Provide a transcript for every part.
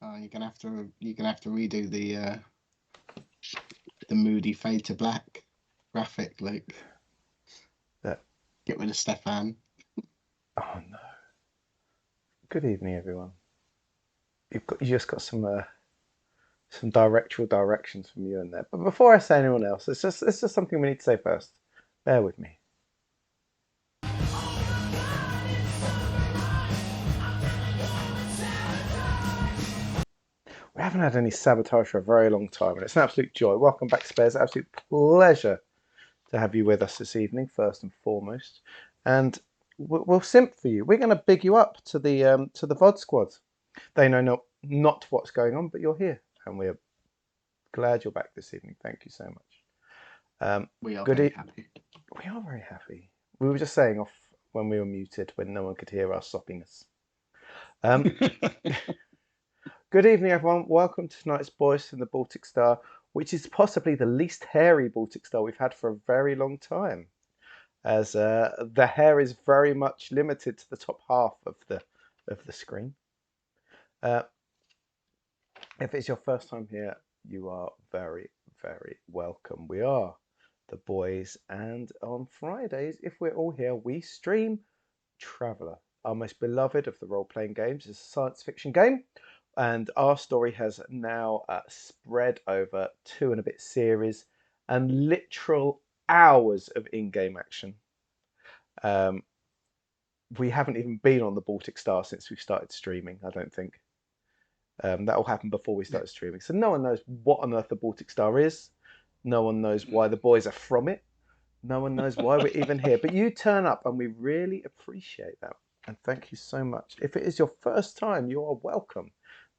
Oh, you're gonna have to redo the moody fade to black graphic, Luke. That. Get rid of Stefan. Oh no. Good evening, everyone. You just got some directional directions from you in there. But before I say anyone else, it's just something we need to say first. Bear with me. We haven't had any sabotage for a very long time, and it's an absolute joy. Welcome back, Spares. Absolute pleasure to have you with us this evening, first and foremost. And we'll simp for you. We're going to big you up to the VOD squad. They know not what's going on, but you're here, and we're glad you're back this evening. Thank you so much. We are Good. very happy. We are very happy. We were just saying off when we were muted, when no one could hear our soppiness. Good evening, everyone. Welcome to tonight's Boys in the Baltic Star, which is possibly the least hairy Baltic Star we've had for a very long time, as the hair is very much limited to the top half of the screen. If it's your first time here, you are very, very welcome. We are the boys, and on Fridays, if we're all here, we stream Traveller, our most beloved of the role-playing games. It's a science fiction game. And our story has now spread over 2 and a bit series and literal hours of in-game action. We haven't even been on the Baltic Star since we've started streaming, I don't think. That all happened before we started streaming. So no one knows what on earth the Baltic Star is. No one knows why the boys are from it. No one knows why we're even here. But you turn up and we really appreciate that. And thank you so much. If it is your first time, you are welcome.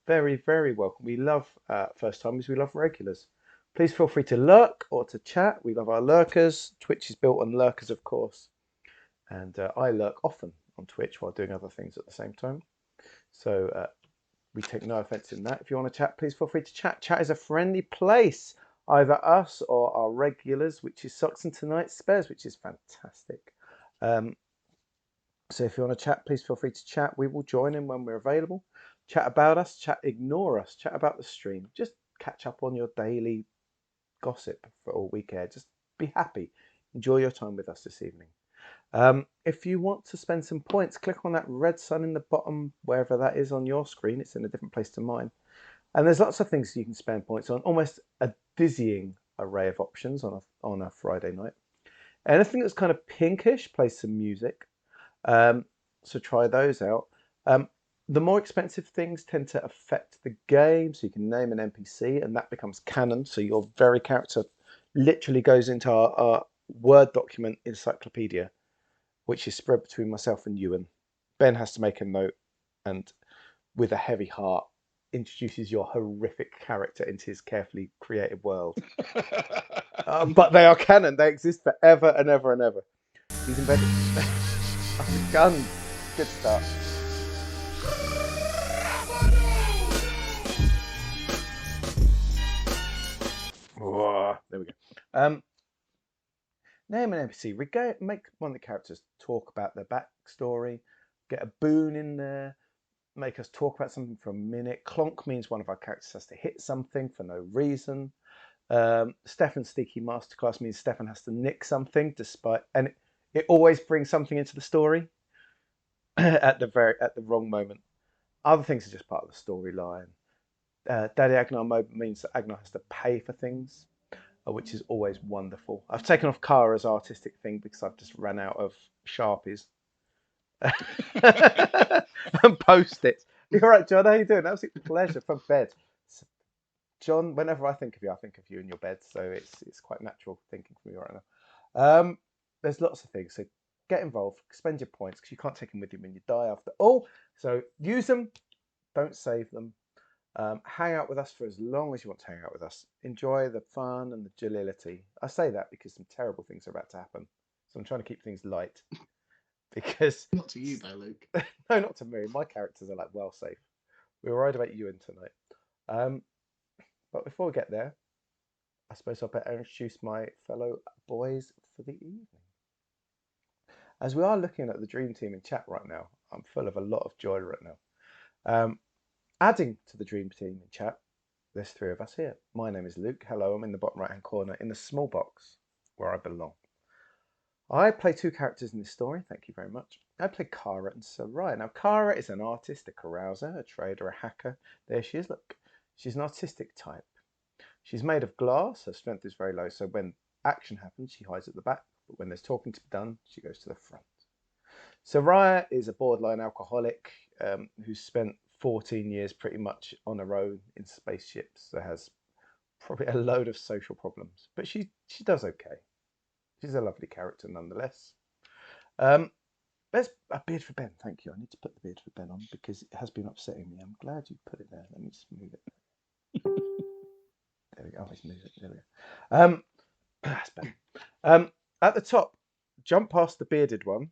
Very, very welcome. We love first timers. We love regulars. Please feel free to lurk or to chat. We love our lurkers. Twitch is built on lurkers, of course. And I lurk often on Twitch while doing other things at the same time. So we take no offense in that. If you want to chat, please feel free to chat. Chat is a friendly place. Either us or our regulars, which is Socks and Tonight's Spares, which is fantastic. So if you want to chat, please feel free to chat. We will join in when we're available. Chat about us, chat ignore us, chat about the stream. Just catch up on your daily gossip for all we care. Just be happy. Enjoy your time with us this evening. If you want to spend some points, click on that red sun in the bottom, wherever that is on your screen. It's in a different place to mine. And there's lots of things you can spend points on, almost a dizzying array of options on a Friday night. Anything that's kind of pinkish, play some music. So try those out. The more expensive things tend to affect the game, so you can name an NPC and that becomes canon. So your very character literally goes into our Word document encyclopedia, which is spread between myself and Ewan. Ben has to make a note and with a heavy heart introduces your horrific character into his carefully created world. But they are canon. They exist forever and ever and ever. He's invented guns. Good start. Whoa, there we go. Name an NPC. Make one of the characters talk about their backstory. Get a boon in there. Make us talk about something for a minute. Clonk means one of our characters has to hit something for no reason. Stefan's Sneaky Masterclass means Stefan has to nick something and it always brings something into the story at the wrong moment. Other things are just part of the storyline. Daddy Agnar mode means that Agnar has to pay for things, which is always wonderful. I've taken off Kara's artistic thing because I've just ran out of Sharpies. And Post-its. You're right, John. How you doing? Absolute pleasure from bed. John, whenever I think of you in your bed, so it's quite natural thinking from you right now. There's lots of things, so get involved, spend your points, because you can't take them with you when you die after all. So use them, don't save them. Hang out with us for as long as you want to hang out with us. Enjoy the fun and the jollity. I say that because some terrible things are about to happen, so I'm trying to keep things light. Because not to you though, Luke. No, not to me. My characters are like well safe. We were worried about Ewan tonight. But before we get there, I suppose I better introduce my fellow boys for the evening. As we are looking at the dream team in chat right now, I'm full of a lot of joy right now. Adding to the dream team in chat, there's 3 of us here. My name is Luke. Hello, I'm in the bottom right-hand corner in the small box where I belong. I play 2 characters in this story. Thank you very much. I play Kara and Sarai. Now, Kara is an artist, a carouser, a trader, a hacker. There she is. Look, she's an artistic type. She's made of glass. Her strength is very low, so when action happens, she hides at the back. But when there's talking to be done, she goes to the front. Sarai is a borderline alcoholic who's spent 14 years pretty much on her own in spaceships. So has probably a load of social problems, but she does okay. She's a lovely character nonetheless. There's a beard for Ben. Thank you. I need to put the beard for Ben on because it has been upsetting me. I'm glad you put it there. Let me just move it. There we go. Always move it. There we go. That's Ben. At the top, jump past the bearded one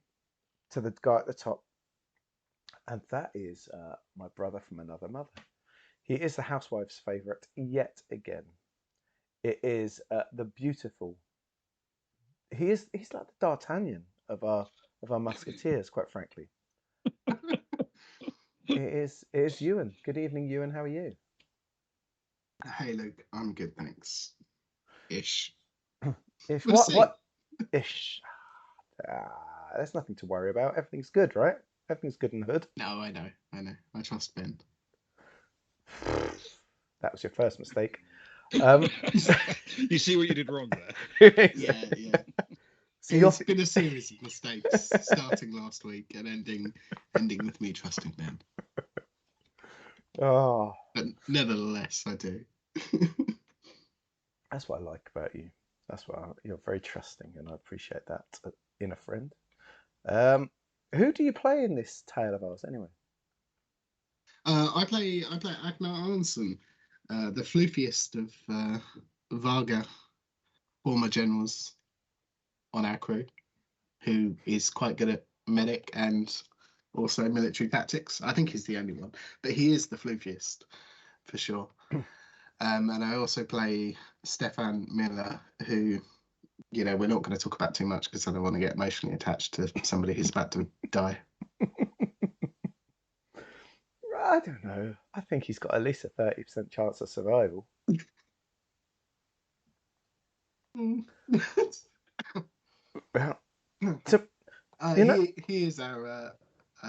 to the guy at the top, and that is my brother from another mother. He is the housewife's favourite yet again. It is the beautiful. He's like the D'Artagnan of our musketeers, quite frankly. It is Ewan. Good evening, Ewan. How are you? Hey, Luke. I'm good, thanks. Ish. Ish. We'll see. What? Ish. There's nothing to worry about. Everything's good, right? Everything's good in the hood. No, I know. I trust Ben. That was your first mistake. You see what you did wrong there. Yeah. So it's been a series of mistakes, starting last week and ending with me trusting Ben. Oh, But nevertheless, I do. that's what I like about you. You're very trusting, and I appreciate that in a friend. Who do you play in this tale of ours, anyway? I play Agnar Arnson, the floofiest of Varga former generals on our crew, who is quite good at medic and also military tactics. I think he's the only one, but he is the floofiest for sure. And I also play Stefan Miller, who, we're not going to talk about too much because I don't want to get emotionally attached to somebody who's about to die. I don't know. I think he's got at least a 30% chance of survival. So, he is our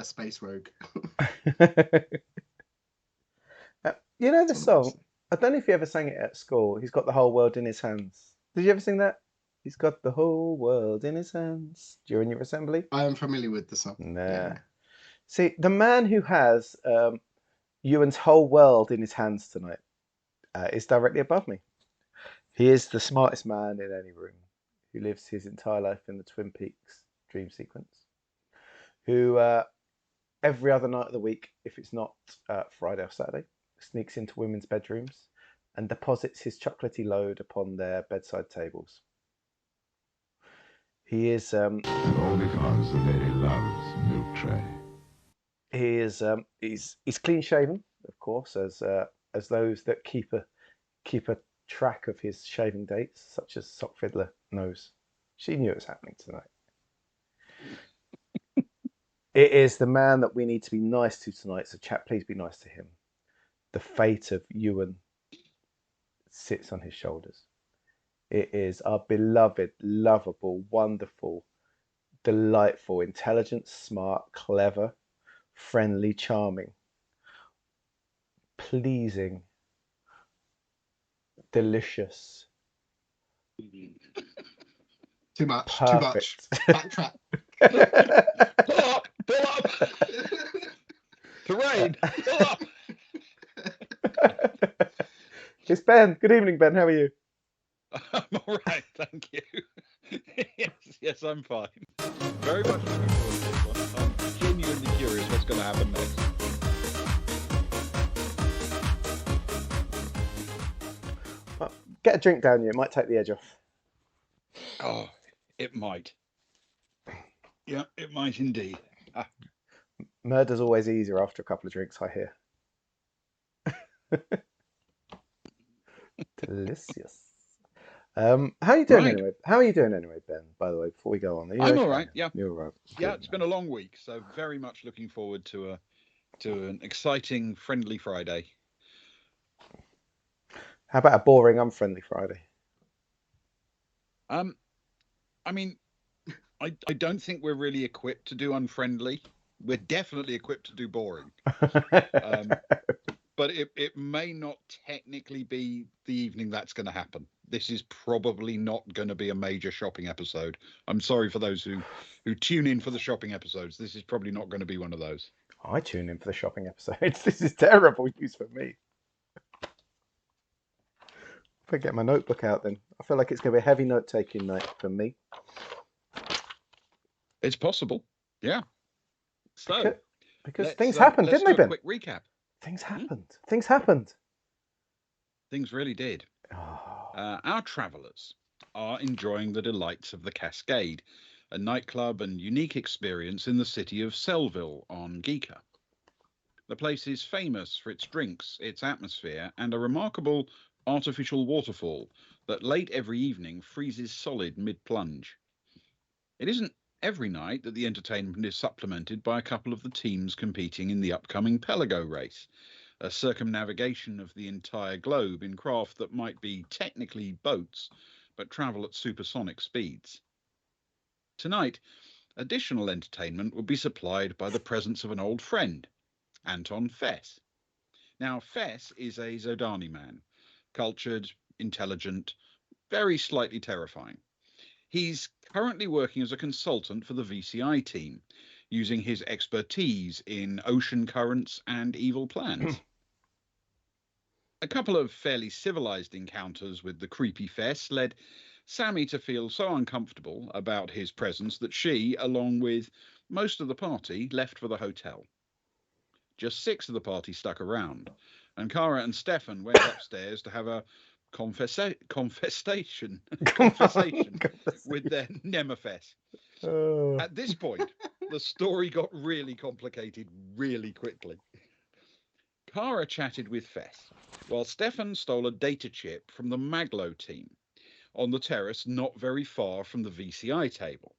space rogue. You know the song? I don't know if you ever sang it at school. He's got the whole world in his hands. Did you ever sing that? He's got the whole world in his hands during your assembly. I am familiar with the song. Nah. Yeah. See, the man who has Ewan's whole world in his hands tonight is directly above me. He is the smartest man in any room, who lives his entire life in the Twin Peaks dream sequence, who every other night of the week, if it's not Friday or Saturday, sneaks into women's bedrooms and deposits his chocolatey load upon their bedside tables. He is all because the lady loves milk tray. He is he's clean shaven, of course, as those that keep a track of his shaving dates, such as Sock Fiddler knows. She knew it was happening tonight. It is the man that we need to be nice to tonight, so chat, please be nice to him. The fate of Ewan sits on his shoulders. It is our beloved, lovable, wonderful, delightful, intelligent, smart, clever, friendly, charming, pleasing, delicious. Too much. Perfect. Too much. Backtrack. Pull up! Terrain! Pull up! It's Ben. Good evening, Ben. How are you? I'm all right, thank you. yes, I'm fine. Very much looking forward to this one. I'm genuinely curious what's going to happen next. Well, get a drink down you. It might take the edge off. Oh, it might. Yeah, it might indeed. Murder's always easier after a couple of drinks, I hear. Delicious. How are you doing anyway? How are you doing anyway, Ben? By the way, before we go on, I'm all right. Yeah, you're all right. Yeah, it's been a long week, so very much looking forward to to an exciting, friendly Friday. How about a boring, unfriendly Friday? I mean, I don't think we're really equipped to do unfriendly. We're definitely equipped to do boring. But it may not technically be the evening that's going to happen. This is probably not going to be a major shopping episode. I'm sorry for those who tune in for the shopping episodes. This is probably not going to be one of those. I tune in for the shopping episodes. This is terrible news for me. If I get my notebook out, then I feel like it's going to be a heavy note-taking night for me. It's possible, yeah. So because things happened, didn't they, Ben? Quick recap. Things happened. Things happened. Things really did. Our travellers are enjoying the delights of the Cascade, a nightclub and unique experience in the city of Sellville on Giikur. The place is famous for its drinks, its atmosphere, and a remarkable artificial waterfall that late every evening freezes solid mid-plunge. It isn't every night that the entertainment is supplemented by a couple of the teams competing in the upcoming Pelago race, a circumnavigation of the entire globe in craft that might be technically boats, but travel at supersonic speeds. Tonight, additional entertainment will be supplied by the presence of an old friend, Anton Fess. Now, Fess is a Zodani man, cultured, intelligent, very slightly terrifying. He's currently working as a consultant for the VCI team, using his expertise in ocean currents and evil plans. A couple of fairly civilized encounters with the creepy Fess led Sammy to feel so uncomfortable about his presence that she, along with most of the party, left for the hotel. Just 6 of the party stuck around, and Cara and Stefan went upstairs to have a conversation with their Nemafess. At this point, the story got really complicated really quickly. Cara chatted with Fess, while Stefan stole a data chip from the Maglo team on the terrace not very far from the VCI table.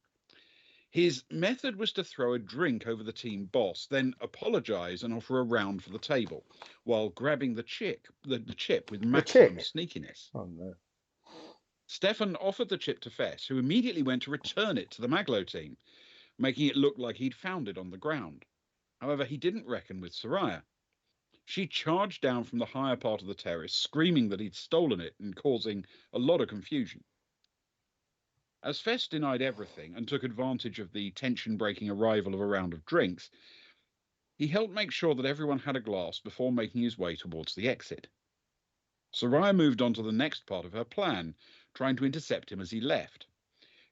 His method was to throw a drink over the team boss, then apologise and offer a round for the table, while grabbing the chip with maximum sneakiness. Oh no. Stefan offered the chip to Fess, who immediately went to return it to the Maglo team, making it look like he'd found it on the ground. However, he didn't reckon with Soraya. She charged down from the higher part of the terrace, screaming that he'd stolen it and causing a lot of confusion. As Fess denied everything and took advantage of the tension-breaking arrival of a round of drinks, he helped make sure that everyone had a glass before making his way towards the exit. Soraya moved on to the next part of her plan, trying to intercept him as he left.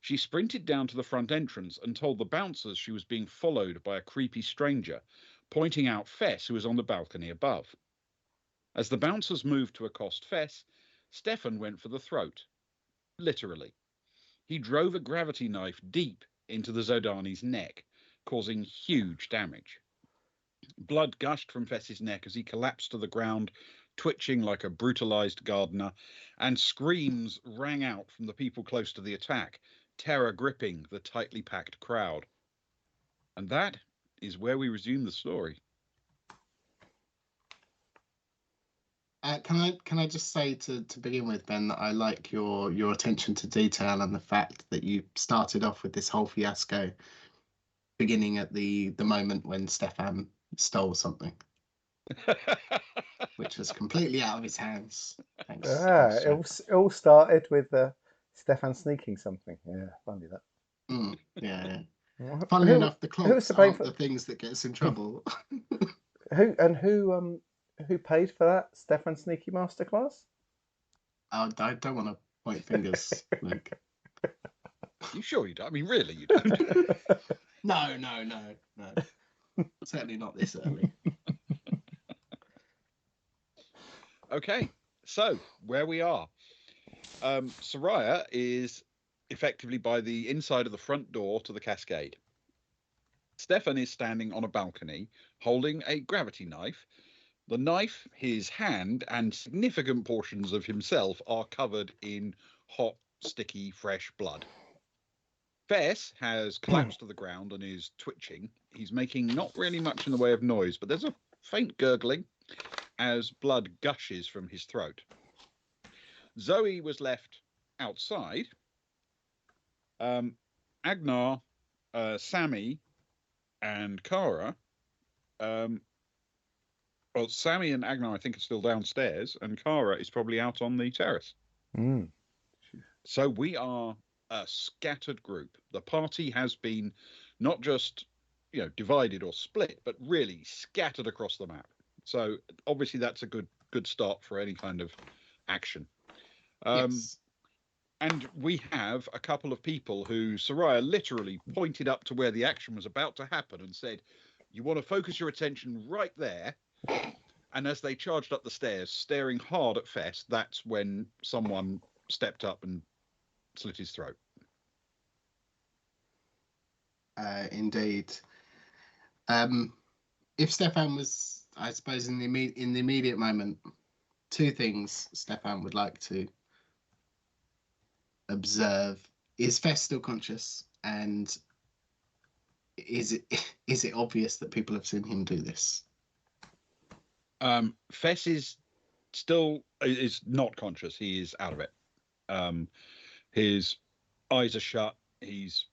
She sprinted down to the front entrance and told the bouncers she was being followed by a creepy stranger, pointing out Fess, who was on the balcony above. As the bouncers moved to accost Fess, Stefan went for the throat. Literally. He drove a gravity knife deep into the Zodani's neck, causing huge damage. Blood gushed from Fess's neck as he collapsed to the ground, twitching like a brutalized gardener, and screams rang out from the people close to the attack, terror gripping the tightly packed crowd. And that is where we resume the story. Can I just say to begin with, Ben, that I like your attention to detail and the fact that you started off with this whole fiasco beginning at the moment when Stefan stole something, which was completely out of his hands. Thanks. It all started with Stefan sneaking something. Yeah, funny that. Yeah. Funnily enough, the clocks aren't the things that get us in trouble. Who paid for that Stefan Sneaky Masterclass? I don't want to point fingers. Luke. You sure you don't? I mean, really, you don't? No. Certainly not this early. Okay, so where we are. Soraya is effectively by the inside of the front door to the Cascade. Stefan is standing on a balcony holding a gravity knife. The knife, his hand, and significant portions of himself are covered in hot, sticky, fresh blood. Fess has collapsed to the ground and is twitching. He's making not really much in the way of noise, but there's a faint gurgling as blood gushes from his throat. Zoe was left outside. Agnar, Sammy, and Kara. Well, Sammy and Agnar, I think, are still downstairs, and Kara is probably out on the terrace. Mm. So we are a scattered group. The party has been not just, divided or split, but really scattered across the map. So obviously that's a good start for any kind of action. Yes. And we have a couple of people who Soraya literally pointed up to where the action was about to happen and said, "You want to focus your attention right there." And as they charged up the stairs, staring hard at Fess, that's when someone stepped up and slit his throat. Indeed. If Stefan was, I suppose, in the immediate moment, two things Stefan would like to observe: is Fess still conscious, and is it obvious that people have seen him do this? Fess is not conscious. He is out of it. His eyes are shut. He's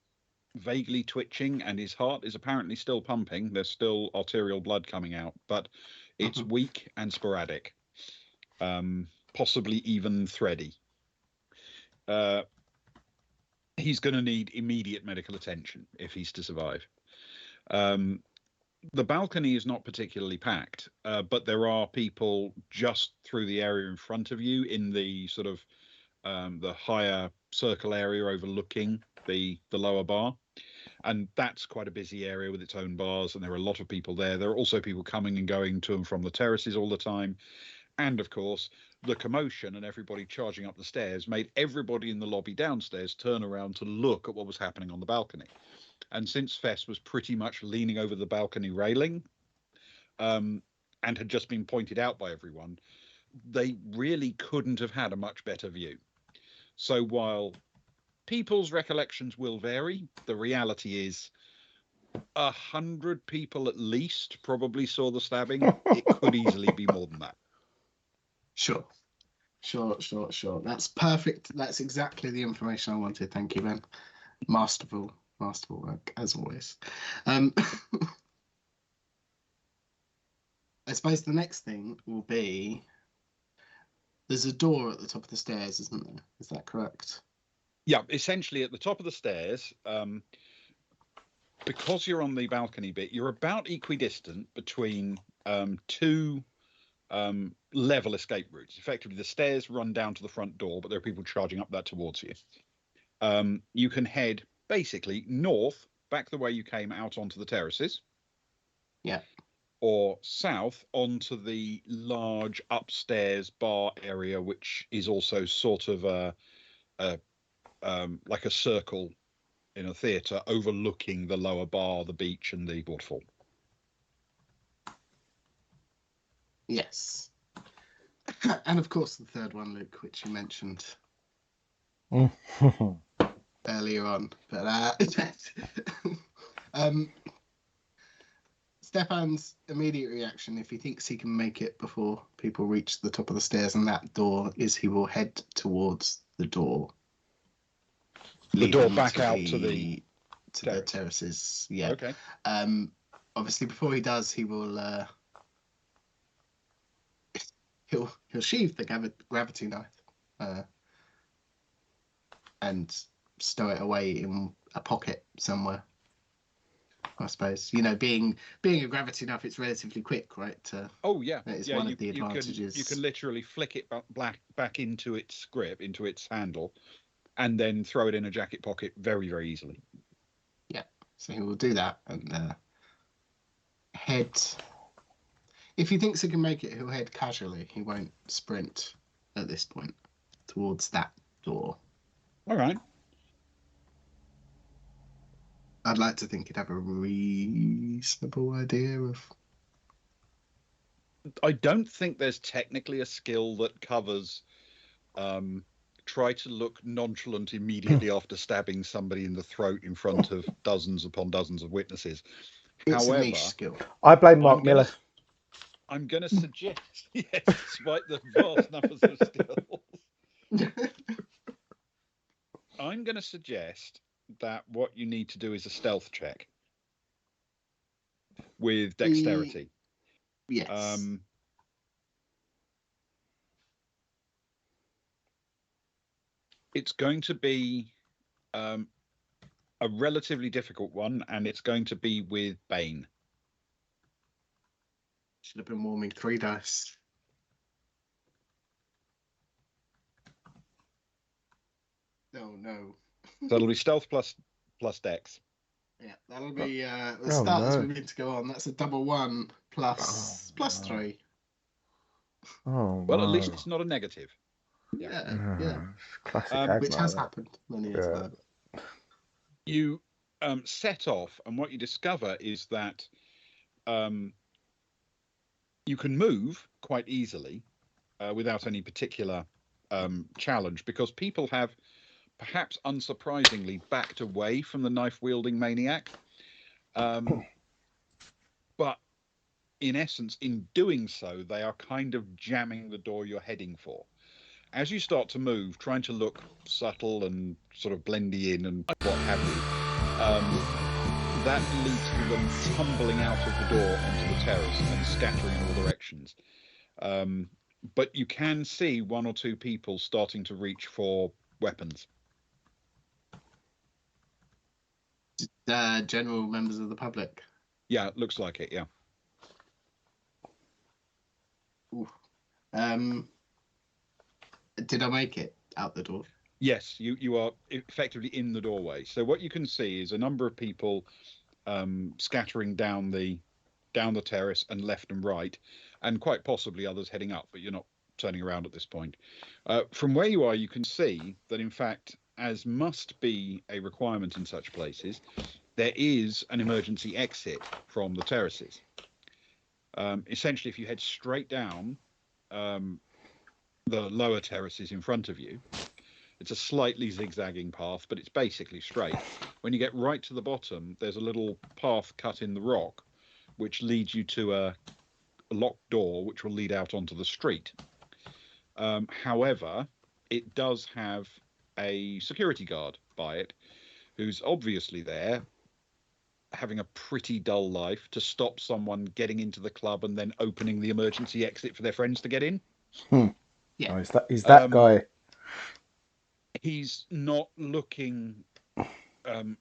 vaguely twitching, and his heart is apparently still pumping. There's still arterial blood coming out, but it's weak and sporadic, possibly even thready. He's going to need immediate medical attention if he's to survive. The balcony is not particularly packed, but there are people just through the area in front of you in the sort of the higher circle area overlooking the lower bar. And that's quite a busy area with its own bars, and there are a lot of people there. There are also people coming and going to and from the terraces all the time. And of course, the commotion and everybody charging up the stairs made everybody in the lobby downstairs turn around to look at what was happening on the balcony. And since Fess was pretty much leaning over the balcony railing, and had just been pointed out by everyone, they really couldn't have had a much better view. So while people's recollections will vary, the reality is 100 people at least probably saw the stabbing. It could easily be more than that. Sure. That's perfect. That's exactly the information I wanted. Thank you, Ben. Masterful work, as always. I suppose the next thing will be, there's a door at the top of the stairs, isn't there? Is that correct? Yeah, essentially at the top of the stairs, because you're on the balcony bit, you're about equidistant between two level escape routes. Effectively, the stairs run down to the front door, but there are people charging up that towards you. You can head basically north, back the way you came out onto the terraces. Yeah. Or south onto the large upstairs bar area, which is also sort of like a circle in a theatre overlooking the lower bar, the beach, and the waterfall. Yes. And of course, the third one, Luke, which you mentioned earlier on. But Stefan's immediate reaction, if he thinks he can make it before people reach the top of the stairs and that door, is he will head towards the door. The door back out to the terraces. Yeah. Okay. Obviously, before he does, he will he'll sheathe the gravity knife and stow it away in a pocket somewhere. I suppose, being a gravity knife, it's relatively quick, right? Oh yeah, that is one of the advantages. You can literally flick it back into its grip, into its handle, and then throw it in a jacket pocket very, very easily. Yeah, so he will do that and head. If he thinks he can make it, he'll head casually. He won't sprint at this point towards that door. All right. I'd like to think he'd have a reasonable idea of. I don't think there's technically a skill that covers try to look nonchalant immediately after stabbing somebody in the throat in front of dozens upon dozens of witnesses. It's a However, niche skill. I blame Mark Miller. I'm going to suggest, yes, despite the vast numbers of stills, I'm going to suggest that what you need to do is a stealth check with dexterity. Yes. It's going to be a relatively difficult one, and it's going to be with Bane. Should have been warming 3 dice. Oh no. So it'll be stealth plus dex. Yeah, that'll be the start as we need to go on. That's a double 1 plus 3. Oh, well, at least it's not a negative. Yeah. Classic which has happened many years ago. You set off, and what you discover is that you can move quite easily without any particular challenge, because people have, perhaps unsurprisingly, backed away from the knife-wielding maniac. But in essence, in doing so, they are kind of jamming the door you're heading for. As you start to move, trying to look subtle and sort of blendy in and what have you, that leads to them tumbling out of the door onto the terrace and scattering in all directions. But you can see 1 or 2 people starting to reach for weapons. General members of the public. Yeah, it looks like it, yeah. Ooh. Did I make it out the door? Yes, you are effectively in the doorway. So what you can see is a number of people scattering down the terrace and left and right, and quite possibly others heading up, but you're not turning around at this point. From where you are, you can see that, in fact, as must be a requirement in such places, there is an emergency exit from the terraces. Essentially, if you head straight down the lower terraces in front of you, it's a slightly zigzagging path, but it's basically straight. When you get right to the bottom, there's a little path cut in the rock, which leads you to a locked door, which will lead out onto the street. However, it does have a security guard by it, who's obviously there, having a pretty dull life, to stop someone getting into the club and then opening the emergency exit for their friends to get in. Yeah. Oh, is that guy? He's not looking a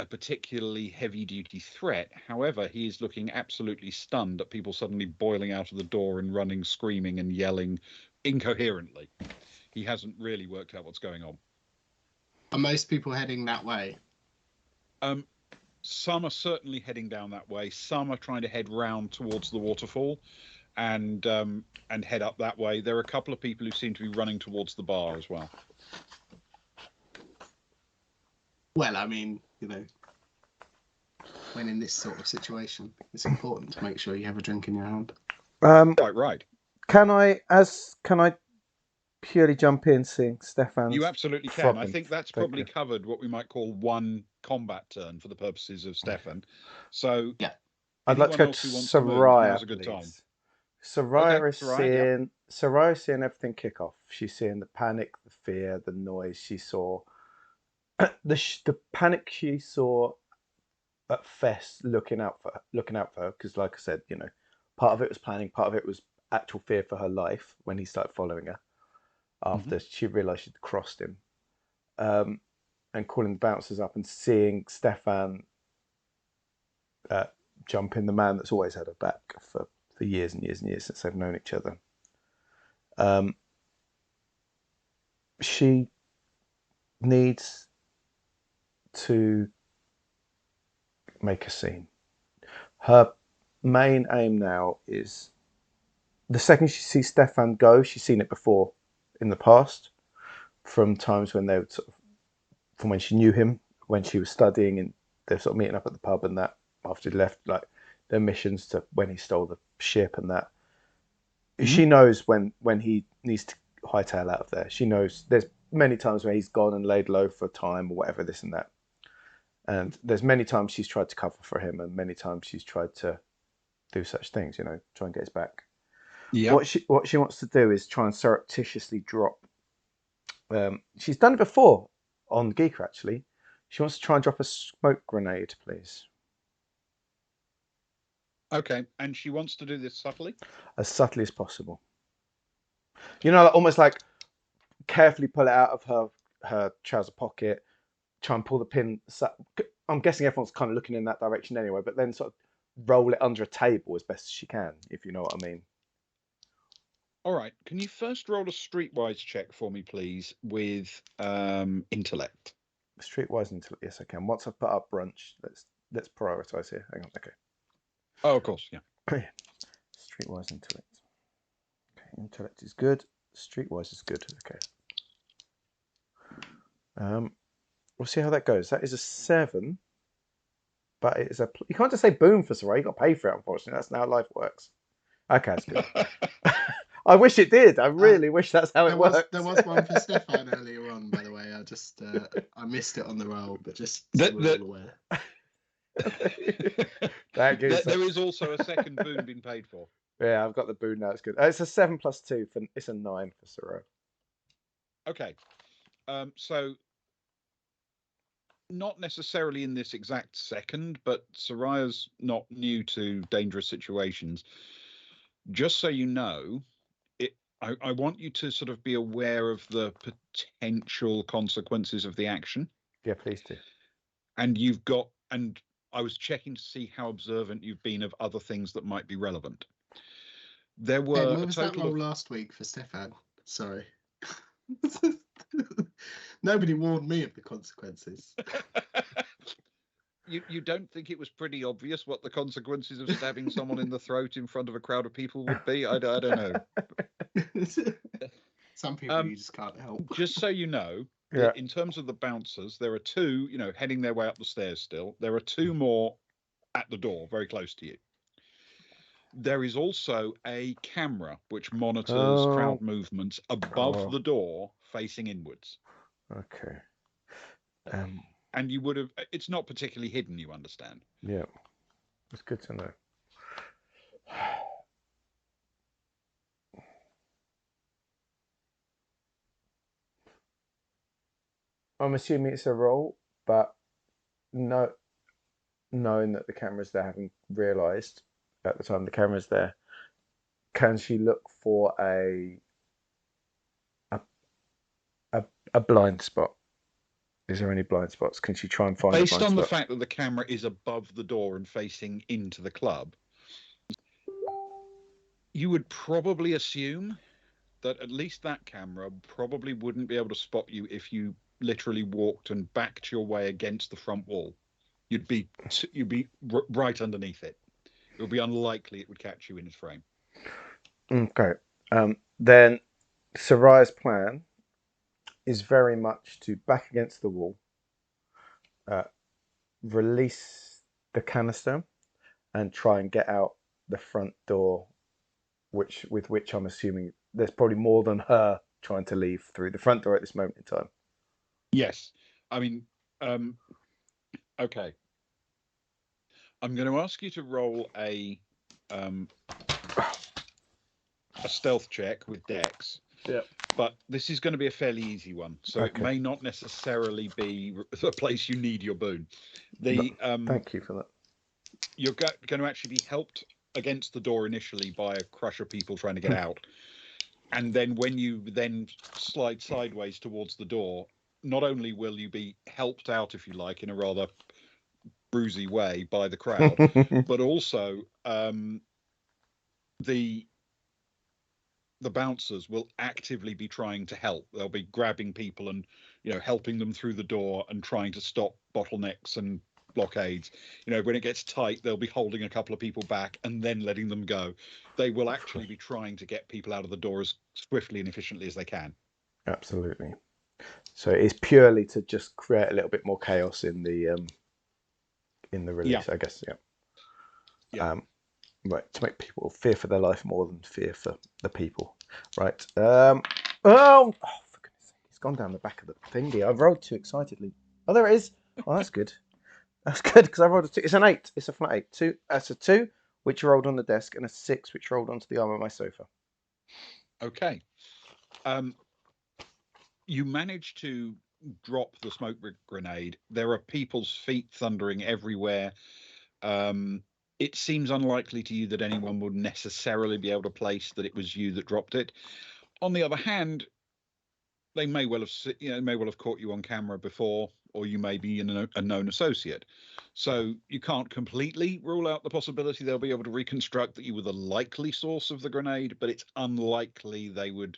particularly heavy-duty threat. However, he is looking absolutely stunned at people suddenly boiling out of the door and running, screaming and yelling incoherently. He hasn't really worked out what's going on. Are most people heading that way? Some are certainly heading down that way. Some are trying to head round towards the waterfall and head up that way. There are a couple of people who seem to be running towards the bar as well. Well, I mean, when in this sort of situation, it's important to make sure you have a drink in your hand. Right. Can I purely jump in seeing Stefan's? You absolutely can. I think that's probably covered what we might call one combat turn for the purposes of Stefan. So yeah, I'd like to go to Soraya, a good time. Soraya is seeing everything kick off. She's seeing the panic, the fear, the noise. She saw the panic she saw at Fess looking out for her, because, like I said, part of it was planning, part of it was actual fear for her life when he started following her after she realised she'd crossed him, and calling the bouncers up and seeing Stefan jump in, the man that's always had her back for years and years and years since they've known each other. She needs to make a scene. Her main aim now is, the second she sees Stefan go, she's seen it before in the past, from times when they would from when she knew him, when she was studying, and they're sort of meeting up at the pub, and that after he left, like their missions, to when he stole the ship and that. She knows when he needs to hightail out of there. She knows there's many times where he's gone and laid low for time or whatever, this and that. And there's many times she's tried to cover for him, and many times she's tried to do such things, try and get his back. Yeah. What she wants to do is try and surreptitiously drop. She's done it before on Giikur, actually. She wants to try and drop a smoke grenade, please. Okay, and she wants to do this subtly? As subtly as possible. Almost like carefully pull it out of her trouser pocket, try and pull the pin. I'm guessing everyone's kind of looking in that direction anyway, but then sort of roll it under a table as best as she can, if you know what I mean. All right. Can you first roll a streetwise check for me, please, with intellect? Streetwise intellect, yes, I can. Once I've put up brunch, let's prioritize here. Hang on, okay. Oh, of course, yeah. Streetwise intellect. Okay, intellect is good. Streetwise is good. Okay. We'll see how that goes. That is a 7, but it is you can't just say boom for Sarai. You got to pay for it, unfortunately. That's not how life works. Okay, that's good. I wish it did. I really wish that's how it worked. There was one for Stefan earlier on, by the way. I just I missed it on the roll, but just so we're all aware. There is also a second boon being paid for. Yeah, I've got the boon now. It's good. It's a 7 plus 2. It's a 9 for Sarai. Okay. So not necessarily in this exact second, but Soraya's not new to dangerous situations. Just so you know, I want you to sort of be aware of the potential consequences of the action. Yeah, please do. And I was checking to see how observant you've been of other things that might be relevant. There were where was that roll last week for Stefan? Sorry. Nobody warned me of the consequences. You don't think it was pretty obvious what the consequences of stabbing someone in the throat in front of a crowd of people would be? I don't know. Some people you just can't help. Just so you know, in terms of the bouncers, there are 2, heading their way up the stairs still. There are 2 more at the door, very close to you. There is also a camera which monitors crowd movements above the door, facing inwards. Okay. And you would have, it's not particularly hidden, you understand? Yeah. It's good to know. I'm assuming it's a roll, but knowing that the camera's there, having realised at the time the camera's there, can she look for a blind spot? Is there any blind spots? Can she try and find Based on the fact that the camera is above the door and facing into the club, you would probably assume that at least that camera probably wouldn't be able to spot you if you literally walked and backed your way against the front wall. You'd be right underneath it. It would be unlikely it would catch you in its frame. Okay. Then Sarai's plan is very much to back against the wall, release the canister, and try and get out the front door, with which I'm assuming there's probably more than her trying to leave through the front door at this moment in time. Yes. I mean, okay. I'm going to ask you to roll a stealth check with Dex. Yeah. But this is going to be a fairly easy one, so It may not necessarily be the place you need your boon. Thank you for that. You're going to actually be helped against the door initially by a crush of people trying to get out, and then when you then slide sideways towards the door, not only will you be helped out, if you like, in a rather bruisey way by the crowd, but also the bouncers will actively be trying to help. They'll be grabbing people and helping them through the door and trying to stop bottlenecks and blockades. When it gets tight, they'll be holding a couple of people back and then letting them go. They will actually be trying to get people out of the door as swiftly and efficiently as they can. Absolutely. So it's purely to just create a little bit more chaos in the release, I guess. Yeah. Right, to make people fear for their life more than fear for the people. Right. Oh, for goodness sake, he's gone down the back of the thingy. I've rolled too excitedly. Oh, there it is. Oh, that's good. That's good because I rolled a 2. It's an 8. It's a flat 8. That's a 2, which rolled on the desk, and a 6, which rolled onto the arm of my sofa. Okay. You manage to drop the smoke grenade. There are people's feet thundering everywhere. It seems unlikely to you that anyone would necessarily be able to place that it was you that dropped it. On the other hand, they may well have caught you on camera before, or you may be a known associate. So you can't completely rule out the possibility they'll be able to reconstruct that you were the likely source of the grenade, but it's unlikely they would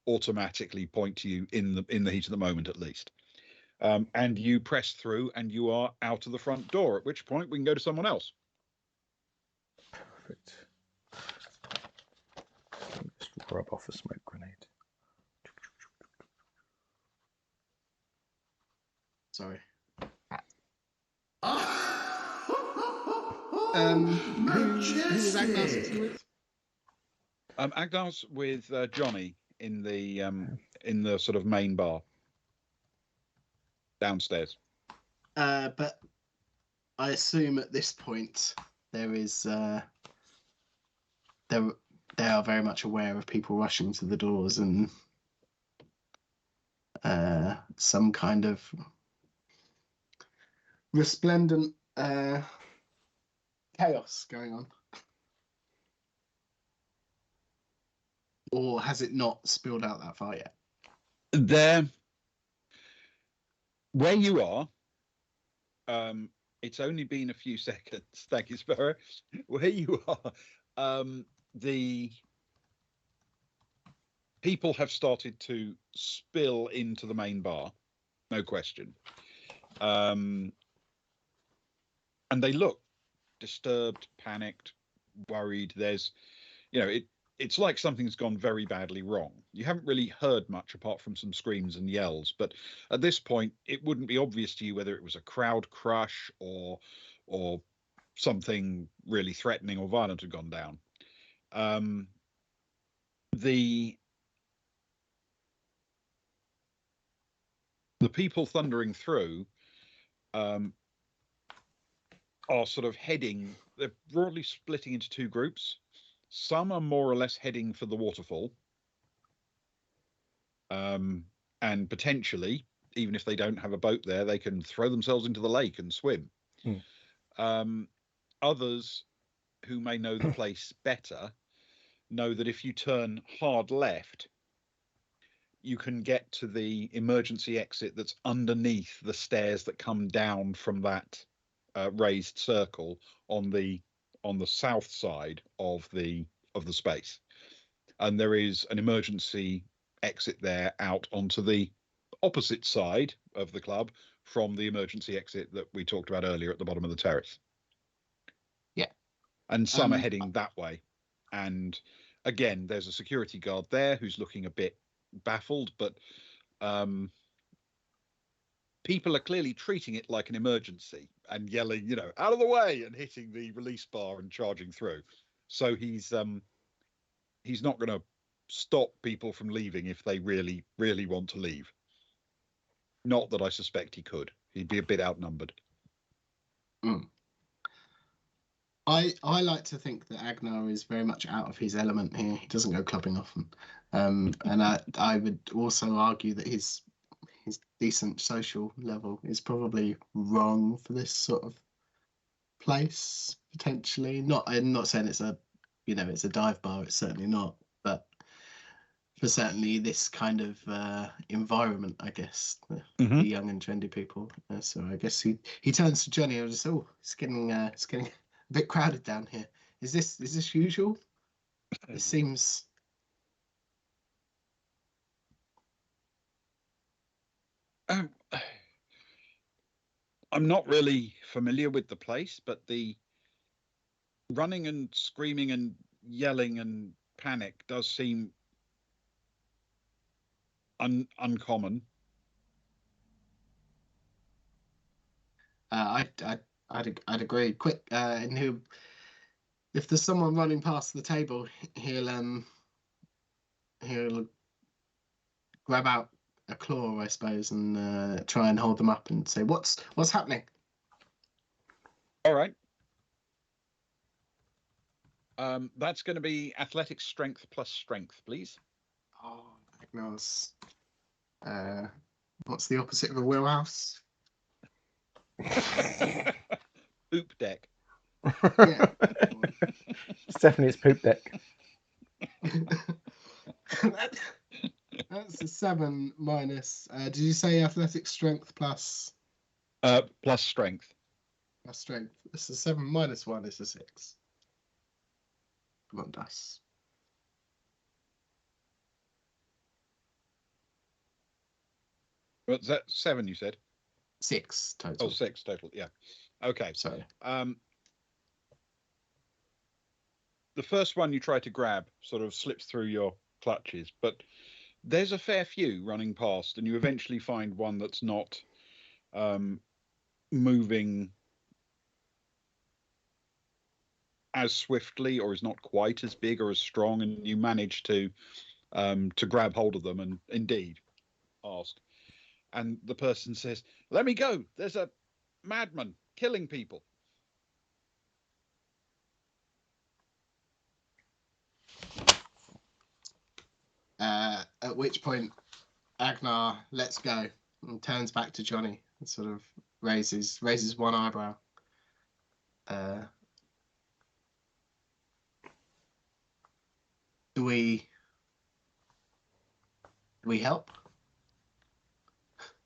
automatically point to you in the heat of the moment, at least. And you press through, and you are out of the front door. At which point we can go to someone else. Perfect. Just rub off a smoke grenade. Sorry. Who was Agnar sitting with? Agnar's with Johnny in the sort of main bar downstairs. But I assume at this point there is they are very much aware of people rushing to the doors and some kind of resplendent chaos going on. Or has it not spilled out that far yet? Where you are, it's only been a few seconds. Thank you, Sparrow. Where you are, the people have started to spill into the main bar, no question. And they look disturbed, panicked, worried. There's, it's like something's gone very badly wrong. You haven't really heard much apart from some screams and yells, but at this point, it wouldn't be obvious to you whether it was a crowd crush or something really threatening or violent had gone down. The people thundering through are sort of heading. They're broadly splitting into two groups. Some are more or less heading for the waterfall. And potentially, even if they don't have a boat there, they can throw themselves into the lake and swim. Others who may know the place better know that if you turn hard left, you can get to the emergency exit that's underneath the stairs that come down from that raised circle on the south side of the space, and there is an emergency exit there out onto the opposite side of the club from the emergency exit that we talked about earlier at the bottom of the terrace. Yeah, and some are heading that way, and again, there's a security guard there who's looking a bit baffled, but people are clearly treating it like an emergency and yelling, out of the way, and hitting the release bar and charging through. So he's not going to stop people from leaving if they really, really want to leave. Not that I suspect he could. He'd be a bit outnumbered. I like to think that Agnar is very much out of his element here. He doesn't go clubbing often. And I would also argue that his decent social level is probably wrong for this sort of place, potentially. I'm not saying it's a it's a dive bar, it's certainly not, but for certainly this kind of environment, I guess, the young and trendy people. So I guess he turns to Johnny and says, it's getting a bit crowded down here. Is this usual? It seems. I'm not really familiar with the place, but the running and screaming and yelling and panic does seem uncommon. I'd agree. Quick, and who? If there's someone running past the table, he'll grab out a claw, I suppose, and try and hold them up and say, "What's happening?" All right. That's going to be athletic strength plus strength, please. Oh, Agnar's. What's the opposite of a wheelhouse? Poop deck. Yeah. Stephanie's poop deck. That's a 7 minus. Did you say athletic strength plus? Plus strength. Plus strength. This is 7 minus 1 is a 6. Come on, dice. What's that? 7, you said? 6 total. Oh, 6 total. Yeah. Okay. Sorry. The first one you try to grab sort of slips through your clutches, but there's a fair few running past, and you eventually find one that's not moving as swiftly, or is not quite as big or as strong, and you manage to grab hold of them and indeed ask. And the person says, "Let me go. There's a madman killing people." At which point, Agnar lets go and turns back to Johnny and sort of raises one eyebrow. Do we help?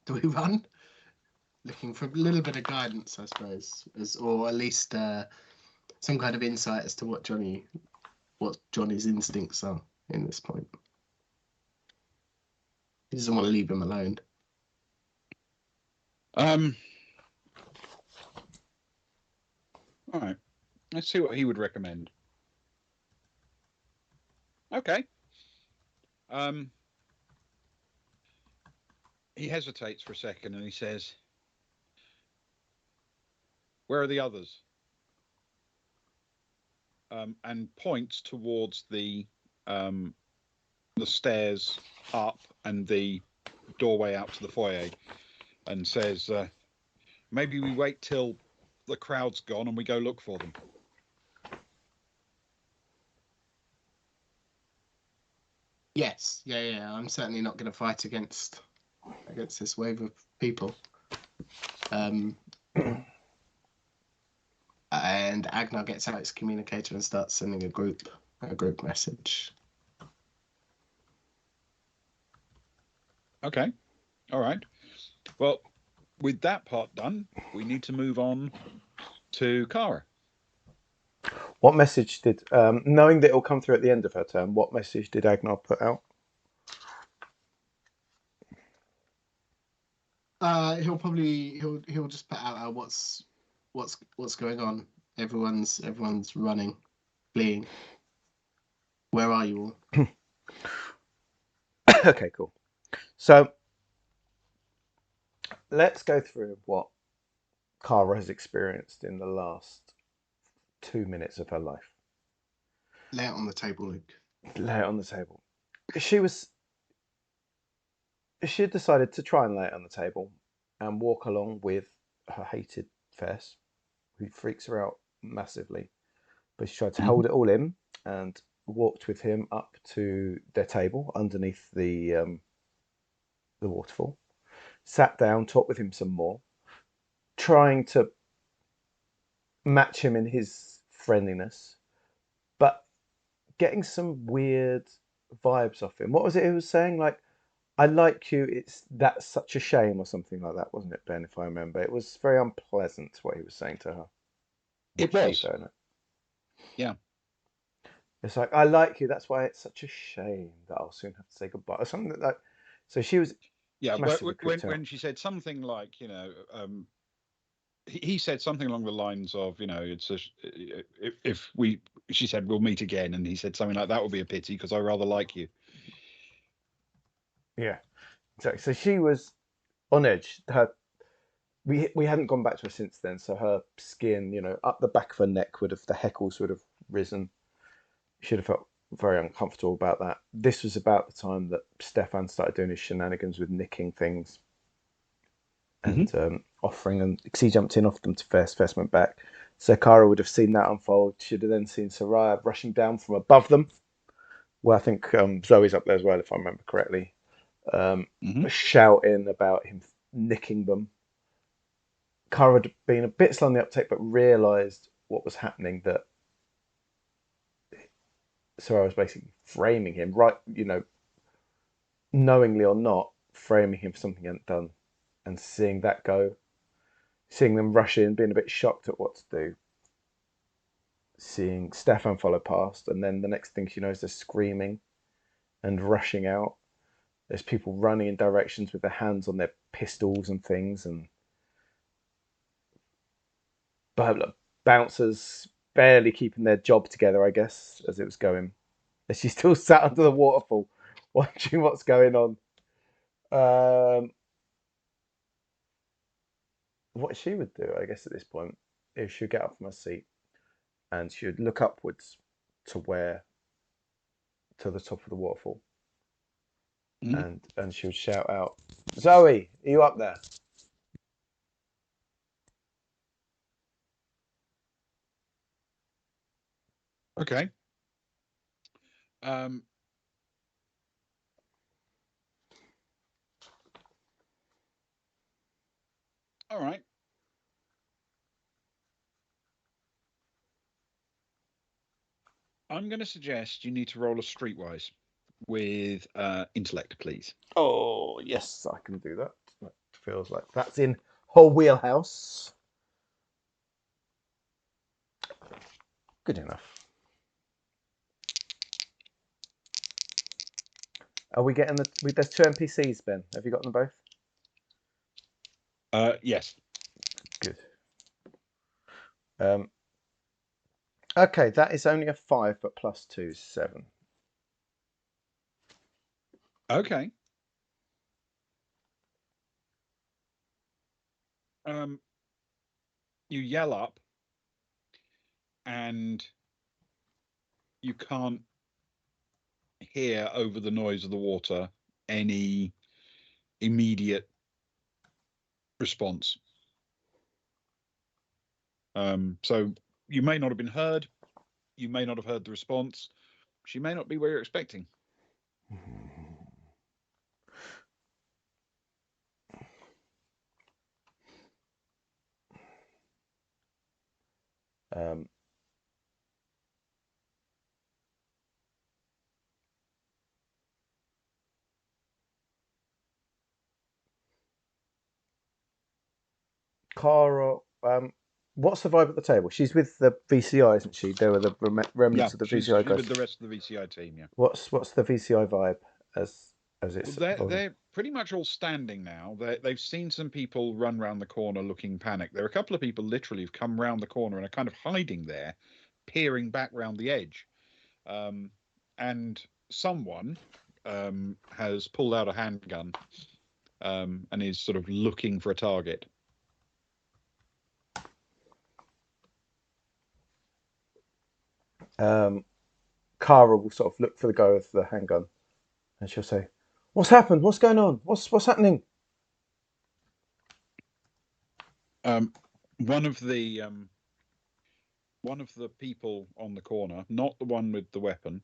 Do we run? Looking for a little bit of guidance, I suppose, or at least some kind of insight as to what Johnny's instincts are in this point. He doesn't want to leave him alone. All right. Let's see what he would recommend. Okay. He hesitates for a second and he says, "Where are the others?" And points towards the stairs up and the doorway out to the foyer, and says, "Maybe we wait till the crowd's gone and we go look for them." Yes, yeah. I'm certainly not going to fight against this wave of people. And Agnar gets out his communicator and starts sending a group message. Okay. All right. Well, with that part done, we need to move on to Kara. What message did, knowing that it'll come through at the end of her turn, what message did Agnar put out? He'll just put out what's going on. Everyone's running, fleeing. Where are you all? Okay, cool. So let's go through what Kara has experienced in the last 2 minutes of her life. Lay it on the table, Luke. Lay it on the table. She had decided to try and lay it on the table and walk along with her hated Fess, who freaks her out massively. But she tried to hold it all in and walked with him up to their table underneath the waterfall. Sat down, talked with him some more, trying to match him in his friendliness, but getting some weird vibes off him. What was it he was saying? Like, "I like you, that's such a shame," or something like that, wasn't it, Ben, if I remember? It was very unpleasant what he was saying to her. It was. Yeah. It's like, "I like you, that's why it's such a shame that I'll soon have to say goodbye," or something like that. So she was when she said something like, he said something along the lines of, it's she said, "We'll meet again," and he said something like, "That would be a pity because I rather like you." Yeah, exactly. So she was on edge. We hadn't gone back to her since then, so her skin, up the back of her neck the heckles would have risen. Should have felt very uncomfortable about that. This was about the time that Stefan started doing his shenanigans with nicking things and offering, and because he jumped in, offered them to Fess. Fess went back. So Kara would have seen that unfold. She'd have then seen Soraya rushing down from above them. Well, I think Zoe's up there as well, if I remember correctly, shouting about him nicking them. Kara had been a bit slow on the uptake, but realised what was happening, that Soraya was basically framing him, right, knowingly or not, framing him for something he hadn't done. And seeing that go, seeing them rush in, being a bit shocked at what to do, seeing Stefan follow past, and then the next thing she knows, they're screaming and rushing out. There's people running in directions with their hands on their pistols and things, and bouncers barely keeping their job together, I guess, as it was going. And she's still sat under the waterfall, watching what's going on. What she would do, I guess, at this point, is she'd get up from her seat and she would look upwards to the top of the waterfall, and she would shout out, "Zoe, are you up there?" Okay. All right. I'm going to suggest you need to roll a streetwise with intellect, please. Oh, yes, I can do that. That feels like that's in her wheelhouse. Good enough. Are we getting there's two NPCs, Ben? Have you got them both? Yes. Good. Okay, that is only a 5, but plus 2 is 7. Okay. You yell up, and you can't hear over the noise of the water any immediate response. So you may not have been heard. You may not have heard the response. She may not be where you're expecting. Cara, what's the vibe at the table? She's with the VCI, isn't she? There were the remnants of the she's VCI guys. with the rest of the VCI team. Yeah. What's the VCI vibe as it's? Well, they're pretty much all standing now. They've seen some people run round the corner looking panicked. There are a couple of people literally who've come round the corner and are kind of hiding there, peering back round the edge. And someone has pulled out a handgun and is sort of looking for a target. Cara will sort of look for the guy with the handgun, and she'll say, "What's happened? What's going on? What's happening?" One of the people on the corner, not the one with the weapon,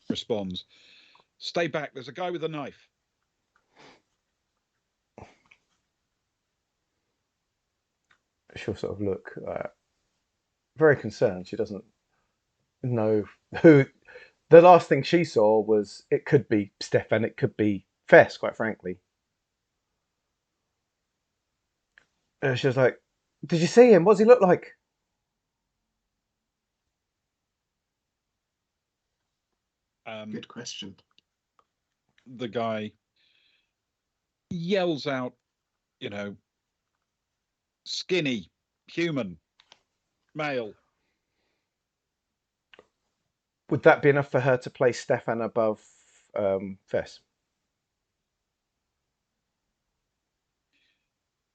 responds, "Stay back, there's a guy with a knife." She'll sort of look very concerned. She doesn't know who. The last thing she saw was, it could be Stefan, it could be Fess, quite frankly. She was like, "Did you see him? What does he look like?" Good question. The guy yells out, "Skinny, human, male." Would that be enough for her to place Stefan above Fess?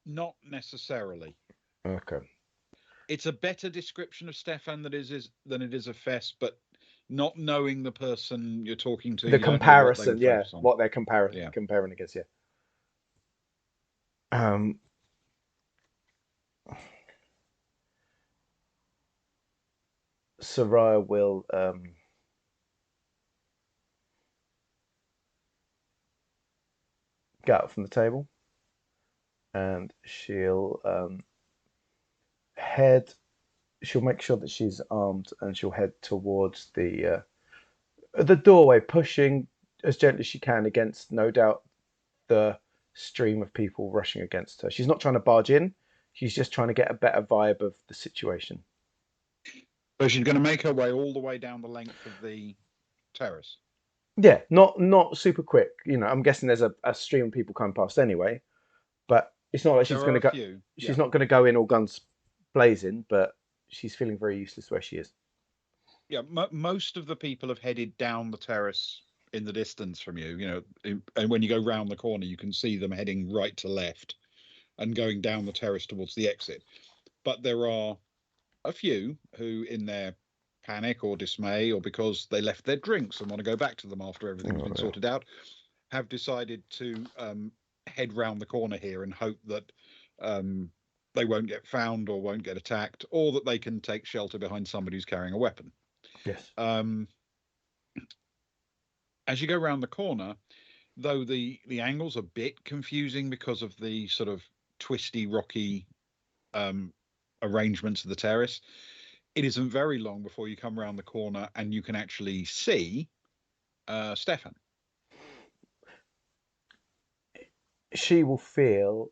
Not necessarily. Okay. It's a better description of Stefan than it is of Fess, but not knowing the person you're talking to. The You don't know what they comparison, would yeah, focus on. what they're Yeah. comparing against, yeah. Soraya will get up from the table, and she'll head. She'll make sure that she's armed, and she'll head towards the doorway, pushing as gently as she can against, no doubt, the stream of people rushing against her. She's not trying to barge in. She's just trying to get a better vibe of the situation. So she's going to make her way all the way down the length of the terrace. Yeah, not super quick. You know, I'm guessing there's a stream of people coming past anyway, but it's not like she's There going are to a go. few. She's Yeah. not going to go in all guns blazing, but she's feeling very useless where she is. Yeah, most of the people have headed down the terrace in the distance from you. You know, and when you go round the corner, you can see them heading right to left and going down the terrace towards the exit. But there are a few who, in their panic or dismay, or because they left their drinks and want to go back to them after everything's been sorted out, have decided to head round the corner here and hope that they won't get found or won't get attacked, or that they can take shelter behind somebody who's carrying a weapon. Yes. As you go round the corner, though the angle's a bit confusing because of the sort of twisty, rocky arrangements of the terrace, it isn't very long before you come round the corner and you can actually see Stefan. She will feel,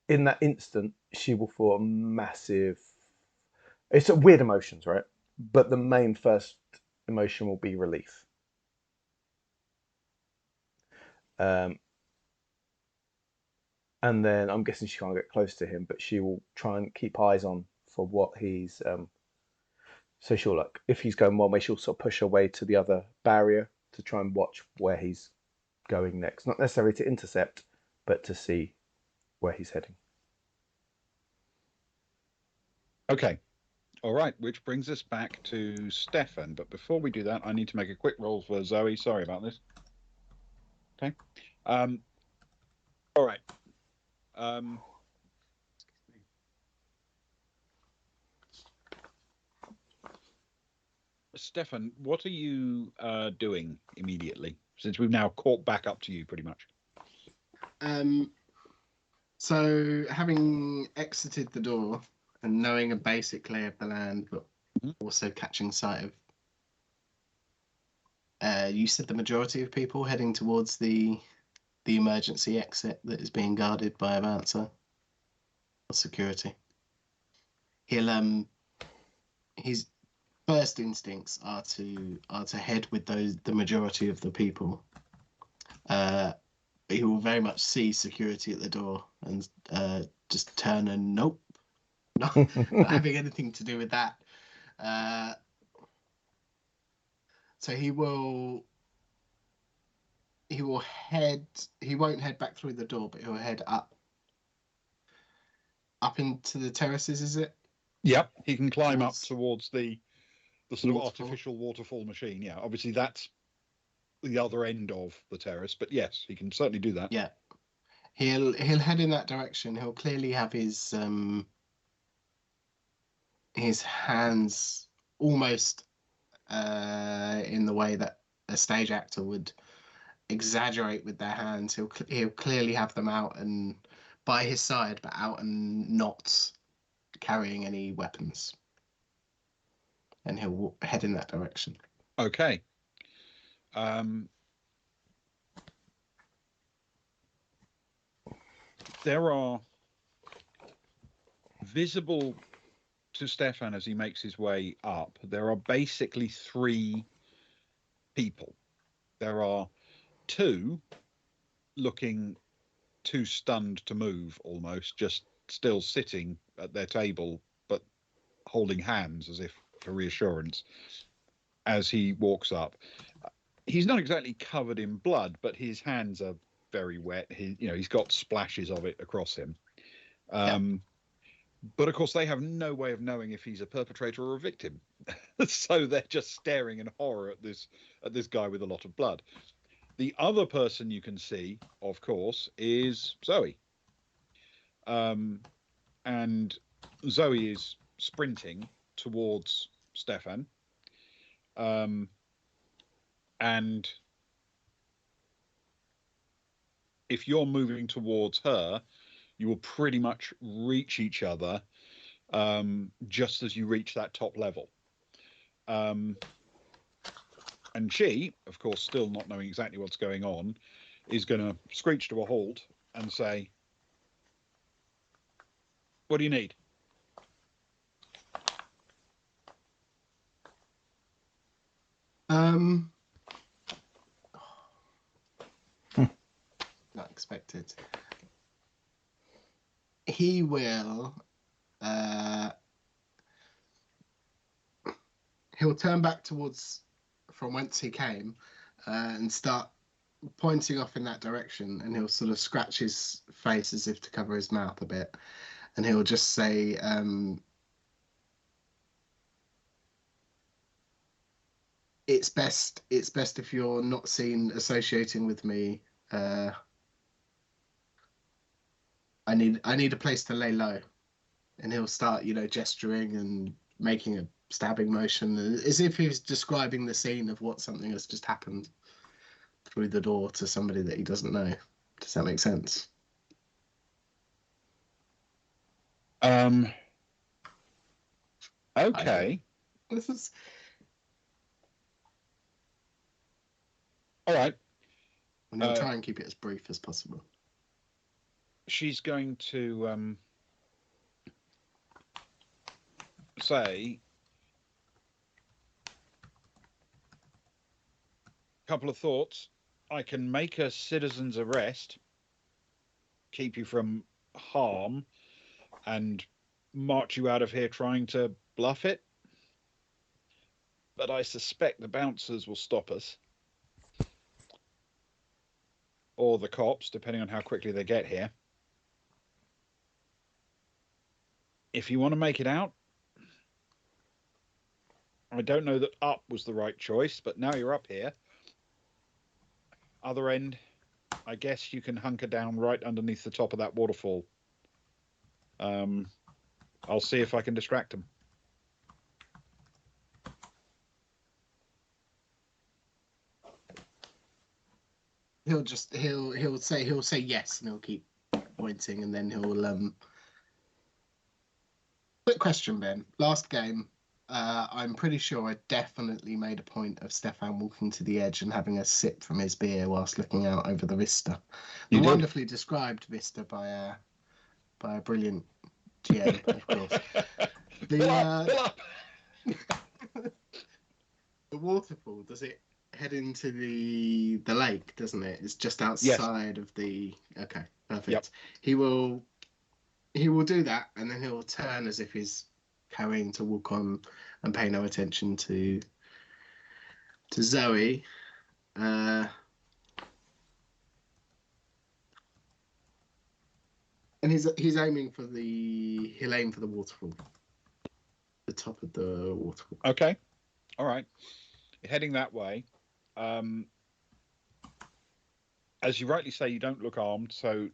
in that instant, she will feel a massive. It's weird emotions, right? But the main first emotion will be relief. And then I'm guessing she can't get close to him, but she will try and keep eyes on for what he's. So she'll look. If he's going one way, she'll sort of push her way to the other barrier to try and watch where he's going next. Not necessarily to intercept, but to see where he's heading. Okay. All right, which brings us back to Stefan. But before we do that, I need to make a quick roll for Zoe. Sorry about this. Okay. All right. Stefan, what are you doing immediately, since we've now caught back up to you pretty much? So having exited the door and knowing a basic lay of the land, but also catching sight of, you said the majority of people heading towards the emergency exit that is being guarded by a bouncer or security. His first instincts are to head with the majority of the people. He will very much see security at the door and just turn and nope, not having anything to do with that. So he will head. He won't head back through the door, but he'll head up into the terraces. Is it? Yep, he can climb up towards the sort of waterfall. artificial waterfall machine. Yeah, obviously that's the other end of the terrace, but yes, he can certainly do that. Yeah, he'll head in that direction. He'll clearly have his hands almost in the way that a stage actor would exaggerate with their hands. He'll clearly have them out and by his side, but out and not carrying any weapons. And he'll head in that direction. Okay. There are visible to Stefan as he makes his way up. There are basically three people. There are two looking too stunned to move, almost just still sitting at their table, but holding hands as if for reassurance as he walks up. He's not exactly covered in blood, but his hands are very wet. He's got splashes of it across him. But of course, they have no way of knowing if he's a perpetrator or a victim. So they're just staring in horror at this guy with a lot of blood. The other person you can see, of course, is Zoe. And Zoe is sprinting towards Stefan. And if you're moving towards her, you will pretty much reach each other just as you reach that top level. And she, of course, still not knowing exactly what's going on, is going to screech to a halt and say, "What do you need?" Not expected. He will. He'll turn back towards from whence he came and start pointing off in that direction, and he'll sort of scratch his face as if to cover his mouth a bit, and he'll just say, it's best if you're not seen associating with me. I need a place to lay low. And he'll start, gesturing and making a stabbing motion as if he was describing the scene of what something has just happened through the door to somebody that he doesn't know. Does that make sense? Okay. This is all right. And he'll try and keep it as brief as possible. She's going to say a couple of thoughts. I can make a citizen's arrest, keep you from harm, and march you out of here trying to bluff it. But I suspect the bouncers will stop us. Or the cops, depending on how quickly they get here. If you want to make it out, I don't know that up was the right choice, but now you're up here. Other end, I guess you can hunker down right underneath the top of that waterfall. I'll see if I can distract them. He'll say yes, and he'll keep pointing, and then he'll Quick question, Ben. Last game, I'm pretty sure I definitely made a point of Stefan walking to the edge and having a sip from his beer whilst looking out over the vista. The wonderfully described vista by a brilliant GM, of course. The waterfall, does it head into the lake, doesn't it? It's just outside of the... Okay, perfect. Yep. He will do that, and then he'll turn as if he's carrying to walk on and pay no attention to Zoe. And he'll aim for the waterfall, the top of the waterfall. Okay, all right. You're heading that way. As you rightly say, you don't look armed, so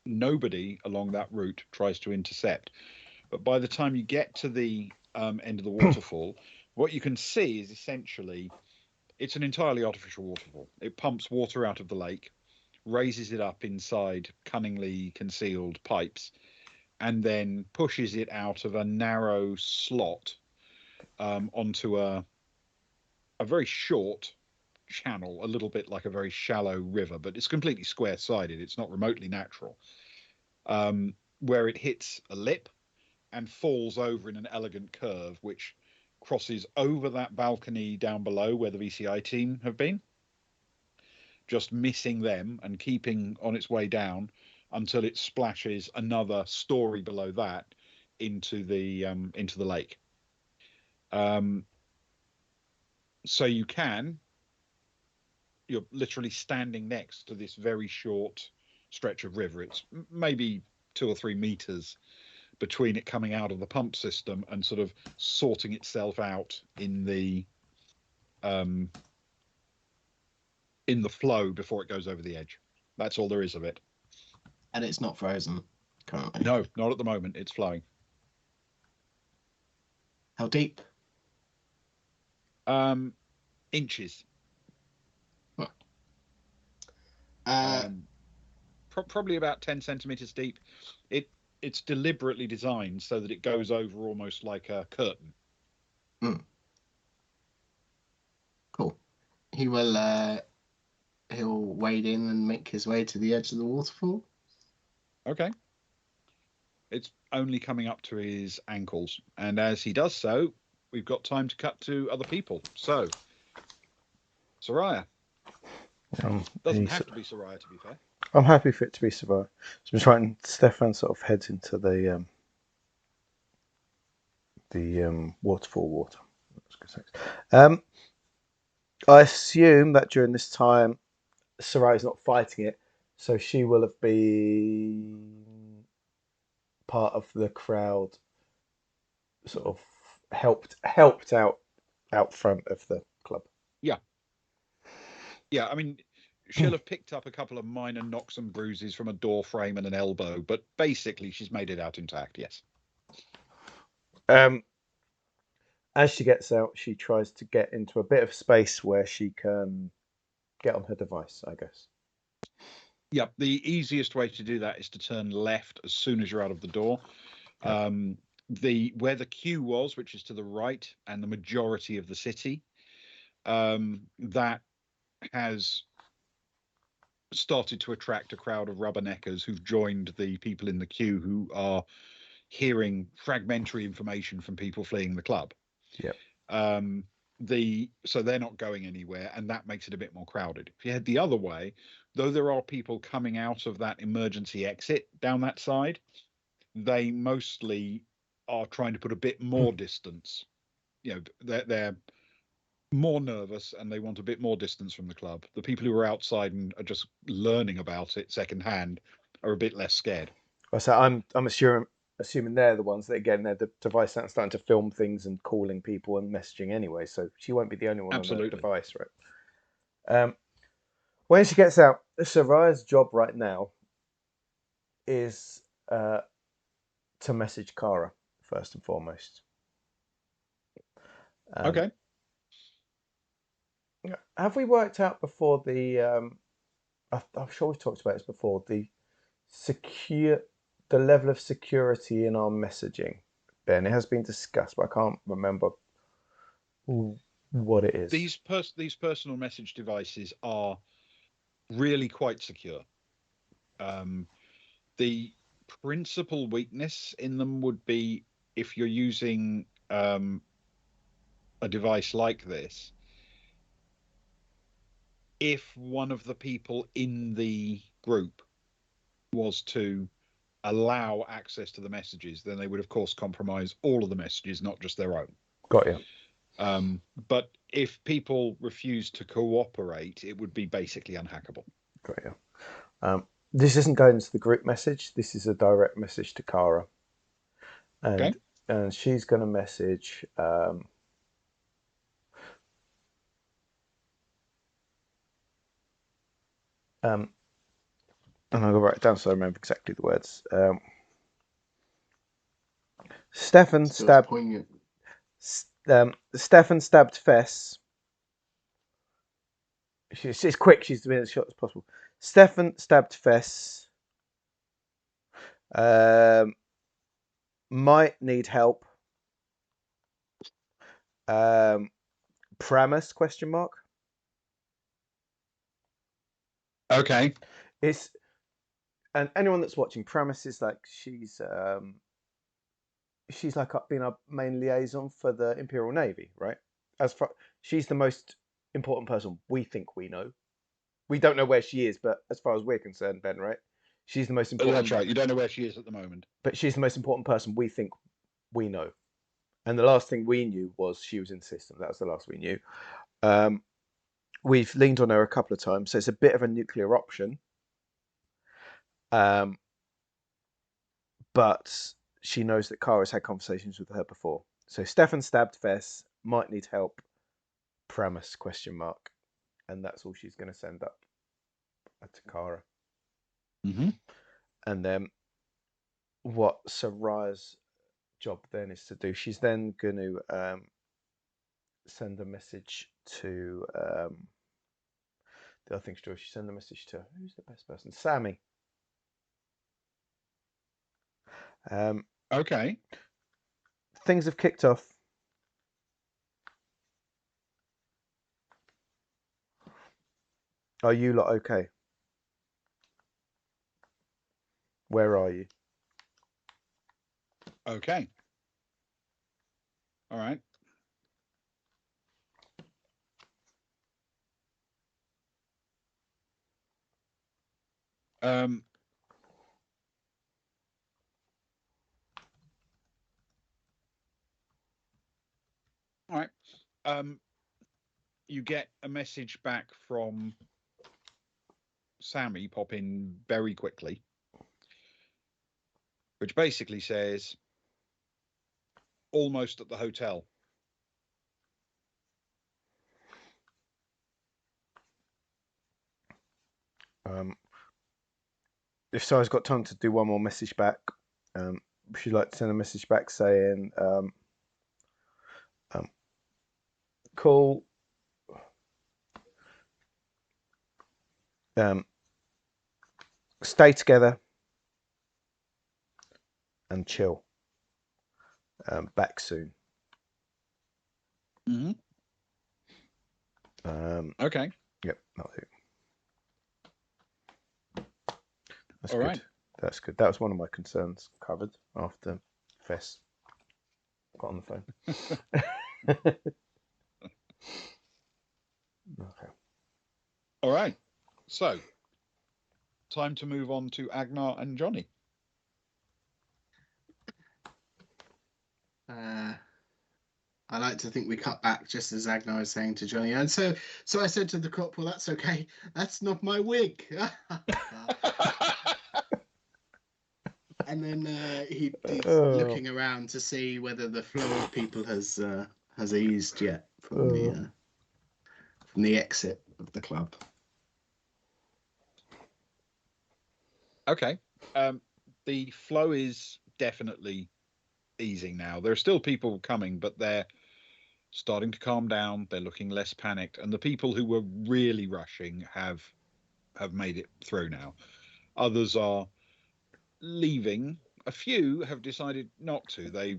nobody along that route tries to intercept. But by the time you get to the end of the waterfall, what you can see is essentially it's an entirely artificial waterfall. It pumps water out of the lake, raises it up inside cunningly concealed pipes, and then pushes it out of a narrow slot onto a very short channel, a little bit like a very shallow river, but it's completely square-sided. It's not remotely natural. Where it hits a lip and falls over in an elegant curve, which crosses over that balcony down below where the VCI team have been, just missing them and keeping on its way down until it splashes another story below that into the lake. So you're literally standing next to this very short stretch of river. It's maybe 2 or 3 meters between it coming out of the pump system and sort of sorting itself out in the flow before it goes over the edge. That's all there is of it. And it's not frozen currently. No, not at the moment. It's flowing. How deep? Inches. Probably about 10 centimeters deep. It's deliberately designed so that it goes over almost like a curtain. Cool. He'll wade in and make his way to the edge of the waterfall. Okay. It's only coming up to his ankles, and as he does so, we've got time to cut to other people. So, Soraya. Doesn't have to be Soraya, to be fair. I'm happy for it to be Soraya. So I'm trying. Stefan sort of heads into the waterfall water. I assume that during this time, Soraya's not fighting it, so she will have been part of the crowd, sort of helped out front of the club. Yeah. I mean, she'll have picked up a couple of minor knocks and bruises from a door frame and an elbow, but basically she's made it out intact. Yes. As she gets out, she tries to get into a bit of space where she can get on her device, I guess. Yeah, the easiest way to do that is to turn left as soon as you're out of the door. Where the queue was, which is to the right, and the majority of the city, that has started to attract a crowd of rubberneckers who've joined the people in the queue who are hearing fragmentary information from people fleeing the club. Yep. So they're not going anywhere, and that makes it a bit more crowded. If you head the other way, though there are people coming out of that emergency exit down that side, they mostly are trying to put a bit more distance. They're more nervous and they want a bit more distance from the club. The people who are outside and are just learning about it secondhand are a bit less scared. So I'm assuming they're the ones that are getting their device out and starting to film things and calling people and messaging anyway. So she won't be the only one on the device, right? When she gets out, Soraya's job right now is to message Kara first and foremost. Okay. Have we worked out before I'm sure we've talked about this before, the level of security in our messaging, Ben? It has been discussed, but I can't remember what it is. These personal message devices are really quite secure. The principal weakness in them would be if you're using a device like this, if one of the people in the group was to allow access to the messages, then they would of course compromise all of the messages, not just their own. Got you. But if people refuse to cooperate, it would be basically unhackable. Got you. This isn't going to the group message. This is a direct message to Kara, and she's going to message. And I'll write it down so I remember exactly the words. Stefan stabbed Fess. She's quick. She's doing as short as possible. Stefan stabbed Fess. Might need help. Premise ? Okay. And anyone that's watching, Premise is like she's like being our main liaison for the Imperial Navy, right? She's the most important person we think we know. We don't know where she is, but as far as we're concerned, Ben, right? She's the most important. That's right. You don't know where she is at the moment. But she's the most important person we think we know. And the last thing we knew was she was in the system. That was the last we knew. We've leaned on her a couple of times, so it's a bit of a nuclear option. But she knows that Kara's had conversations with her before. So Stefan stabbed Vess, might need help. Premise ? And that's all she's going to send up to Kara. Mm-hmm. And then what Soraya's job then is to do, she's then going to send a message to the other thing she send a message to, who's the best person? Sammy. Okay. Things have kicked off. Are you lot okay? Where are you? Okay. All right. All right. You get a message back from Sammy, pop in very quickly, which basically says almost at the hotel. If Sarah's got time to do one more message back, she'd like to send a message back saying, cool. Stay together and chill. Back soon. Mm-hmm. Okay. Yep, that'll do. That's All good. right. That's good. That was one of my concerns covered after Fess got on the phone. Okay. All right. So, time to move on to Agnar and Johnny. I like to think we cut back just as Agnar is saying to Johnny, and so I said to the corporal, "That's okay. That's not my wig." And then he's looking around to see whether the flow of people has eased yet from the exit of the club. Okay. The flow is definitely easing now. There are still people coming, but they're starting to calm down. They're looking less panicked, and the people who were really rushing have made it through now. Others are leaving. A few have decided not to. They're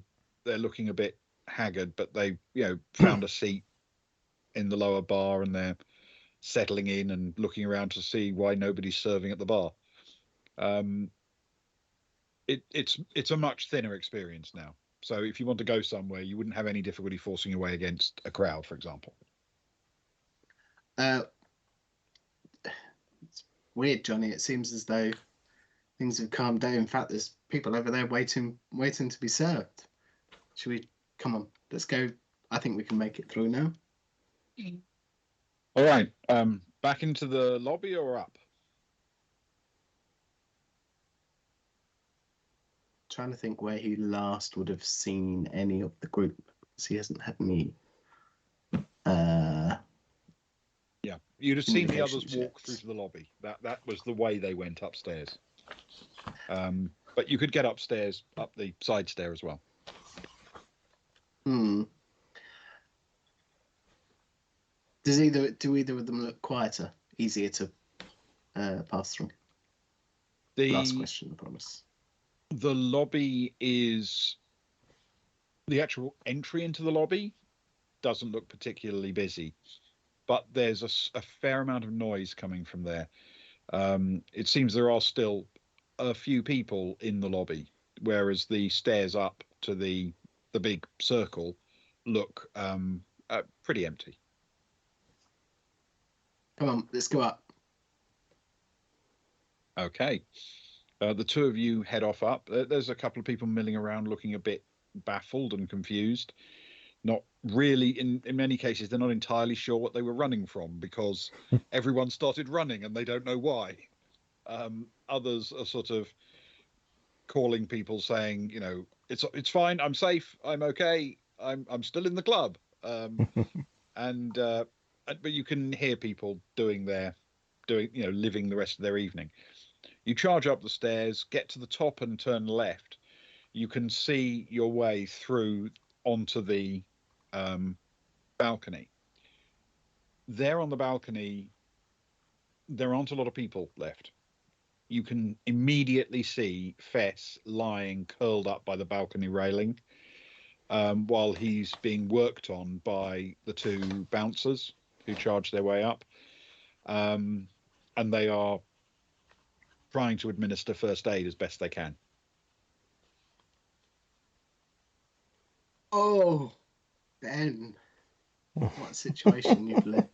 looking a bit haggard, but they found a seat in the lower bar and they're settling in and looking around to see why nobody's serving at the bar. It's a much thinner experience now. So if you want to go somewhere, you wouldn't have any difficulty forcing your way against a crowd, for example. It's weird, Johnny. It seems as though things have calmed down. In fact, there's people over there waiting to be served. Should we? Come on, let's go. I think we can make it through now. All right. Back into the lobby or up? Trying to think where he last would have seen any of the group, because he hasn't had any. Yeah, you'd have seen the others walk through to the lobby. That was the way they went upstairs. But you could get upstairs, up the side stair as well. Do either of them look quieter, easier to pass through? Last question, I promise. The lobby is the actual entry into the lobby doesn't look particularly busy, but there's a fair amount of noise coming from there. It seems there are still a few people in the lobby, whereas the stairs up to the big circle look pretty empty. Come on, let's go up. Okay. The two of you head off up. There's a couple of people milling around looking a bit baffled and confused. Not really, in many cases, they're not entirely sure what they were running from, because everyone started running and they don't know why. Others are sort of calling people saying, it's fine, I'm safe, I'm okay, I'm still in the club. But you can hear people living the rest of their evening. You charge up the stairs, get to the top and turn left. You can see your way through onto the balcony. There on the balcony, there aren't a lot of people left. You can immediately see Fess lying curled up by the balcony railing, while he's being worked on by the two bouncers who charge their way up. And they are trying to administer first aid as best they can. Oh, Ben, what a situation you've lived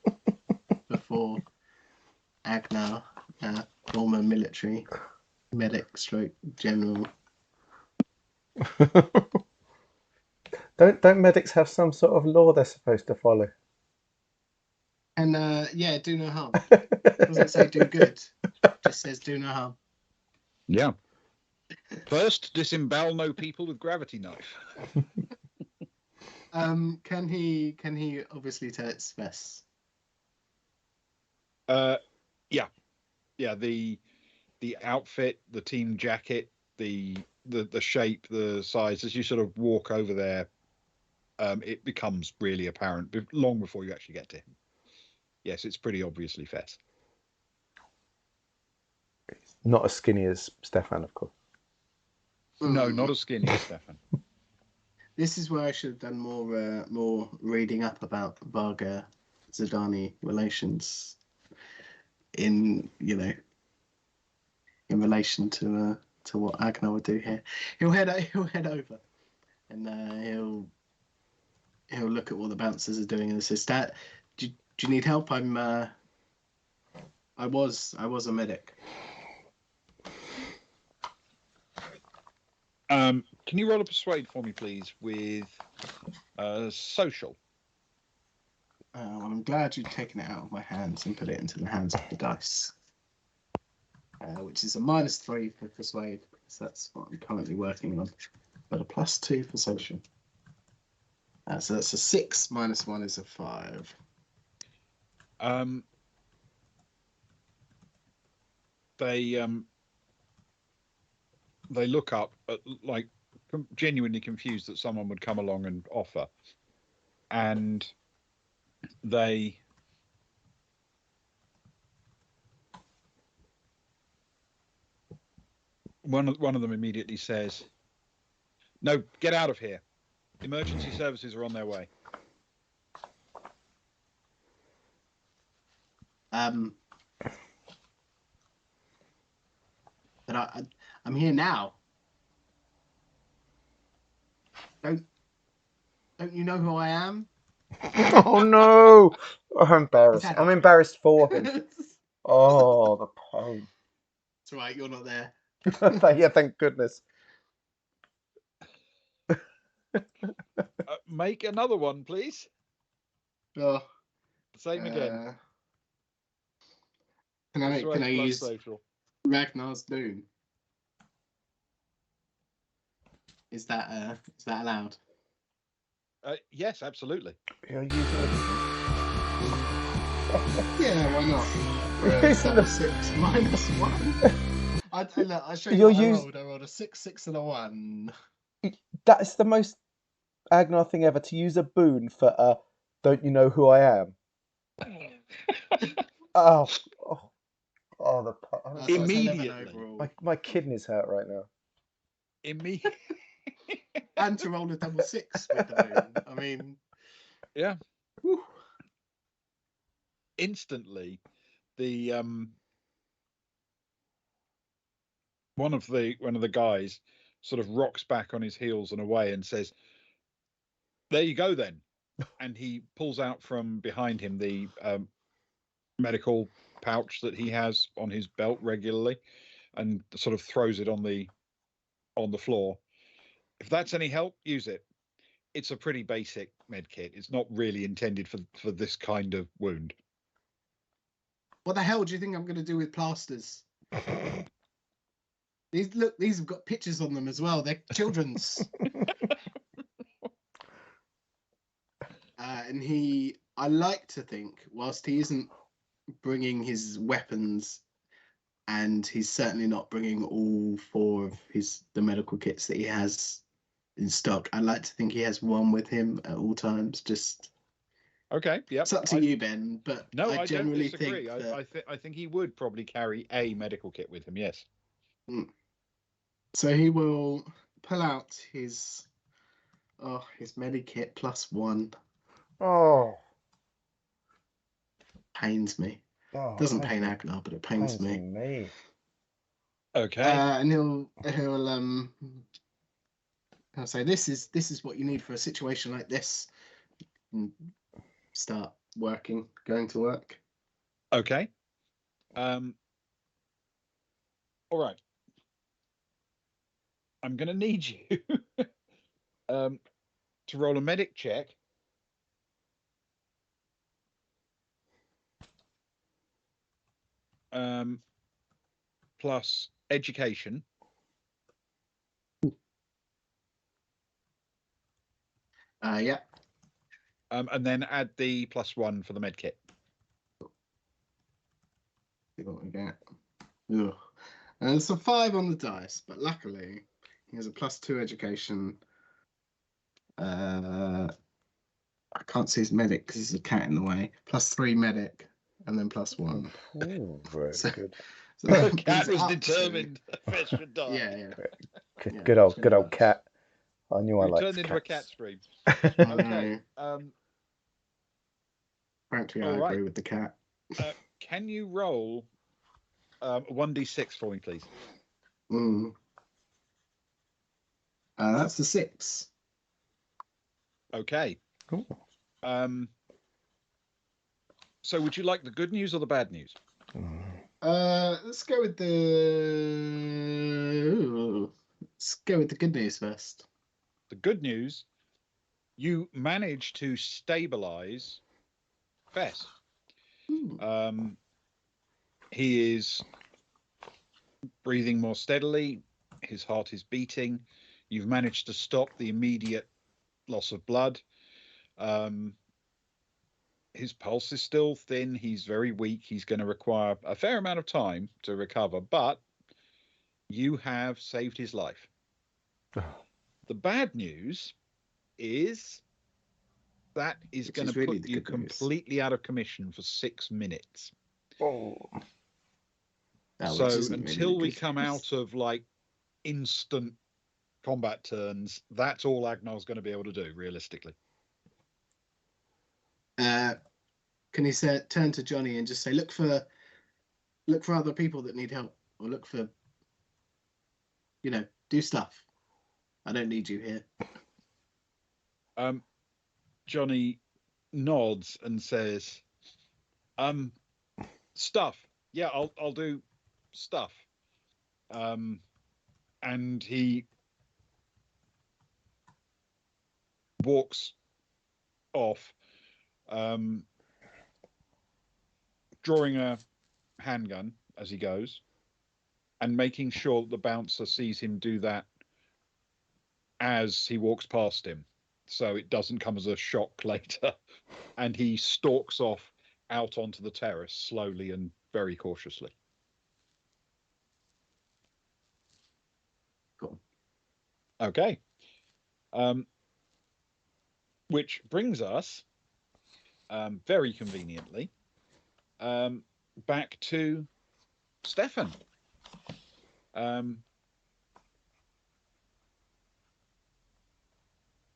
before. Agnar, former military medic stroke general. Don't medics have some sort of law they're supposed to follow? And do no harm. Doesn't say do good. Just says do no harm. Yeah. First, disembowel no people with gravity knife. Can he obviously tell it's Fess? Yeah. The outfit, the team jacket, the shape, the size. As you sort of walk over there, it becomes really apparent long before you actually get to him. Yes, it's pretty obviously Fess. Not as skinny as Stefan, of course. No, not as skinny as Stefan. This is where I should have done more reading up about Varga Zidani relations in relation to what Agnar would do here. He'll head over and he'll look at what the bouncers are doing and says, "Dad, do you need help? I was a medic." Can you roll a persuade for me, please, with social? Well, I'm glad you've taken it out of my hands and put it into the hands of the dice, which is a -3 for persuade, because that's what I'm currently working on, but a +2 for social. So that's a 6 -1 is a 5. They look up, like genuinely confused that someone would come along and offer, and one of them immediately says, "No, get out of here. Emergency services are on their way." But I'm here now. Don't you know who I am? Oh no! I'm embarrassed. I'm embarrassed for him. Oh, the pain. It's all right, you're not there. Yeah, thank goodness. Make another one, please. Oh, same again. Can I use social? Ragnar's Doom? Is that allowed? Yes, absolutely. You're using Yeah, why not? That was 6 -1. I show you what I rolled a 6, 6, and a 1. That's the most Agnar thing ever, to use a boon for don't you know who I am? Immediately. My kidneys hurt right now. And to roll a double 6 with the boon. I mean, yeah. Whew. Instantly, the one of the guys sort of rocks back on his heels and away and says, "There you go then." And he pulls out from behind him the medical pouch that he has on his belt regularly, and sort of throws it on the floor. "If that's any help, use it. It's a pretty basic med kit. It's not really intended for this kind of wound." What the hell do you think I'm going to do with plasters? These have got pictures on them as well. They're children's. And I like to think, whilst he isn't bringing his weapons, and he's certainly not bringing all 4 of the medical kits that he has in stock, I like to think he has one with him at all times. Just okay, yeah. It's up to you, Ben, but no, I generally don't disagree. think I think he would probably carry a medical kit with him. Yes. So he will pull out his medikit +1. Oh, Pains me. Doesn't pain Agnar, but it pains me. Okay. And he'll say, this is what you need for a situation like this, and start going to work. Okay. All right. I'm going to need you to roll a medic check. Plus education. Yeah. And then add the +1 for the med kit. See what we get. Ugh. And it's a 5 on the dice, but luckily he has a +2 education. I can't see his medic because there's a cat in the way. +3 medic, and then +1. Oh, very good. So The cat was determined. Fish should die. Yeah. Good old cat. I knew I liked turned into a cat cats. scream. Okay. Frankly, I agree with the cat. Can you roll 1d6 for me, please? That's a 6. Okay. Cool. So would you like the good news or the bad news? Let's go with the good news first. The good news, you managed to stabilize Fess. He is breathing more steadily. His heart is beating. You've managed to stop the immediate loss of blood. His pulse is still thin. He's very weak. He's going to require a fair amount of time to recover, but you have saved his life. The bad news is that is going to put you completely out of commission for 6 minutes. So until we come out of like instant combat turns, that's all Agnar's going to be able to do, realistically. Can he turn to Johnny and just say, look for other people that need help, or look for, do stuff. I don't need you here. Johnny nods and says, stuff. Yeah, I'll do stuff. And he walks off, drawing a handgun as he goes, and making sure that the bouncer sees him do that as he walks past him, so it doesn't come as a shock later. And he stalks off out onto the terrace slowly and very cautiously. Cool. Okay. Which brings us, very conveniently, back to Stefan.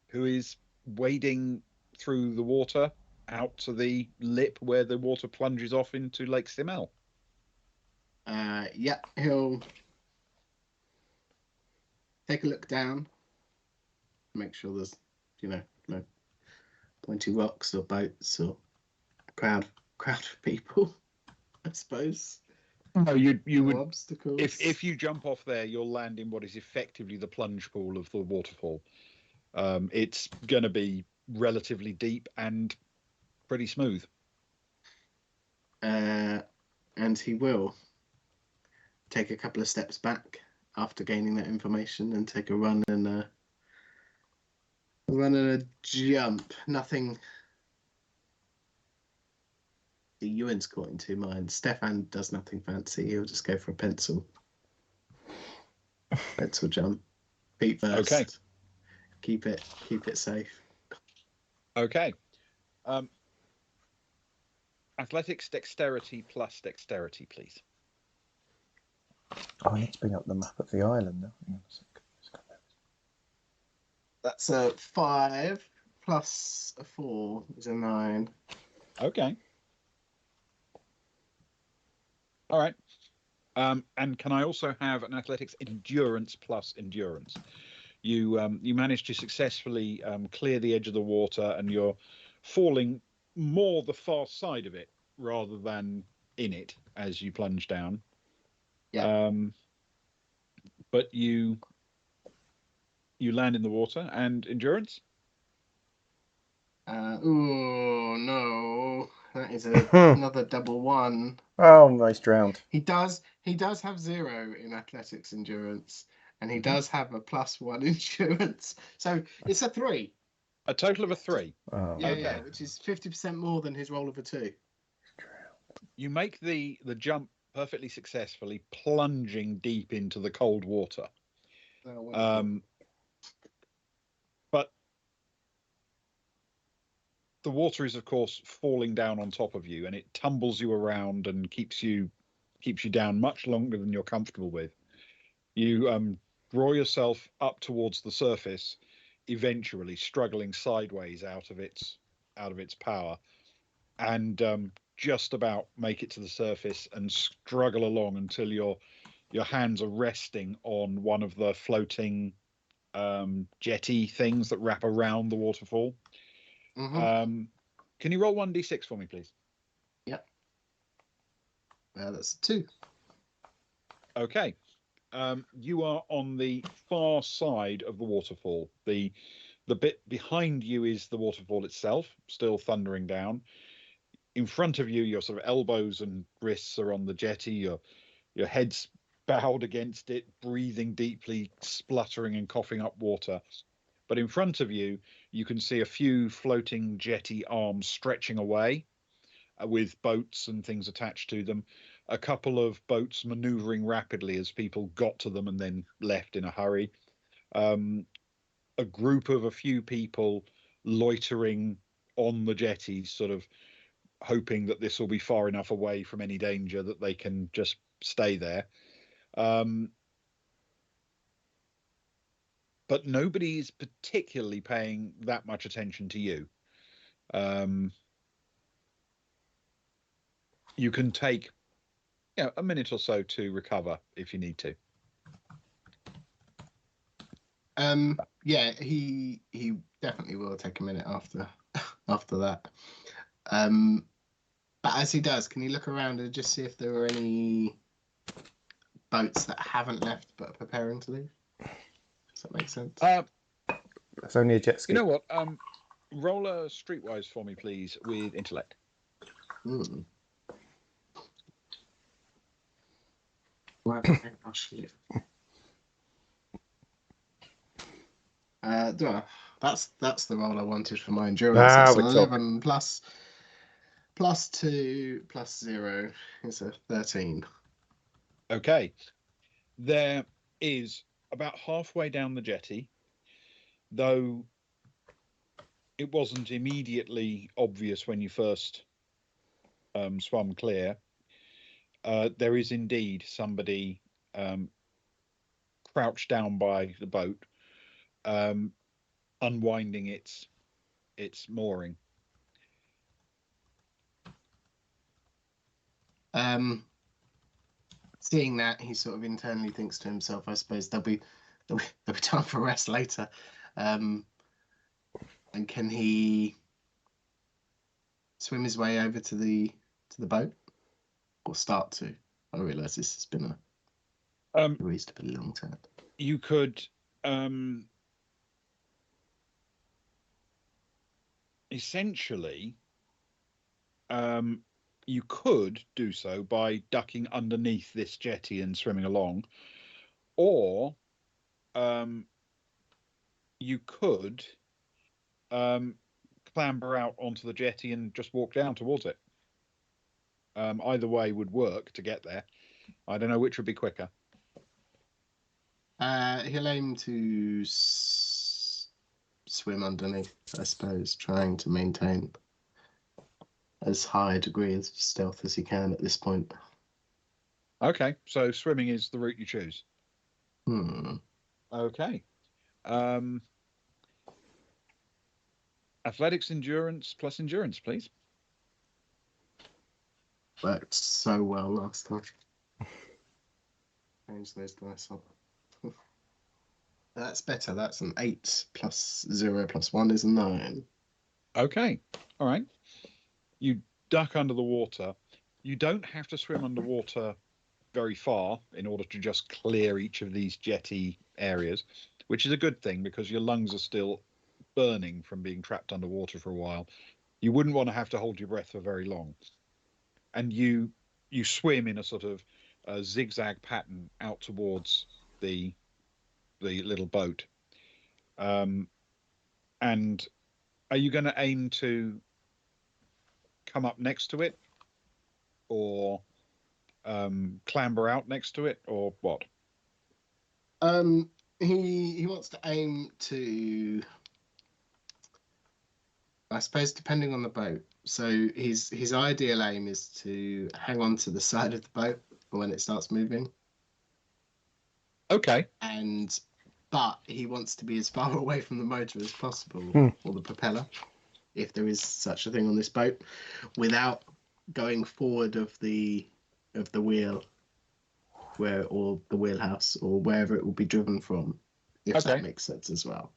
Who is wading through the water out to the lip where the water plunges off into Lake Simel. Yeah, he'll take a look down, make sure there's, no pointy rocks or boats or a crowd of people, I suppose. No, you would. Obstacles. If you jump off there, you'll land in what is effectively the plunge pool of the waterfall. It's going to be relatively deep and pretty smooth. And he will take a couple of steps back after gaining that information and take a run and a jump. Nothing. Ewan's caught in two minds. Stefan does nothing fancy. He'll just go for a pencil. Pencil jump. Feet first. Okay. Keep it safe. Okay. Athletics, dexterity plus dexterity, please. Oh, I need to bring up the map of the island now. Hang on a sec. That's a 5 plus a 4 is a 9. Okay. All right. And can I also have an athletics endurance plus endurance? You managed to successfully clear the edge of the water, and you're falling more the far side of it rather than in it as you plunge down. Yeah. But you land in the water. And endurance? Oh no, that is another double 1. Oh, nice drowned. He does have 0 in athletics endurance, and he does have a +1 endurance. So it's a 3. A total of a 3. Oh, Yeah, Okay. yeah, which is 50% more than his roll of a 2. You make the jump perfectly successfully, plunging deep into the cold water. Oh, wonderful. But the water is, of course, falling down on top of you, and it tumbles you around and keeps you down much longer than you're comfortable with. You draw yourself up towards the surface, eventually struggling sideways out of its power, and just about make it to the surface and struggle along until your hands are resting on one of the floating jetty things that wrap around the waterfall. Mm-hmm. Can you roll 1d6 for me, please? Yep. That's 2. Okay. You are on the far side of the waterfall. The bit behind you is the waterfall itself, still thundering down. In front of you, your sort of elbows and wrists are on the jetty. Your head's bowed against it, breathing deeply, spluttering and coughing up water. But in front of you, you can see a few floating jetty arms stretching away with boats and things attached to them. A couple of boats maneuvering rapidly as people got to them and then left in a hurry. A group of a few people loitering on the jetties, sort of hoping that this will be far enough away from any danger that they can just stay there. But nobody's particularly paying that much attention to you. You can take a minute or so to recover if you need to. Yeah, he definitely will take a minute after that. But as he does, can you look around and just see if there are any boats that haven't left but are preparing to leave? Does that make sense? That's only a jet ski. You know what? Roll a streetwise for me, please, with intellect. Well, that's the roll I wanted for my endurance. It's an 11 plus 2 plus 0 is a 13. Okay. There is about halfway down the jetty, though it wasn't immediately obvious when you first swam clear. There is indeed somebody crouched down by the boat, unwinding its mooring. Seeing that, he sort of internally thinks to himself, I suppose there'll be time for rest later. And can he swim his way over to the boat, or start to? I realise this has been a reasonably long time. You could essentially you could do so by ducking underneath this jetty and swimming along, or you could clamber out onto the jetty and just walk down towards it. Either way would work to get there. I don't know which would be quicker. He'll aim to swim underneath, I suppose, trying to maintain as high a degree of stealth as he can at this point. Okay, so swimming is the route you choose. Okay. Athletics endurance plus endurance, please. Worked so well last time. Change those dice up. That's better. That's an 8 plus 0 plus 1 is a 9. Okay. All right. You duck under the water. You don't have to swim underwater very far in order to just clear each of these jetty areas, which is a good thing because your lungs are still burning from being trapped underwater for a while. You wouldn't want to have to hold your breath for very long. And you swim in a sort of zigzag pattern out towards the little boat. And are you going to aim to come up next to it, or clamber out next to it, or what? He wants to aim to, I suppose, depending on the boat. So his ideal aim is to hang on to the side of the boat for when it starts moving. Okay. But he wants to be as far away from the motor as possible, or the propeller, if there is such a thing on this boat, without going forward of the wheel, or the wheelhouse, or wherever it will be driven from, if that makes sense as well.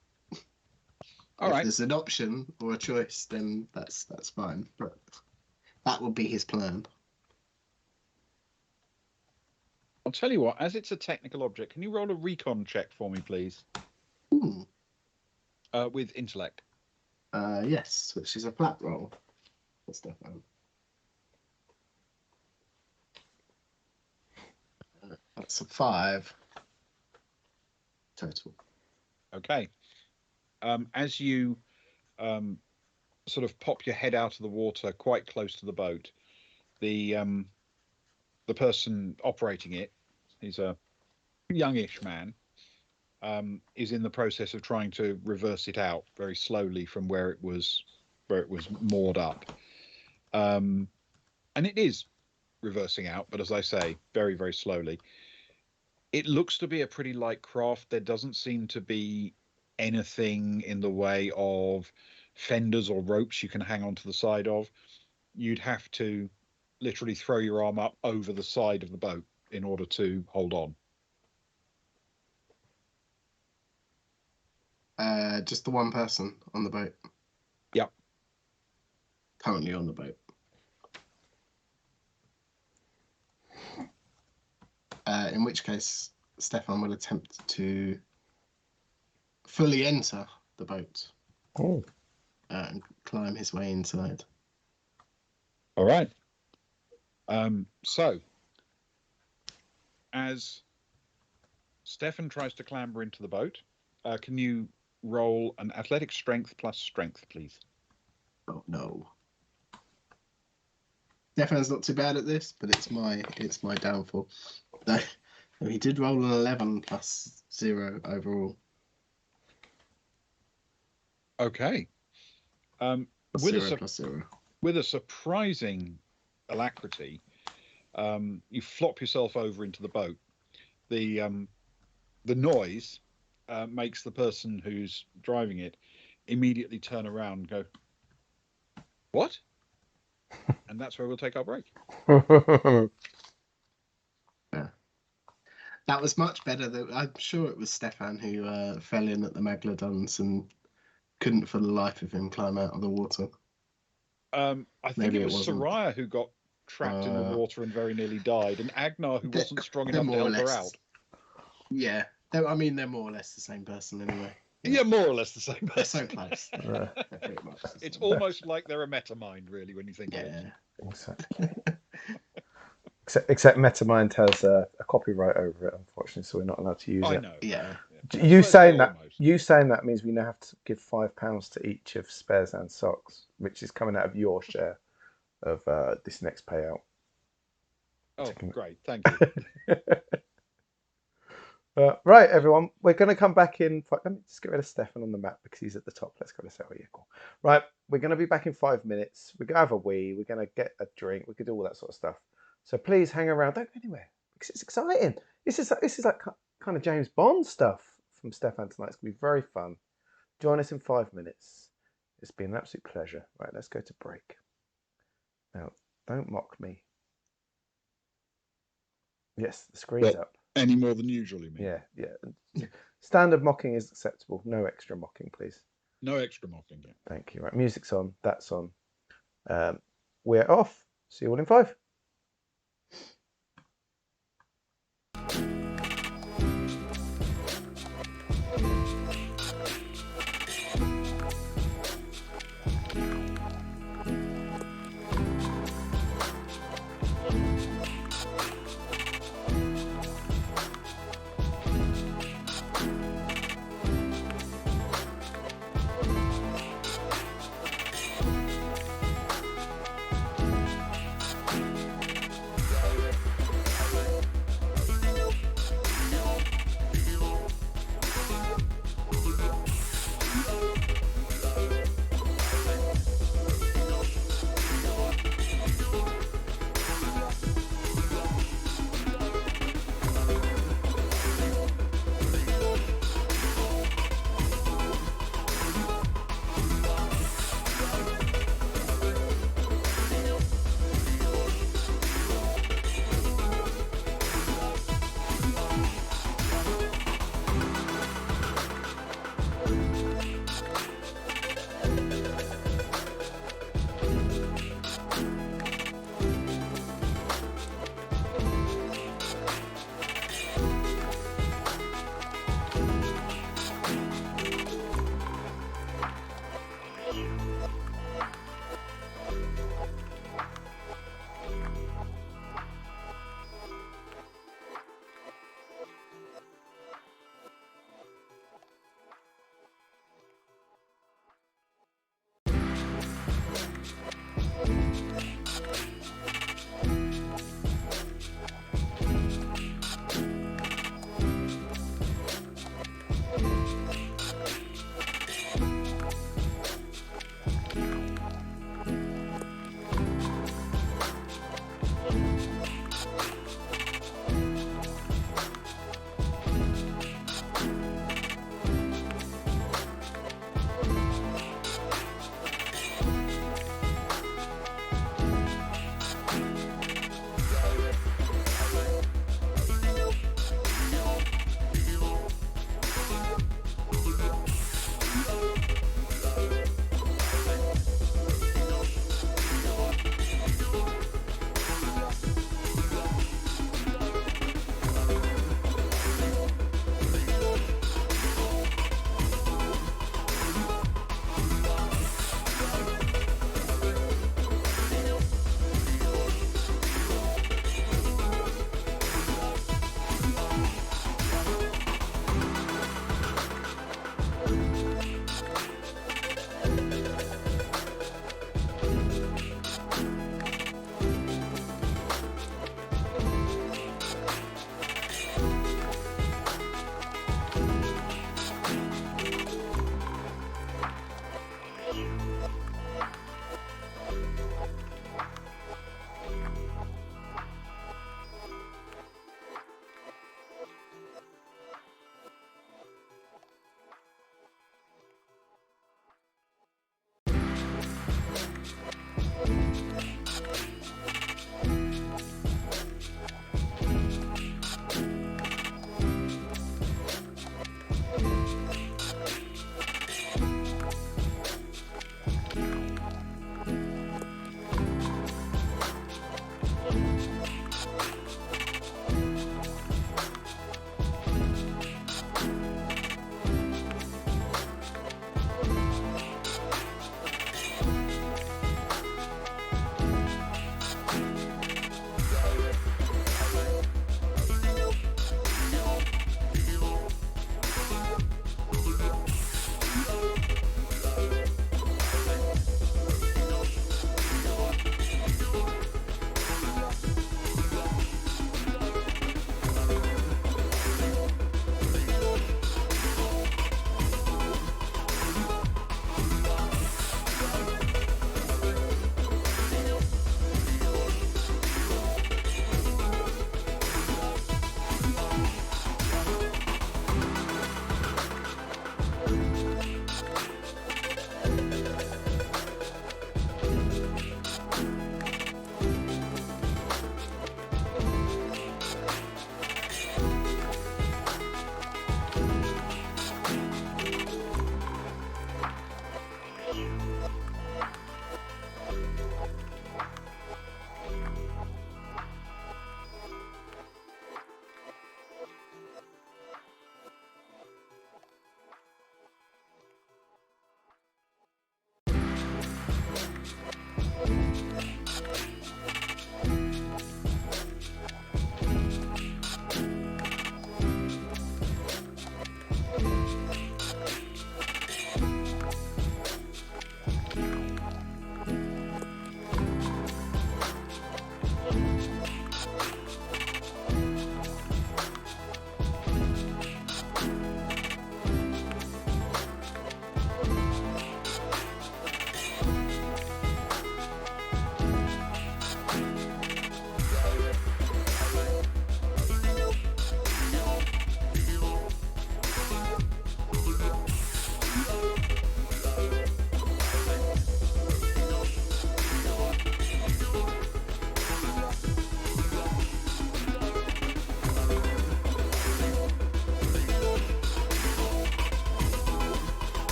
All right. If there's an option or a choice, then that's fine. But that would be his plan. I'll tell you what, as it's a technical object, can you roll a recon check for me, please? With intellect. Yes, which is a flat roll for Stefan. That's a 5 total. Okay. As you sort of pop your head out of the water quite close to the boat, the person operating it, he's a youngish man, is in the process of trying to reverse it out very slowly from where it was moored up. And it is reversing out, but as I say, very, very slowly. It looks to be a pretty light craft. There doesn't seem to be anything in the way of fenders or ropes you can hang onto the side of. You'd have to literally throw your arm up over the side of the boat in order to hold on. Just the one person on the boat? Yep. Currently on the boat. In which case, Stefan will attempt to fully enter the boat and climb his way inside. All right. So, as Stefan tries to clamber into the boat, can you roll an athletic strength plus strength, please? Oh no. Stefan's not too bad at this, but it's my downfall. No, he did roll an 11 plus 0 overall. Okay. Plus 0. With a surprising alacrity, you flop yourself over into the boat. The noise makes the person who's driving it immediately turn around and go, "What?" And that's where we'll take our break. Yeah. That was much better. I'm sure it was Stefan who fell in at the Megalodons and couldn't for the life of him climb out of the water. I think Maybe it was wasn't. Soraya who got trapped in the water and very nearly died, and Agnar who wasn't strong enough to help her out. Yeah, they're more or less the same person anyway. Yeah, more or less the same person. They're so close. They're pretty much the same. It's almost like they're a meta mind, really, when you think of it. Exactly. Except MetaMind has a copyright over it, unfortunately, so we're not allowed to use I it. know. Yeah. You Well, saying say that? almost. You saying that means we now have to give £5 to each of Spares and Socks, which is coming out of your share of this next payout. Oh, Taking- great. Thank you. Right, everyone, we're going to come back in. Let me just get rid of Stefan on the map because he's at the top. Let's go to Giikur. Right, we're going to be back in 5 minutes. We're going to have a wee. We're going to get a drink. We could do all that sort of stuff. So please hang around. Don't go anywhere because it's exciting. This is like kind of James Bond stuff from Stefan tonight. It's going to be very fun. Join us in 5 minutes. It's been an absolute pleasure. Right, let's go to break. Now, don't mock me. Yes, the screen's up. Any more than usual, you mean? Yeah. Standard mocking is acceptable. No extra mocking, please. No extra mocking. Yeah. Thank you. Right, music's on. That's on. We're off. See you all in 5.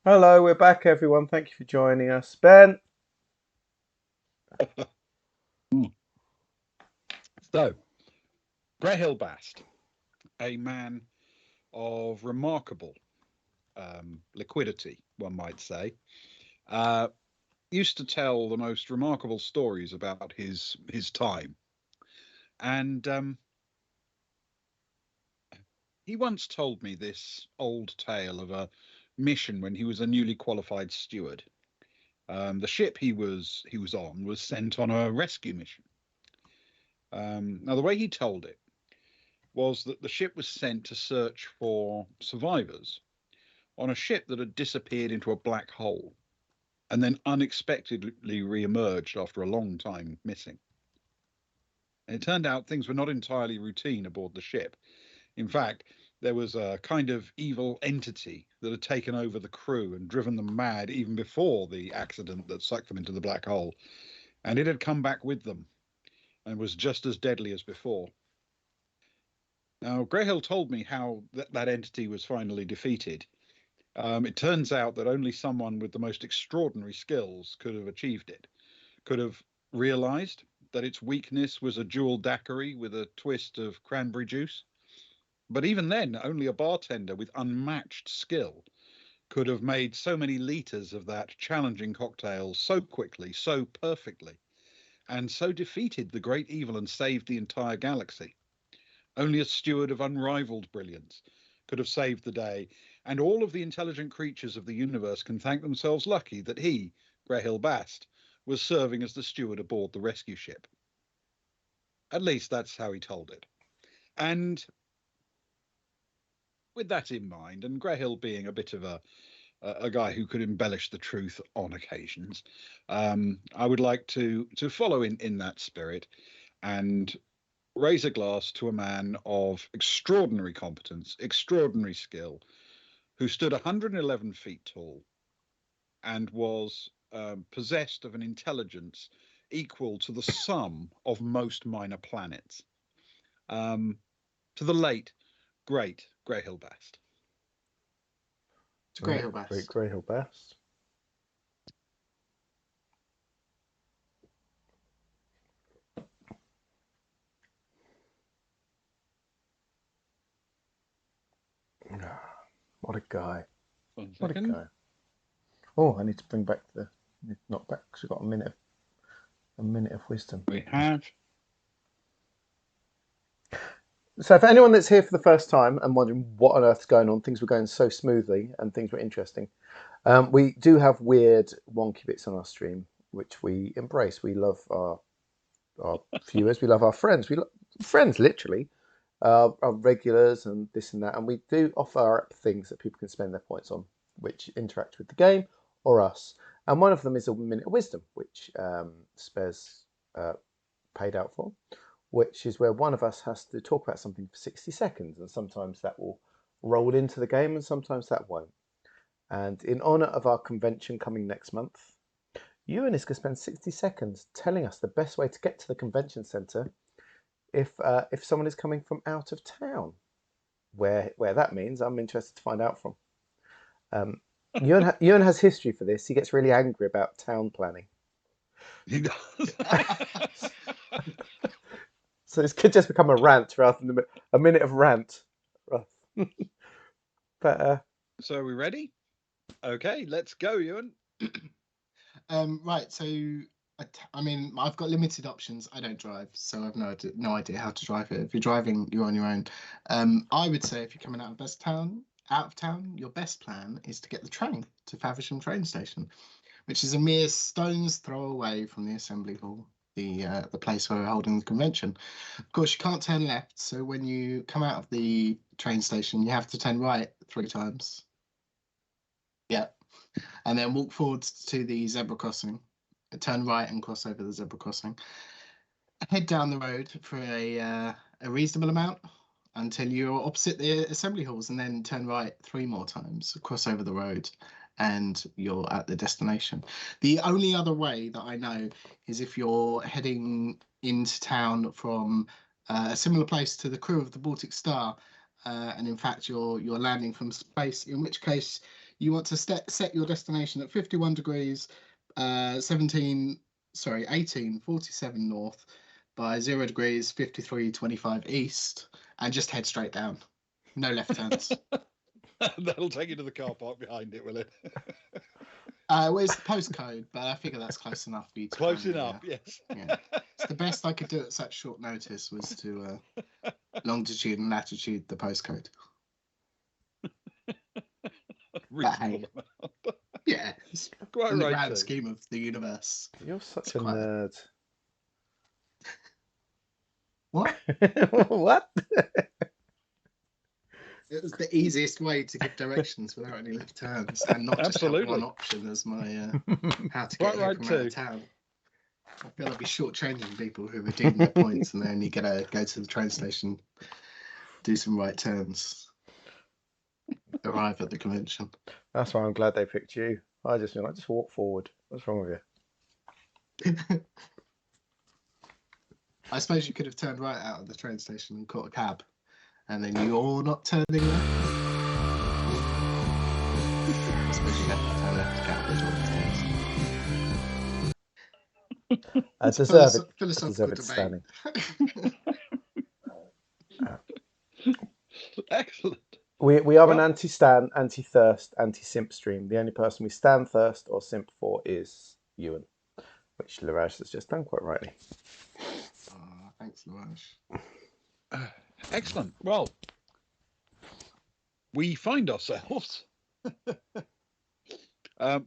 Hello, we're back, everyone. Thank you for joining us. Ben? So, Grehil Bast, a man of remarkable liquidity, one might say, used to tell the most remarkable stories about his time. And he once told me this old tale of a mission when he was a newly qualified steward. The ship he was on was sent on a rescue mission. Now, the way he told it was that the ship was sent to search for survivors on a ship that had disappeared into a black hole and then unexpectedly re-emerged after a long time missing. And it turned out things were not entirely routine aboard the ship. In fact, there was a kind of evil entity that had taken over the crew and driven them mad even before the accident that sucked them into the black hole. And it had come back with them and was just as deadly as before. Now, Greyhill told me how that entity was finally defeated. It turns out that only someone with the most extraordinary skills could have achieved it, could have realized that its weakness was a jewel daiquiri with a twist of cranberry juice. But even then, only a bartender with unmatched skill could have made so many liters of that challenging cocktail so quickly, so perfectly, and so defeated the great evil and saved the entire galaxy. Only a steward of unrivaled brilliance could have saved the day, and all of the intelligent creatures of the universe can thank themselves lucky that he, Grehil Bast, was serving as the steward aboard the rescue ship. At least that's how he told it. And with that in mind, and Grehil being a bit of a guy who could embellish the truth on occasions, I would like to follow in that spirit and raise a glass to a man of extraordinary competence, extraordinary skill, who stood 111 feet tall and was possessed of an intelligence equal to the sum of most minor planets. To the late, great Greyhill Bast. It's Greyhill Bast. Great Greyhill Bast. What a guy. What a guy. Oh, I need to bring back not back because we've got a minute of wisdom. We have. So for anyone that's here for the first time and wondering what on earth is going on, things were going so smoothly and things were interesting. We do have weird wonky bits on our stream, which we embrace. We love our viewers. We love our friends. We love friends, literally. Our regulars and this and that. And we do offer up things that people can spend their points on, which interact with the game or us. And one of them is a minute of wisdom, which Spez paid out for, which is where one of us has to talk about something for 60 seconds. And sometimes that will roll into the game and sometimes that won't. And in honour of our convention coming next month, Ewan is going to spend 60 seconds telling us the best way to get to the convention centre if someone is coming from out of town. Where that means, I'm interested to find out from. Ewan has history for this. He gets really angry about town planning. He does. So this could just become a rant rather than a minute of rant. But so are we ready? Okay, let's go, Ewan. Right, so I mean, I've got limited options. I don't drive, so I've no idea how to drive it. If you're driving, you're on your own. I would say if you're coming out of town, your best plan is to get the train to Faversham train station, which is a mere stone's throw away from the assembly hall, the place where we're holding the convention. Of course, you can't turn left, so when you come out of the train station, you have to turn right 3 times. Yeah. And then walk forwards to the zebra crossing, turn right and cross over the zebra crossing. Head down the road for a reasonable amount until you're opposite the assembly halls, and then turn right 3 more times, cross over the road, and you're at the destination. The only other way that I know is if you're heading into town from a similar place to the crew of the Baltic Star, and in fact you're landing from space, in which case You want to set your destination at 51 degrees, 1847 north by 0 degrees, 53.25 east, and just head straight down. No left turns. That'll take you to the car park behind it, will it? Where's the postcode? But I figure that's close enough for you to Close kind of, enough, yes. Yeah. It's the best I could do at such short notice was to longitude and latitude the postcode. Reasonable amount. Yeah, it's Quite in the right grand too. scheme of the universe. You're such It's a quite- nerd. What? What? It was the easiest way to give directions without any left turns, and not just have Absolutely. one option as my how to Quite get here right from out too. of town. I feel I'd be shortchanging people who redeem their points, and then you gotta go to the train station, do some right turns, arrive at the convention. That's why I'm glad they picked you. I just walk forward. What's wrong with you? I suppose you could have turned right out of the train station and caught a cab, and then you're not turning left. I suppose you have to turn left to cab as well. I deserve it. Philosophical Stanley. debate. Excellent. We are an Well- anti-stan, anti-thirst, anti-simp stream. The only person we stan, thirst, or simp for is Ewan, which Laraj has just done quite rightly. Oh, thanks, Laraj. Excellent. Well, we find ourselves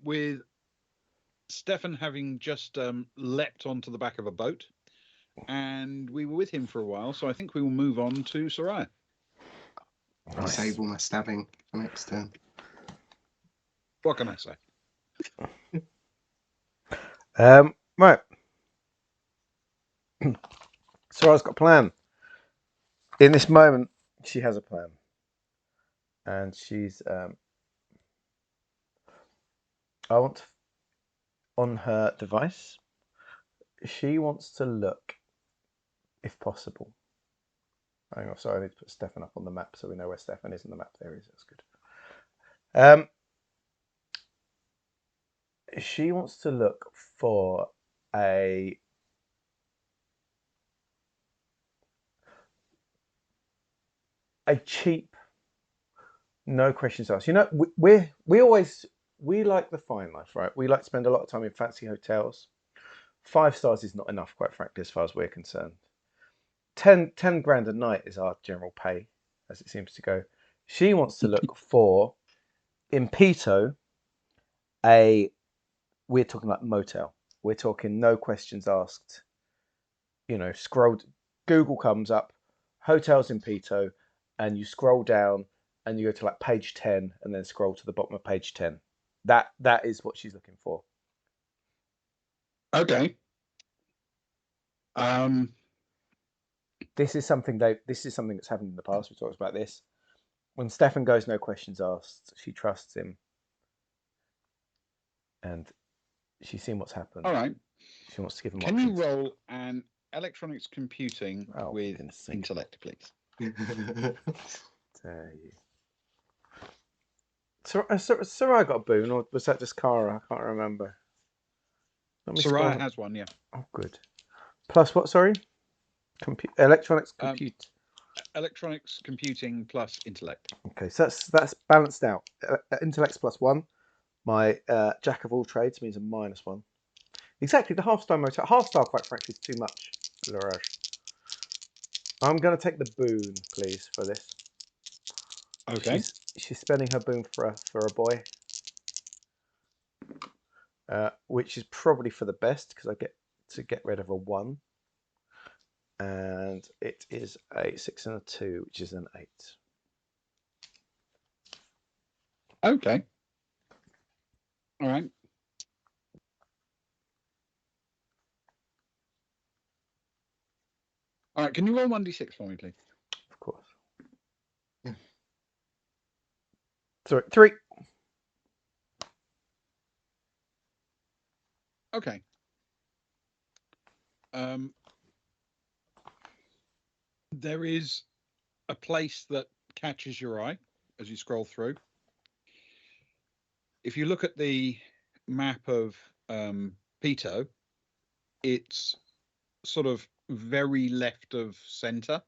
with Stefan having just leapt onto the back of a boat, and we were with him for a while, so I think we will move on to Soraya. I'll save all my stabbing for next turn. What can I say? Right. Soraya's got a plan. In this moment, she has a plan. And she's on her device, she wants to look, if possible. Hang on, sorry, I need to put Stefan up on the map so we know where Stefan is on the map. There he is, that's good. She wants to look for a cheap, no questions asked. You know, we like the fine life, right? We like to spend a lot of time in fancy hotels. 5 stars is not enough, quite frankly, as far as we're concerned. 10 grand a night is our general pay, as it seems to go. She wants to look for, in Pito, we're talking like motel. We're talking no questions asked. You know, Google comes up, hotels in Pito, and you scroll down and you go to like page 10 and then scroll to the bottom of page 10. That is what she's looking for. Okay. This is something that's happened in the past. We talked about this. When Stefan goes no questions asked, she trusts him. And she's seen what's happened. All right. She wants to give him Can options. you roll an electronics computing with intellect, please? There you. Soraya got a boon, or was that just Cara? I can't remember. Soraya has one, yeah. Oh, good. Plus what? Sorry. Electronics compute. Electronics computing plus intellect. Okay, so that's balanced out. Intellect's +1. My jack of all trades means a -1. Exactly, the half-star motel. Half-star, quite frankly, is too much, Laraj. I'm going to take the boon, please, for this. Okay. She's spending her boon for a boy, which is probably for the best because I get to get rid of a 1, and it is a 6 and a 2, which is an 8. Okay. All right. All right. Can you roll 1d6 for me, please? Of course. Sorry, 3. Okay. There is a place that catches your eye as you scroll through. if you look at the map of Pito, it's sort of very left of centre.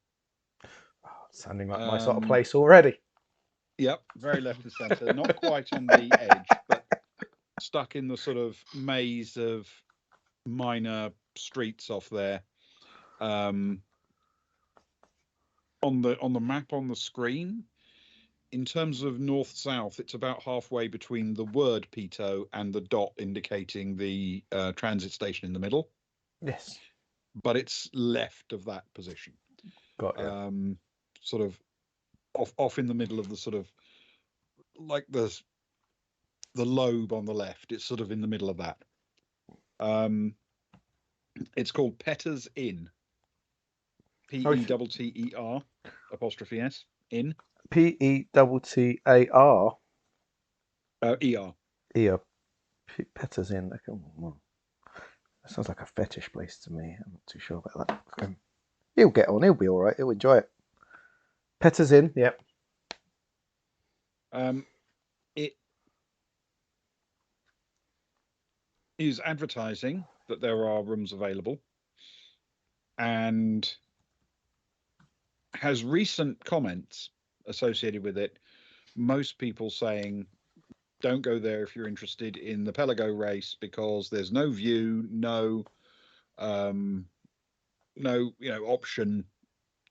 Oh, sounding like my sort of place already. Yep, very left of centre, not quite on the edge, but stuck in the sort of maze of minor streets off there. On the map on the screen, in terms of north-south, it's about halfway between the word Pito and the dot indicating the transit station in the middle. Yes. But it's left of that position. Got you. Sort of off in the middle of the sort of like the lobe on the left. It's sort of in the middle of that. It's called Petter's Inn. Petter apostrophe S Inn. Petter. Er. Yeah. Petter's Inn. Okay. Well, that sounds like a fetish place to me. I'm not too sure about that. He'll get on. He'll be all right. He'll enjoy it. Petter's Inn. Yep. It is advertising that there are rooms available, and has recent comments associated with it. Most people saying, don't go there if you're interested in the Pelago race because there's no view, no option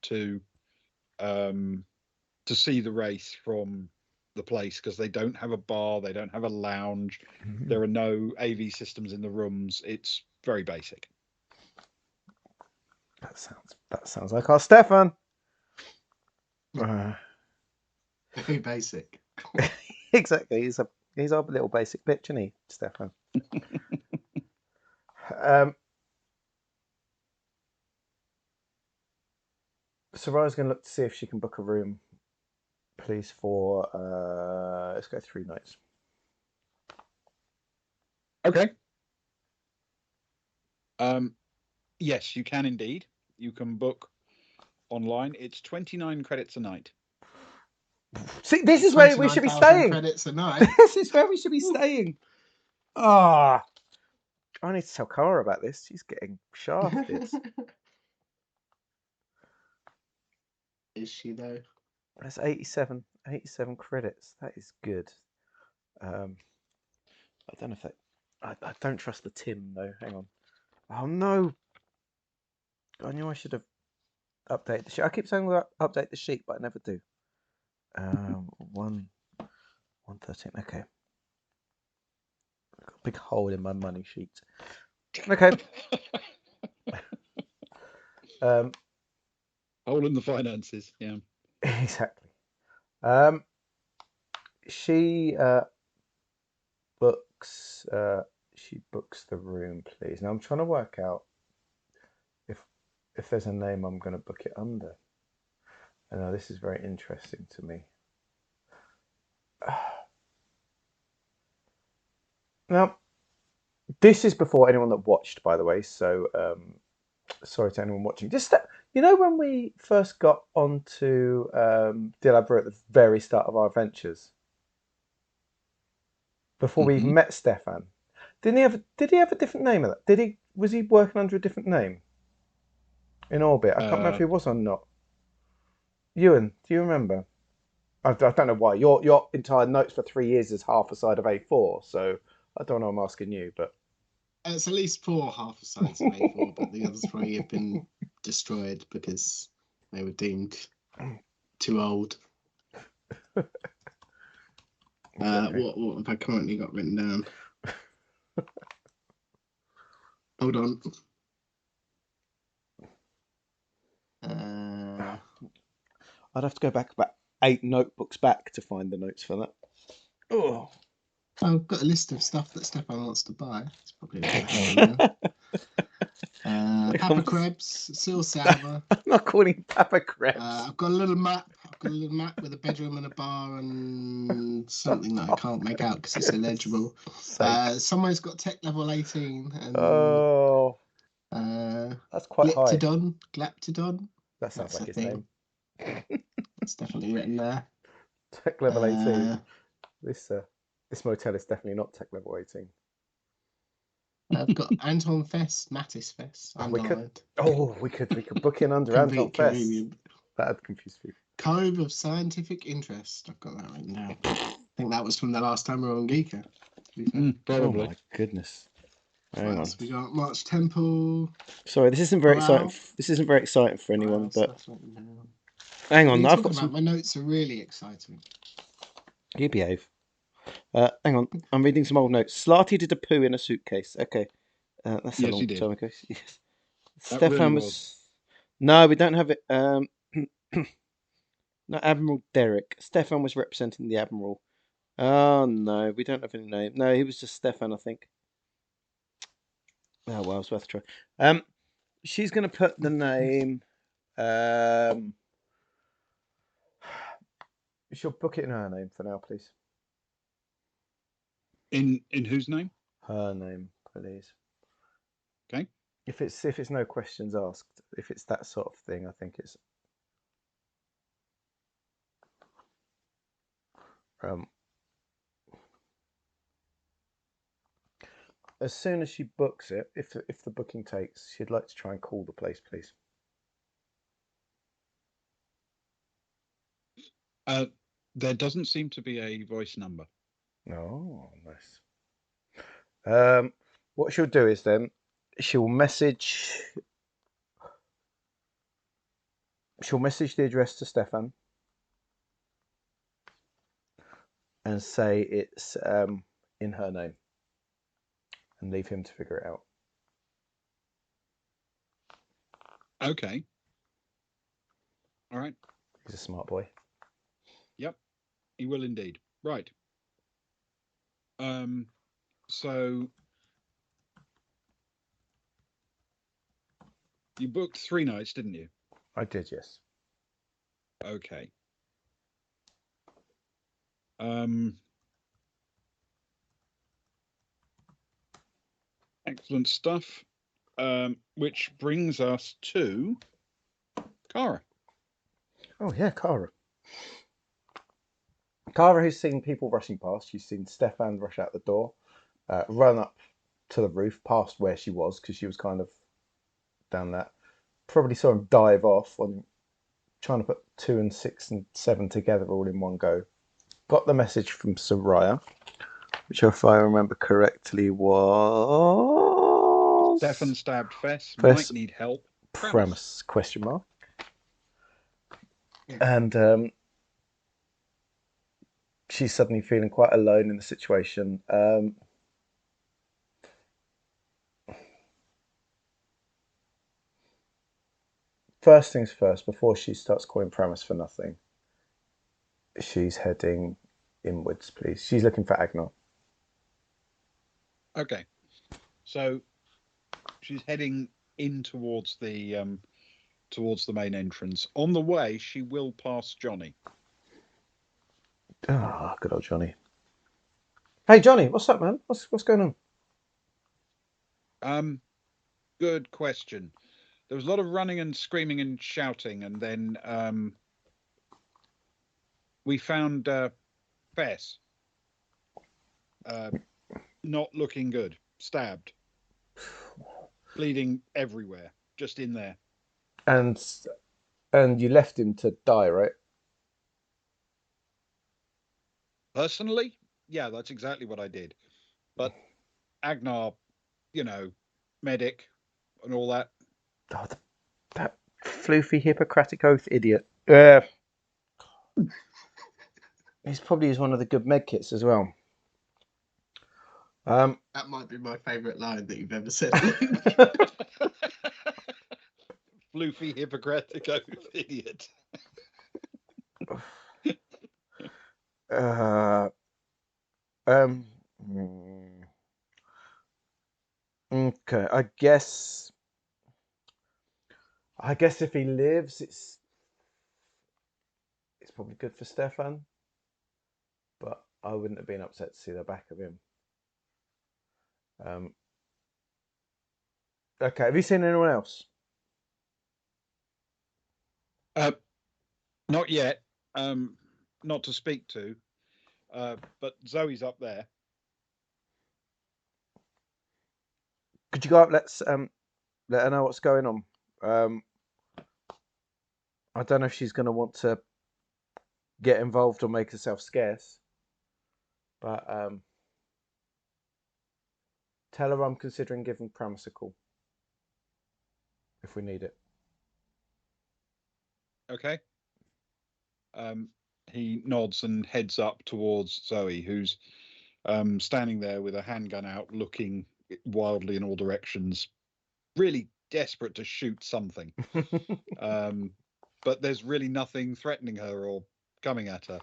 to see the race from the place, because they don't have a bar, they don't have a lounge, there are no AV systems in the rooms. It's very basic. That sounds like our Stefan. Very basic. Exactly. He's our little basic bitch, isn't he, Stefan? Saraya's going to look to see if she can book a room, please, for let's go 3 nights. Okay. Yes, you can indeed. You can book online. It's 29 credits a night. See, this is where we should be staying. Credits a night. This is where we should be staying. Ah, I need to tell Cara about this. She's getting shafted. Is she though? That's 87 credits. That is good. I don't know if that. I don't trust the Tim though. Hang on. Oh no! I knew I should have updated the sheet. I keep saying we'll update the sheet, but I never do. 113. Okay. Got a big hole in my money sheet. Okay. Hole in the finances. Yeah. Exactly. She books. She books the room, please. Now I'm trying to work out if there's a name I'm going to book it under. I know this is very interesting to me. Now, this is before anyone that watched, by the way. So sorry to anyone watching. Just when we first got onto Dilabra at the very start of our adventures, before we even met Stefan, did he have a different name of that? Was he working under a different name in Orbit? I can't remember if he was or not. Ewan, do you remember? I don't know why. Your entire notes for 3 years is half a side of A4, so I don't know. I'm asking you, but it's at least 4 half a size of A4, but the other 3 have been destroyed because they were deemed too old. Exactly. What have I currently got written down? Hold on. I'd have to go back about 8 notebooks back to find the notes for that. Oh, I've got a list of stuff that Stefan wants to buy. It's probably a Papa Krebs, Seal Salva. I'm not calling Papa Krebs. I've got a little map. With a bedroom and a bar and something that I can't make out because it's illegible. Someone's got tech level 18. And, that's quite high. Glaptodon. That sounds like his name. It's definitely written there. Tech level 18. This This motel is definitely not tech level 18. I've got Anton Fest, Mattis Fest. We could. Underlined. Oh, we could book in under Anton Fest. Convenient. That'd confuse people. Cove of Scientific Interest. I've got that written down. I think that was from the last time we were on Giikur. Oh Probably. my goodness. What Hang on. else we got? March Temple. Sorry, this isn't very Morale. exciting. This isn't very exciting for anyone. What But else that's written down? hang What are on, you I've talking got about? some. My notes are really exciting. You behave. Hang on, I'm reading some old notes. Slarty did a poo in a suitcase. Okay, that's a Yes, long he did. time ago. Yes. That Stefan really was. No, we don't have it. No, Admiral Derek. Stefan was representing the Admiral. Oh no, we don't have any name. No, he was just Stefan, I think. Oh well, it's worth a try. She's gonna put the name. She'll book it in her name for now, please. In whose name? Her name, please. Okay. If it's no questions asked, if it's that sort of thing, I think it's. As soon as she books it, if the booking takes, she'd like to try and call the place, please. There doesn't seem to be a voice number. Oh, nice. What she'll do is then she'll message the address to Stefan and say it's in her name and leave him to figure it out. Okay. All right. He's a smart boy. Yep, he will indeed. Right. So you booked 3 nights, didn't you? I did, yes. Okay. Excellent stuff. Which brings us to Cara. Oh yeah, Cara. Cara, who's seen people rushing past. She's seen Stefan rush out the door, run up to the roof, past where she was, because she was kind of down that. Probably saw him dive off on trying to put 2 and 6 and 7 together all in one go. Got the message from Soraya, which, if I remember correctly, was Stefan stabbed Fess. Fess Might need help. premise ? Yeah. And she's suddenly feeling quite alone in the situation. First things first, before she starts calling premise for nothing, she's heading inwards, please. She's looking for Agnar. Okay. So she's heading in towards the main entrance. On the way, she will pass Johnny. Ah, good old Johnny. Hey Johnny, what's up, man? What's going on? Good question. There was a lot of running and screaming and shouting, and then we found Fess not looking good, stabbed, bleeding everywhere, just in there. And you left him to die, right? Personally, yeah, that's exactly what I did. But Agnar, medic and all that. Oh, that floofy Hippocratic oath idiot. He's probably used one of the good med kits as well. That might be my favourite line that you've ever said. Floofy Hippocratic oath idiot. Okay, I guess if he lives, it's probably good for Stefan. But I wouldn't have been upset to see the back of him. Okay, have you seen anyone else? Not yet. Not to speak to. But Zoe's up there. Could you go up? Let's let her know what's going on. I don't know if she's going to want to get involved or make herself scarce, but tell her I'm considering giving Pramus a call if we need it. Okay. He nods and heads up towards Zoe, who's standing there with a handgun out, looking wildly in all directions, really desperate to shoot something. But there's really nothing threatening her or coming at her.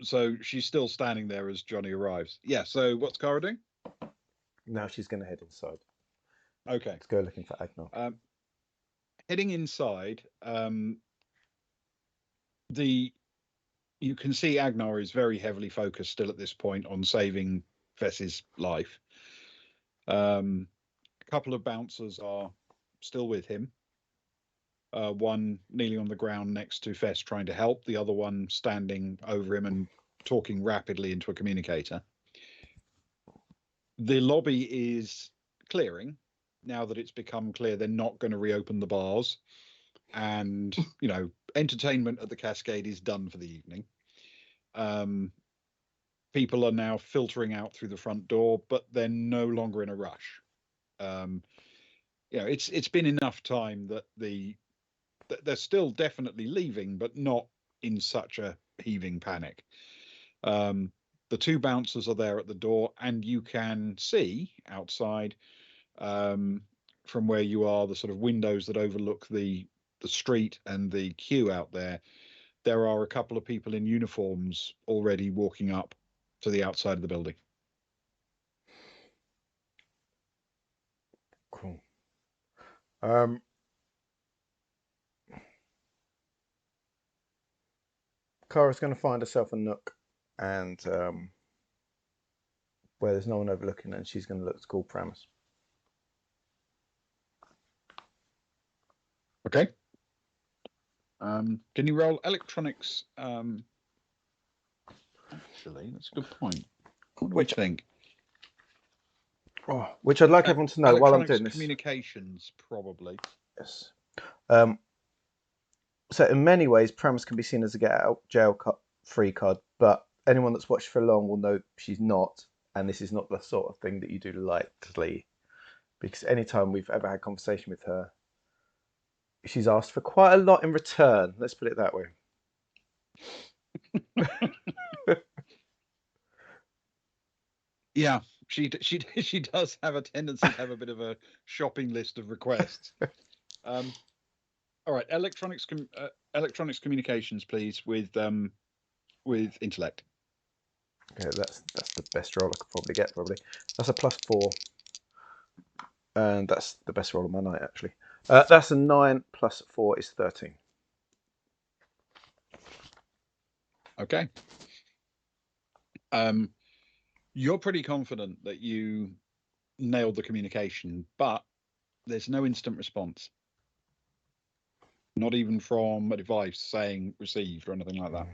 So she's still standing there as Johnny arrives. Yeah, so what's Cara doing? Now she's going to head inside. Okay. Let's go looking for Agnar. Heading inside, you can see Agnar is very heavily focused still at this point on saving Fess's life. A couple of bouncers are still with him. One kneeling on the ground next to Fess trying to help, the other one standing over him and talking rapidly into a communicator. The lobby is clearing now that it's become clear they're not going to reopen the bars, and entertainment at the Cascade is done for the evening. People are now filtering out through the front door, but they're no longer in a rush. It's been enough time that they're still definitely leaving, but not in such a heaving panic. The two bouncers are there at the door, and you can see outside from where you are, the sort of windows that overlook the street and the queue out there. There are a couple of people in uniforms already walking up to the outside of the building. Cool. Cara's going to find herself a nook, and where there's no one overlooking, and she's going to look to call Pramus. Okay. Can you roll electronics? Actually, that's a good point. What do we think? Oh, which I'd like everyone to know while I'm doing this. Communications, probably. Yes. So in many ways, Pramus can be seen as a get out jail free card, but anyone that's watched for long will know she's not, and this is not the sort of thing that you do lightly. Because anytime we've ever had conversation with her, she's asked for quite a lot in return. Let's put it that way. Yeah, she does have a tendency to have a bit of a shopping list of requests. All right, electronics communications, please, with intellect. Okay, that's the best roll I could probably get. That's a +4, and that's the best roll of my night actually. That's a 9 + 4 is 13. Okay. You're pretty confident that you nailed the communication, but there's no instant response. Not even from a device saying received or anything like that.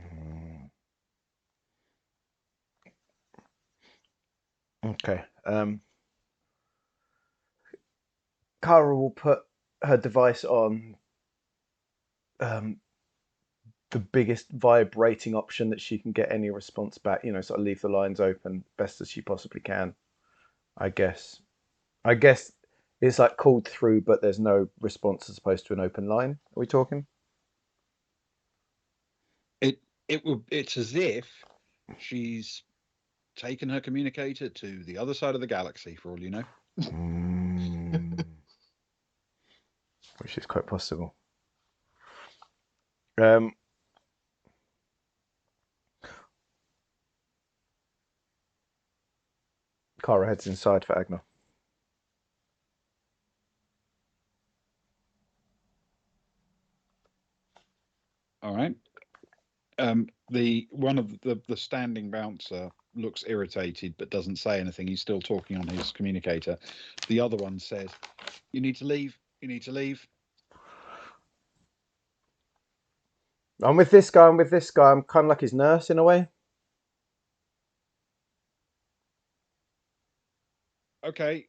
Okay. Cara will put her device on the biggest vibrating option that she can get any response back. Sort of leave the lines open best as she possibly can. I guess it's like called through, but there's no response as opposed to an open line. Are we talking? It's as if she's taken her communicator to the other side of the galaxy, for all you know. Which is quite possible. Cara heads inside for Agnar. All right. One of the standing bouncer looks irritated but doesn't say anything. He's still talking on his communicator. The other one says, "You need to leave. You need to leave." I'm with this guy. I'm kind of like his nurse in a way. Okay.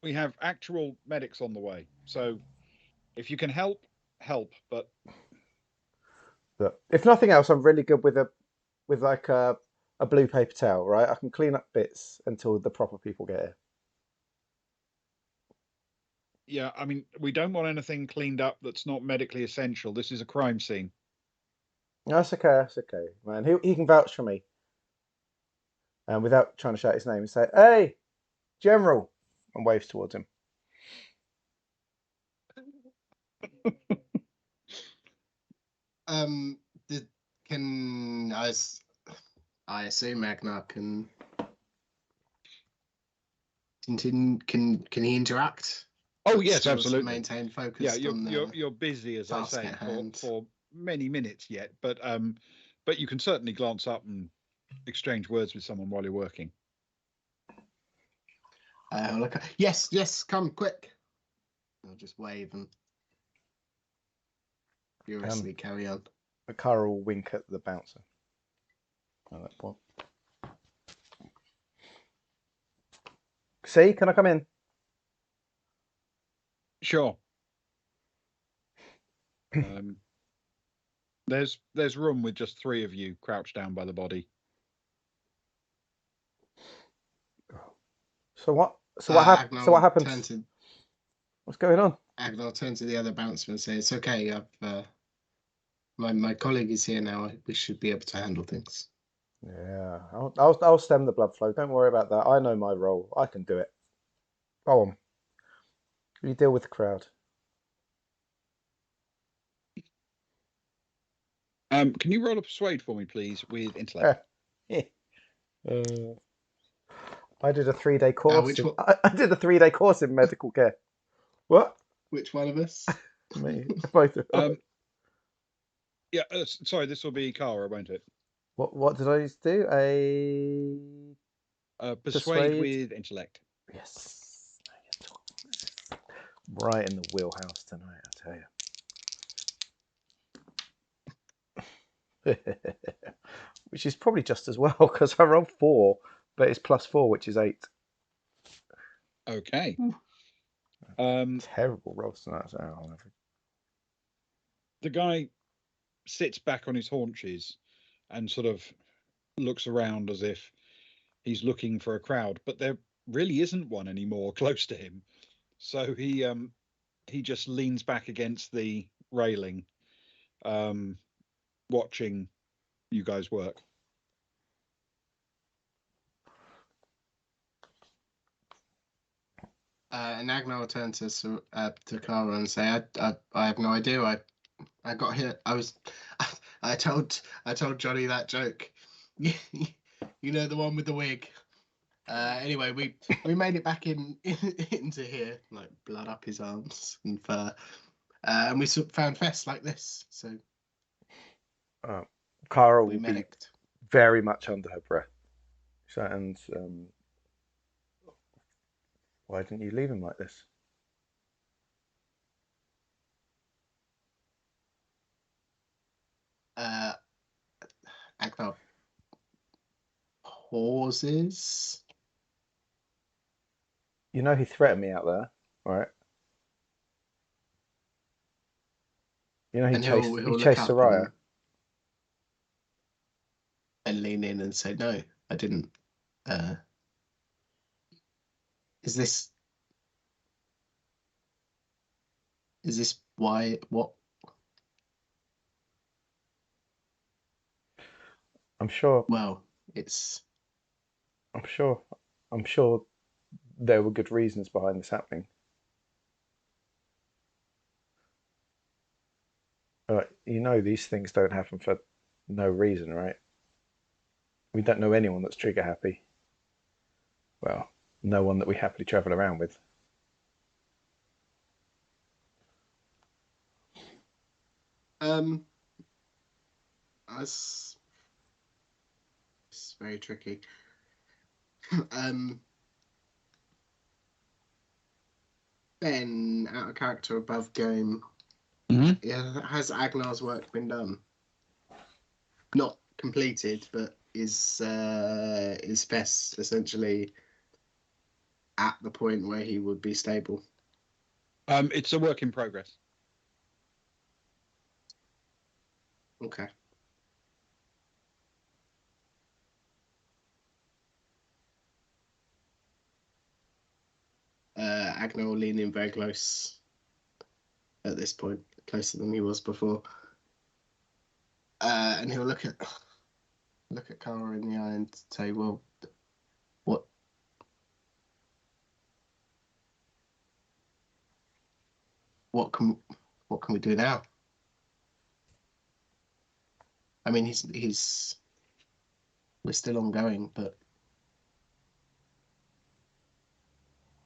We have actual medics on the way. So if you can help, help. But But if nothing else, I'm really good with like a blue paper towel, right? I can clean up bits until the proper people get here. yeah, I mean, we don't want anything cleaned up that's not medically essential. This is a crime scene. That's okay. That's okay, man. He can vouch for me. And without trying to shout his name, he say, "Hey, General," and waves towards him. Did, can I assume Agnar can continue? Can he interact? Oh But yes, still absolutely. maintain focus. Yeah, on the you're busy, as I task say, at hand. for many minutes yet, but you can certainly glance up and exchange words with someone while you're working. Yes, come quick. I'll just wave and furiously carry on. The car will wink at the bouncer at that point. See, can I come in? Sure. There's room with just 3 of you crouched down by the body. So what? So what happens? What's going on? Agnar turned to the other bouncer and said, "It's okay. I've my colleague is here now. We should be able to handle things." Yeah, I'll stem the blood flow. Don't worry about that. I know my role. I can do it. Go on. You deal with the crowd. Can you roll a persuade for me, please, with intellect? I did a 3-day course. Which one? I did a 3-day course in medical care. What? Which one of us? Me. Both of us. Yeah, sorry, this will be Kara, won't it? What did I used to do? Persuade with intellect. Yes. Right in the wheelhouse tonight, I tell you. Which is probably just as well because I rolled 4, but it's +4, which is 8. Okay. Terrible rolls tonight. The guy sits back on his haunches and sort of looks around as if he's looking for a crowd, but there really isn't one anymore close to him. So he just leans back against the railing, watching you guys work. And Agnar will turn to Kara and say, "I have no idea. I got here. I told Johnny that joke. You know, the one with the wig. Anyway, we made it back into here, like blood up his arms and fur, and we found Fess like this. So Kara we will be medicked. very much under her breath. So, and why didn't you leave him like this? Agnar pauses. You know he threatened me out there, right? You know he chased Soraya. And lean in and say, "No, I didn't. Is this why? What?" I'm sure. Well, I'm sure there were good reasons behind this happening. You know these things don't happen for no reason, right? We don't know anyone that's trigger happy. Well, no one that we happily travel around with. It's very tricky. Ben, out of character above game, has Agnar's work been done? Not completed, but is Fess essentially at the point where he would be stable? It's a work in progress. Okay. Agnar will lean in very close at this point, closer than he was before, and he'll look at Kara in the eye and say, "Well, what can we do now? I mean, we're still ongoing, but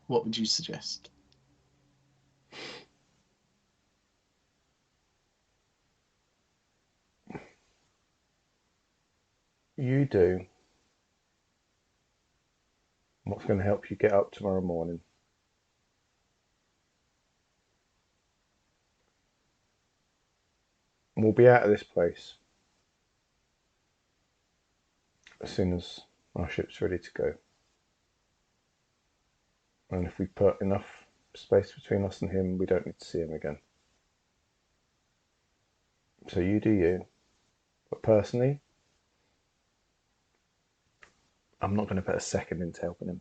what would you suggest?" You do what's going to help you get up tomorrow morning. We'll be out of this place as soon as our ship's ready to go. And if we put enough space between us and him, we don't need to see him again. So you do you. But personally, I'm not going to put a second into helping him.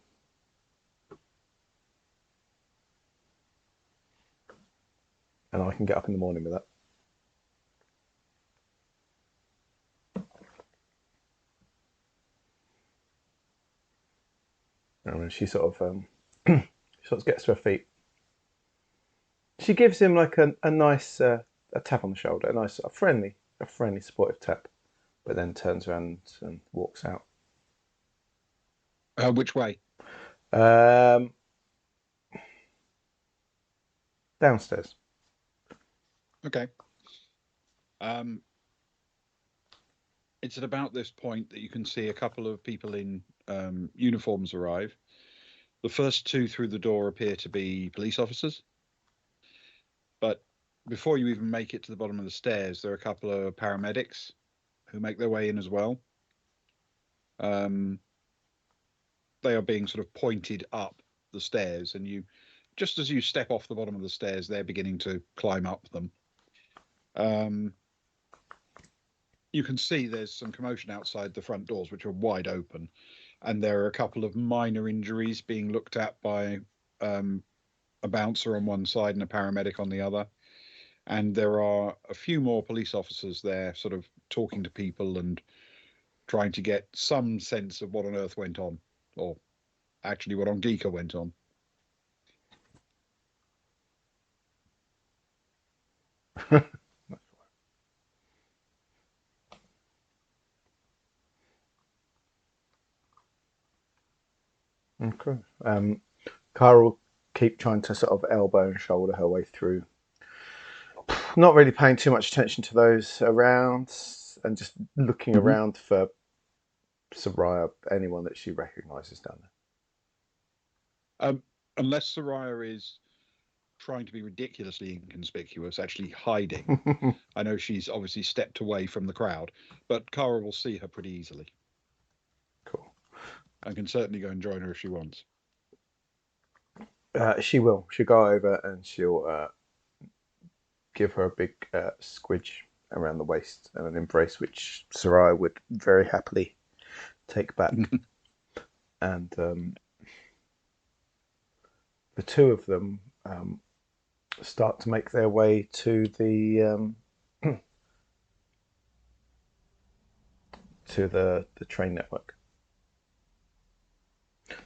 And I can get up in the morning with that. And she sort of gets to her feet. She gives him like a nice a tap on the shoulder, a friendly supportive tap, but then turns around and walks out. Which way? Downstairs. Okay. It's at about this point that you can see a couple of people in uniforms arrive. The first two through the door appear to be police officers. But before you even make it to the bottom of the stairs, there are a couple of paramedics who make their way in as well. They are being sort of pointed up the stairs, and just as you step off the bottom of the stairs, they're beginning to climb up them. You can see there's some commotion outside the front doors, which are wide open, and there are a couple of minor injuries being looked at by a bouncer on one side and a paramedic on the other. And there are a few more police officers there sort of talking to people and trying to get some sense of what on earth went on, or actually what on Giikur went on. Okay. Kara will keep trying to sort of elbow and shoulder her way through, not really paying too much attention to those around, and just looking around for Soraya, anyone that she recognises down there. Unless Soraya is trying to be ridiculously inconspicuous, actually hiding. I know she's obviously stepped away from the crowd, but Kara will see her pretty easily. Cool. And can certainly go and join her if she wants. She will. She'll go over and she'll give her a big squidge around the waist and an embrace, which Soraya would very happily take back. And the two of them start to make their way to the train network.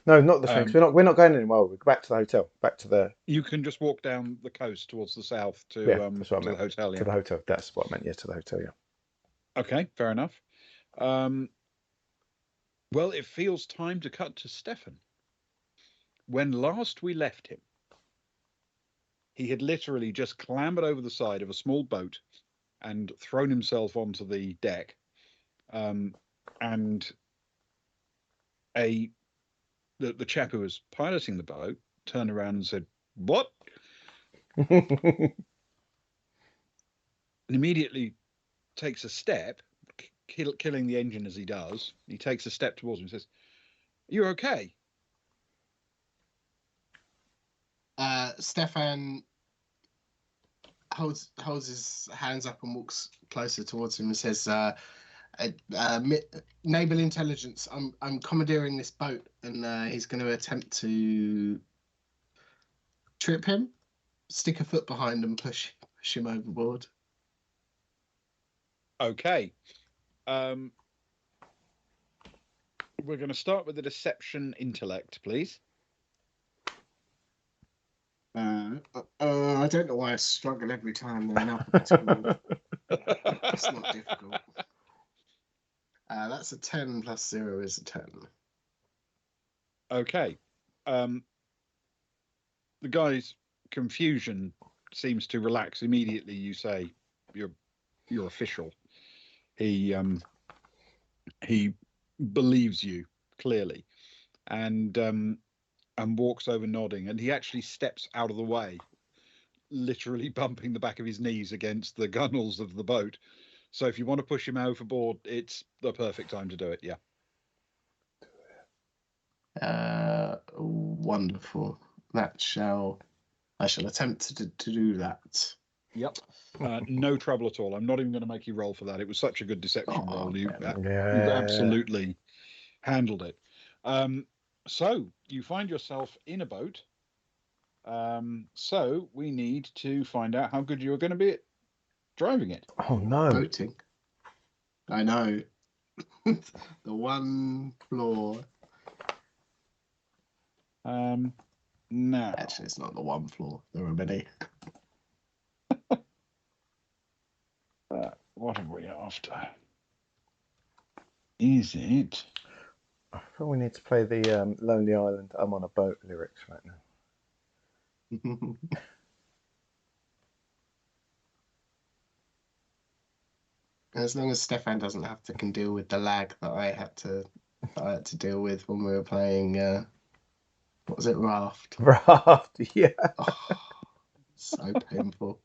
No, not the train. We're not going anywhere. We're back to the hotel. Back to the. You can just walk down the coast towards the south to that's what I meant. The hotel. Yeah. To the hotel. That's what I meant. Yeah, to the hotel. Yeah. Okay, fair enough. Well, it feels time to cut to Stefan. When last we left him, he had literally just clambered over the side of a small boat and thrown himself onto the deck. And the chap who was piloting the boat turned around and said, "What?" and immediately takes a step, killing the engine as he does. He takes a step towards him and says, "You're okay?" Stefan holds his hands up and walks closer towards him and says, "Naval intelligence. I'm commandeering this boat, and he's going to attempt to trip him, stick a foot behind him, push him overboard." Okay. We're going to start with the deception intellect, please. I don't know why I struggle every time they're in alphabetical. It's not difficult. That's a 10 plus 0 is a 10. Okay. The guy's confusion seems to relax immediately. You say you're official. He believes you clearly, and walks over nodding, and he actually steps out of the way, literally bumping the back of his knees against the gunnels of the boat. So if you want to push him overboard, it's the perfect time to do it. Yeah. Wonderful. I shall attempt to do that. Yep. No trouble at all. I'm not even going to make you roll for that. It was such a good deception roll. You absolutely handled it. So you find yourself in a boat. So we need to find out how good you're going to be at driving it. Oh no. Boating. I know. The one flaw. No. Actually, it's not the one flaw. There are many. What are we after? Is it? I thought we need to play the Lonely Island, I'm on a boat lyrics right now. As long as Stefan doesn't have to deal with the lag that I had to deal with when we were playing. What was it, Raft? Raft, yeah. Oh, so painful.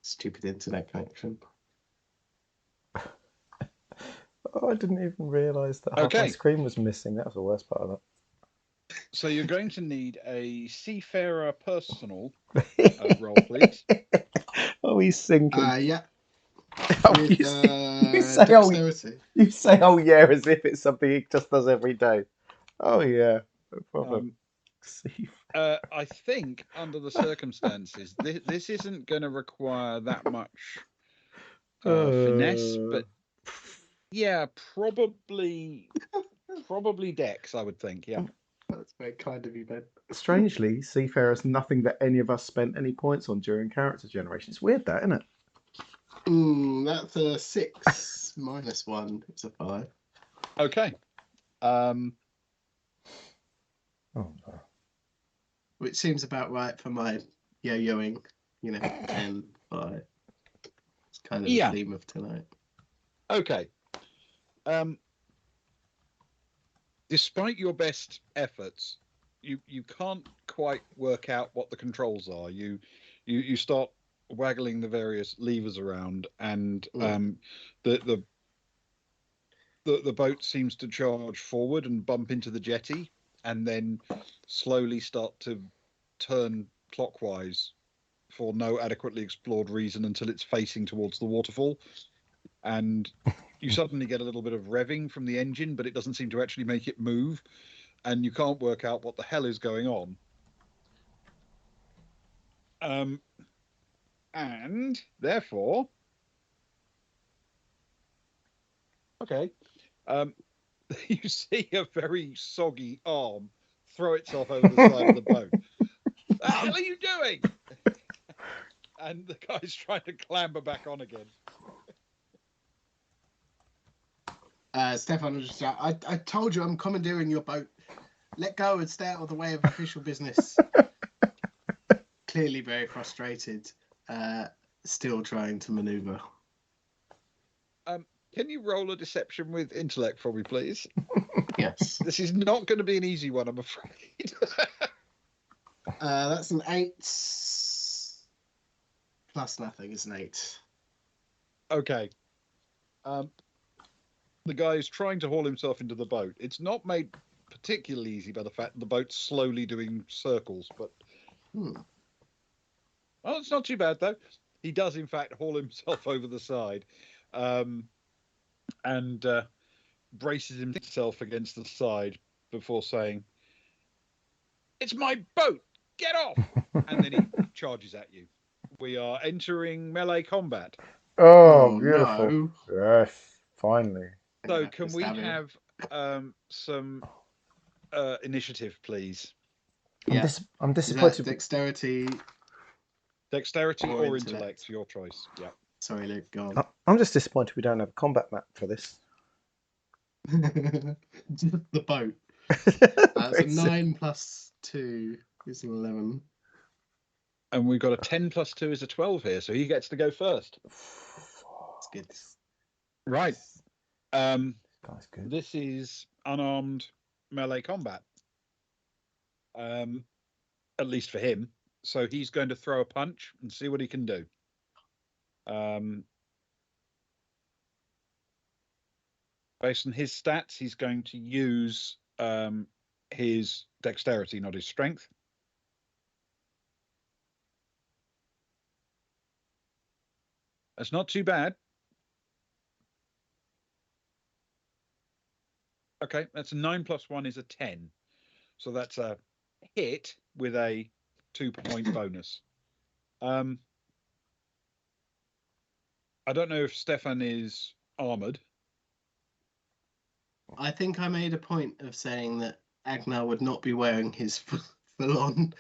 Stupid internet connection. Oh, I didn't even realise that half my screen was missing. That was the worst part of it. So you're going to need a seafarer personal roll, please. Oh, he's sinking. Yeah. Oh, With, you say, dexterity. You say, oh yeah, as if it's something he just does every day. Oh yeah, no problem. I think under the circumstances, this isn't going to require that much finesse, but yeah, probably Dex, I would think. Yeah, that's very kind of you, Ben. Strangely, Seafarer is nothing that any of us spent any points on during character generation. It's weird, that, isn't it? That's a 6 minus 1. It's a 5. Okay. Oh no. Which seems about right for my yo-yoing, 10, 5. It's kind of the theme of tonight. Okay. Despite your best efforts, you can't quite work out what the controls are. You start waggling the various levers around, and the boat seems to charge forward and bump into the jetty, and then slowly start to turn clockwise for no adequately explored reason until it's facing towards the waterfall. And you suddenly get a little bit of revving from the engine, but it doesn't seem to actually make it move, and you can't work out what the hell is going on. And therefore, you see a very soggy arm throw itself over the side of the boat. What the hell are you doing? And the guy's trying to clamber back on again. Stefan, I told you I'm commandeering your boat. Let go and stay out of the way of official business. Clearly very frustrated. Still trying to maneuver. Can you roll a deception with intellect for me, please? Yes. This is not going to be an easy one, I'm afraid. That's an 8 plus nothing is an 8. Okay. The guy is trying to haul himself into the boat. It's not made particularly easy by the fact that the boat's slowly doing circles, but well, it's not too bad though. He does in fact haul himself over the side, and braces himself against the side before saying, "It's my boat! Get off!" And then he charges at you. We are entering melee combat. Oh, beautiful. No. Yes, finally. So can we have some initiative, please? Yeah. I'm Is that disappointed. dexterity? Dexterity Or or intellect? intellect, your choice. Yeah. Sorry, Luke, go on. I'm just disappointed we don't have a combat map for this. Just the boat. So 9 plus 2 is an 11. And we've got a 10 plus 2 is a 12 here, so he gets to go first. That's good. Right. That's good. This is unarmed melee combat. At least for him. So he's going to throw a punch and see what he can do. Based on his stats, he's going to use his dexterity, not his strength. That's not too bad. Okay, that's a 9 plus 1 is a 10. So that's a hit with a 2-point bonus. I don't know if Stefan is armored. I think I made a point of saying that Agnar would not be wearing his full-on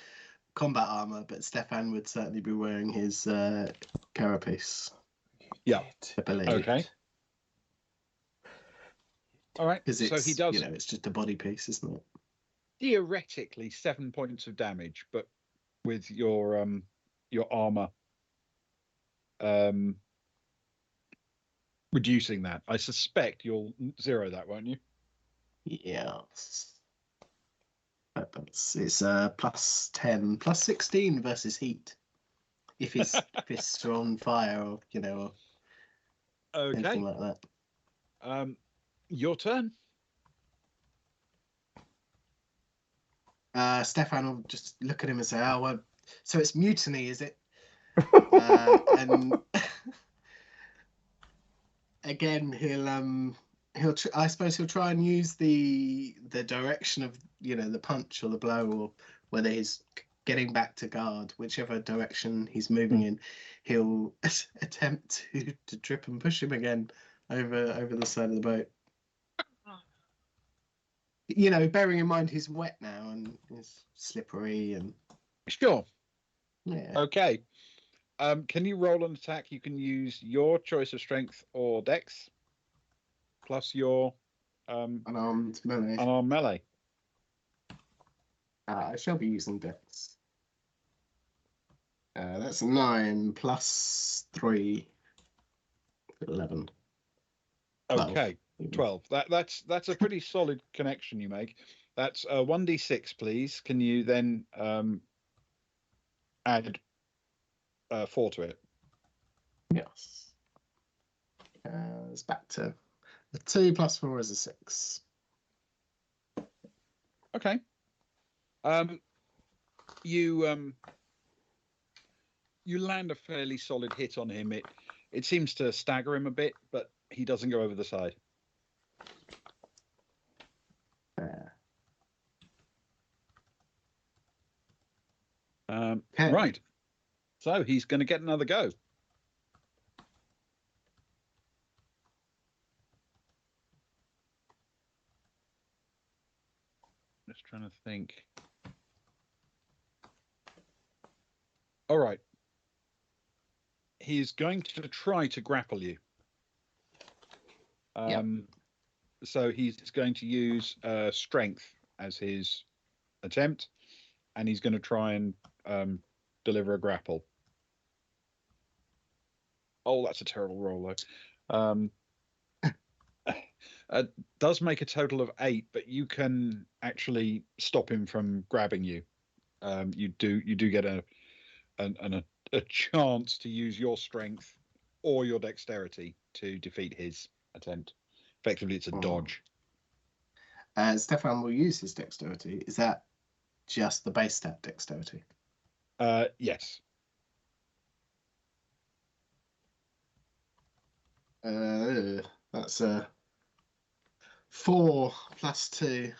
combat armor, but Stefan would certainly be wearing his carapace. Yeah. I believe. Okay. All right. Because So he does. it's just a body piece, isn't it? Theoretically 7 points of damage, but with your armor reducing that, I suspect you'll zero that, won't you? Yeah. It's plus 10, plus 16 versus heat. If his fists are on fire, or or anything like that. Your turn. Stefan will just look at him and say, "Oh, well, so it's mutiny, is it?" And again, I suppose he'll try and use the direction of the punch or the blow, or whether he's getting back to guard, whichever direction he's moving in, he'll attempt to trip and push him again over the side of the boat. Bearing in mind he's wet now and it's slippery and Sure. yeah. Okay. Can you roll an attack? You can use your choice of strength or dex plus your Unarmed melee. unarmed melee. I shall be using dex. That's a 9 plus 3, 11. 12. Okay, 12. That's a pretty solid connection you make. That's 1d6, please. Can you then add 4 to it? Yes. It's back to the 2 plus 4 is a 6. Okay. You land a fairly solid hit on him. It seems to stagger him a bit, but he doesn't go over the side. Okay. Right. So he's going to get another go. Just trying to think. All right. He's going to try to grapple you. So he's going to use strength as his attempt, and he's going to try and deliver a grapple. Oh, that's a terrible roll, though. Does make a total of 8, but you can actually stop him from grabbing you. You do get a a chance to use your strength or your dexterity to defeat his attempt. Effectively, it's a dodge. Stefan will use his dexterity. Is that just the base stat dexterity? Yes. That's a 4 plus 2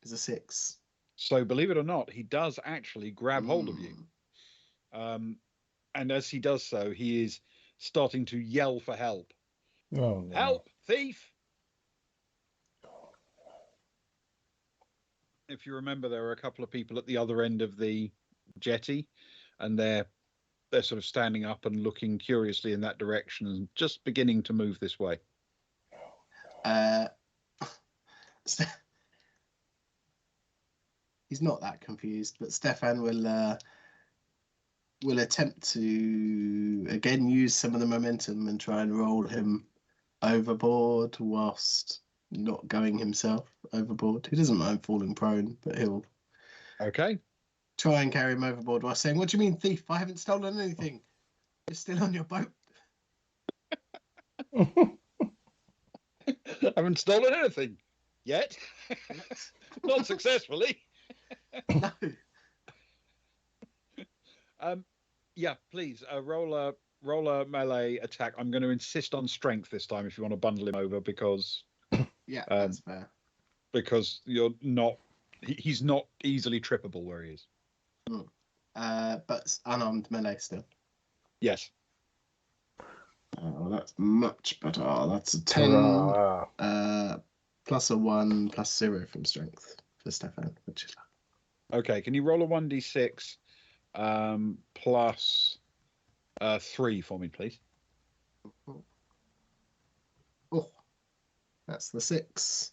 is a 6. So believe it or not, he does actually grab hold of you. And as he does so, he is starting to yell for help. Oh, no. Help, thief! If you remember, there are a couple of people at the other end of the jetty, and they're sort of standing up and looking curiously in that direction and just beginning to move this way. He's not that confused, but Stefan will attempt to again use some of the momentum and try and roll him overboard whilst not going himself overboard. He doesn't mind falling prone, but he'll try and carry him overboard while saying, "What do you mean, thief? I haven't stolen anything. You're still on your boat." I haven't stolen anything yet. Not successfully. No. Yeah, please roll a melee attack. I'm going to insist on strength this time if you want to bundle him over, because that's fair. Because he's not easily trippable where he is. But unarmed melee still. Yes. Oh, that's much better. That's a 10 plus a 1 plus 0 from strength for Stefan, which is okay. Can you roll a 1d6 plus 3 for me, please? Oh, that's the 6.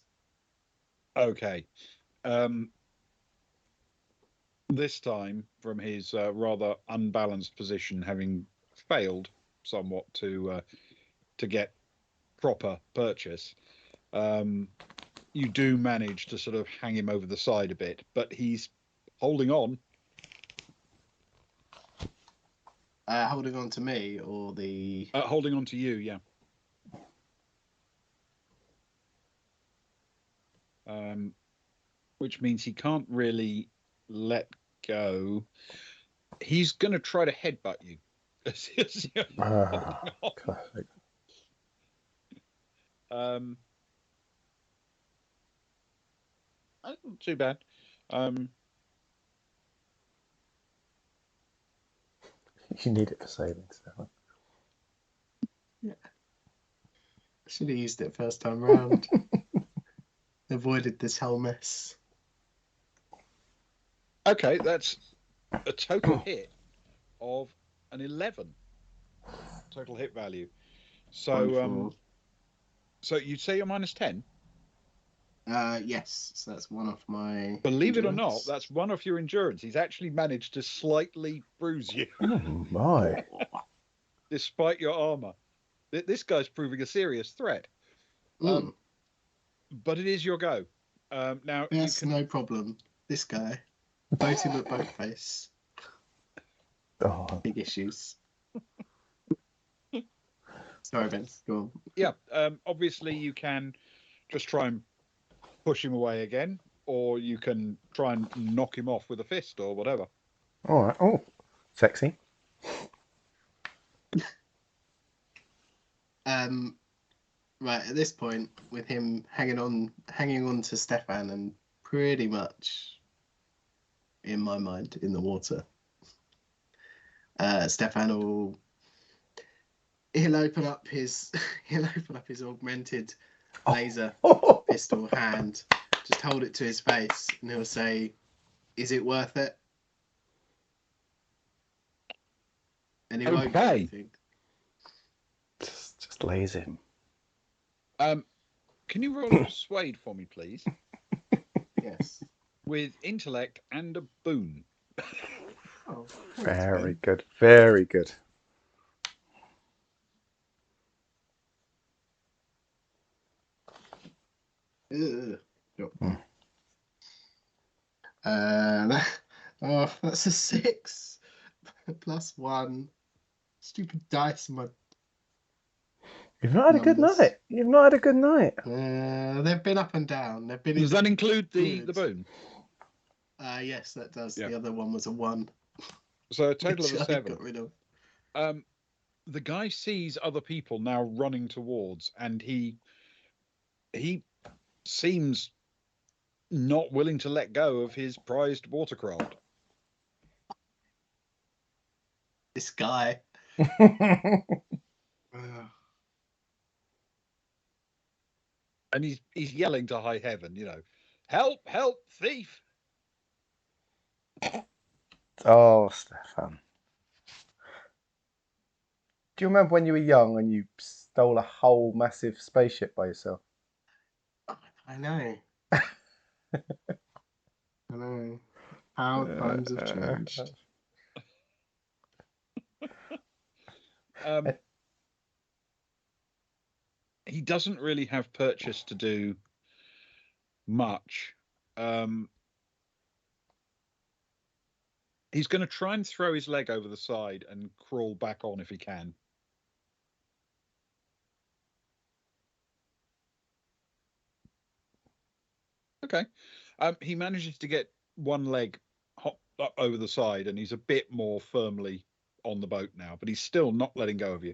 Okay. This time, from his rather unbalanced position, having failed somewhat to get proper purchase, you do manage to sort of hang him over the side a bit, but he's holding on. Holding on to me, or the holding on to you, yeah. Which means he can't really let go. He's going to try to headbutt you. Classic. Not too bad. You need it for saving, Stefan. Yeah. I should have used it first time round. Avoided this whole mess. Okay, that's a total hit of an 11 total hit value. So, so you'd say you're minus 10? Yes. So that's one off my. Believe endurance. it or not, that's one off your endurance. He's actually managed to slightly bruise you. Oh my! Despite your armor, this guy's proving a serious threat. But it is your go. Now, yes, no problem. This guy, boat him at boat face. Oh. Big issues. Sorry, Vince. Go on. Yeah. Obviously, you can just try and push him away again, or you can try and knock him off with a fist or whatever. All right. Oh, sexy. Right, at this point, with him hanging on to Stefan and pretty much, in my mind, in the water, Stefan he'll open up his augmented laser pistol hand, just hold it to his face, and he'll say, "Is it worth it?" And he won't do anything. Just lays him. Can you roll a persuade for me, please? Yes. With intellect and a boon. Oh, very good. Very good. That's a 6. +1. Stupid dice, my You've not had a good numbers. night. You've not had a good night. They've been up and down. They've been. Does that include the moods. boon? Yes, that does. Yeah. The other one was a 1. So a total of which a I 7. got rid of. The guy sees other people now running towards, and he seems not willing to let go of his prized watercraft. This guy. And he's yelling to high heaven, help, help, thief. Oh, Stefan. Do you remember when you were young and you stole a whole massive spaceship by yourself? I know. I know. How times have changed. He doesn't really have purchase to do much. He's going to try and throw his leg over the side and crawl back on if he can. Okay. He manages to get one leg hopped up over the side, and he's a bit more firmly on the boat now, but he's still not letting go of you.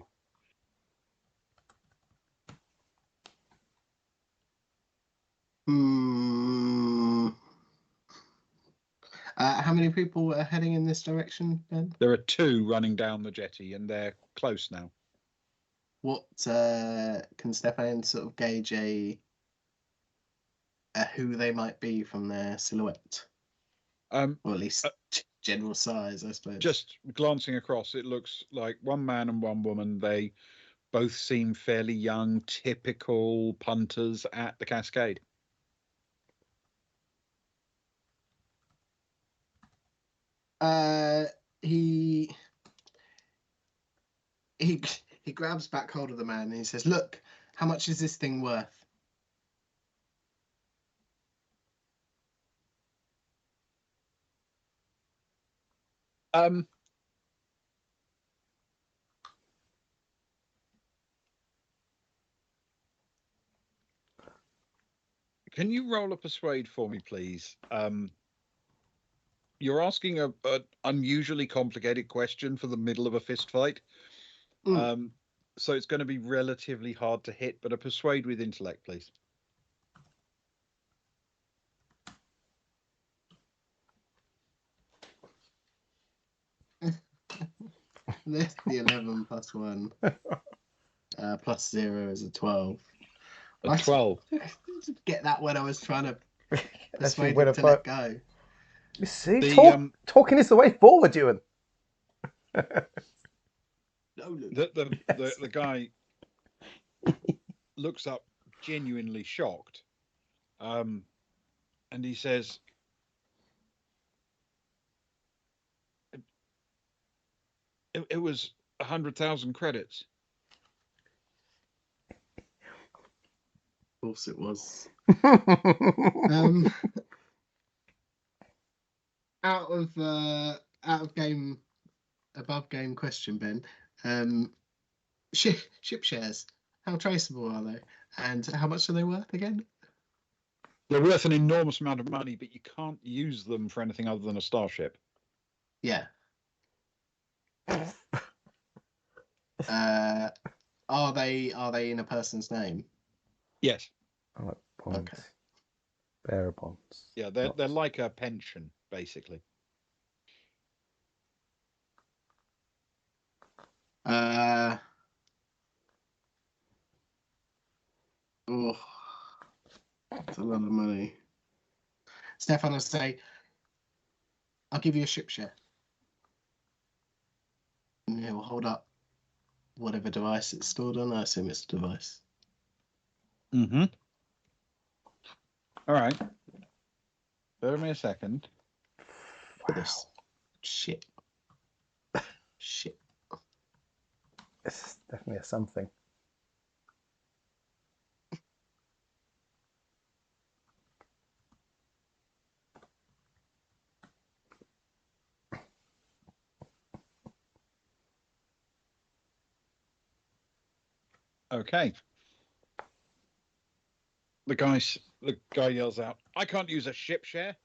How many people are heading in this direction, Ben? There are 2 running down the jetty, and they're close now. What can Stefan sort of gauge a who they might be from their silhouette? Or at least general size, I suppose. Just glancing across, it looks like one man and one woman. They both seem fairly young, typical punters at the Cascade. He grabs back hold of the man and he says, "Look, how much is this thing worth?" Can you roll a persuade for me, please? You're asking an unusually complicated question for the middle of a fist fight. So it's going to be relatively hard to hit, but a persuade with intellect, please. There's the 11 +1. +0 is a 12. A 12. Get that when I was trying to persuade win him a to fight. let go. You see, talking is the way forward, Ewan. The guy looks up genuinely shocked, and he says, it was 100,000 credits. Of course it was. Out of game, above game question, Ben. Ship shares, how traceable are they, and how much are they worth again? They're worth an enormous amount of money, but you can't use them for anything other than a starship. Yeah. Are they in a person's name? Yes. I like bonds. Okay. Bearer bonds. Yeah, they're like a pension, basically. Oh, that's a lot of money. Stefan will say, "I'll give you a ship share." And he'll hold up whatever device it's stored on. I assume it's a device. Mm-hmm. All right. Bear me a second. For this shit. Shit. It's definitely a something. Okay. The guy yells out, "I can't use a ship share."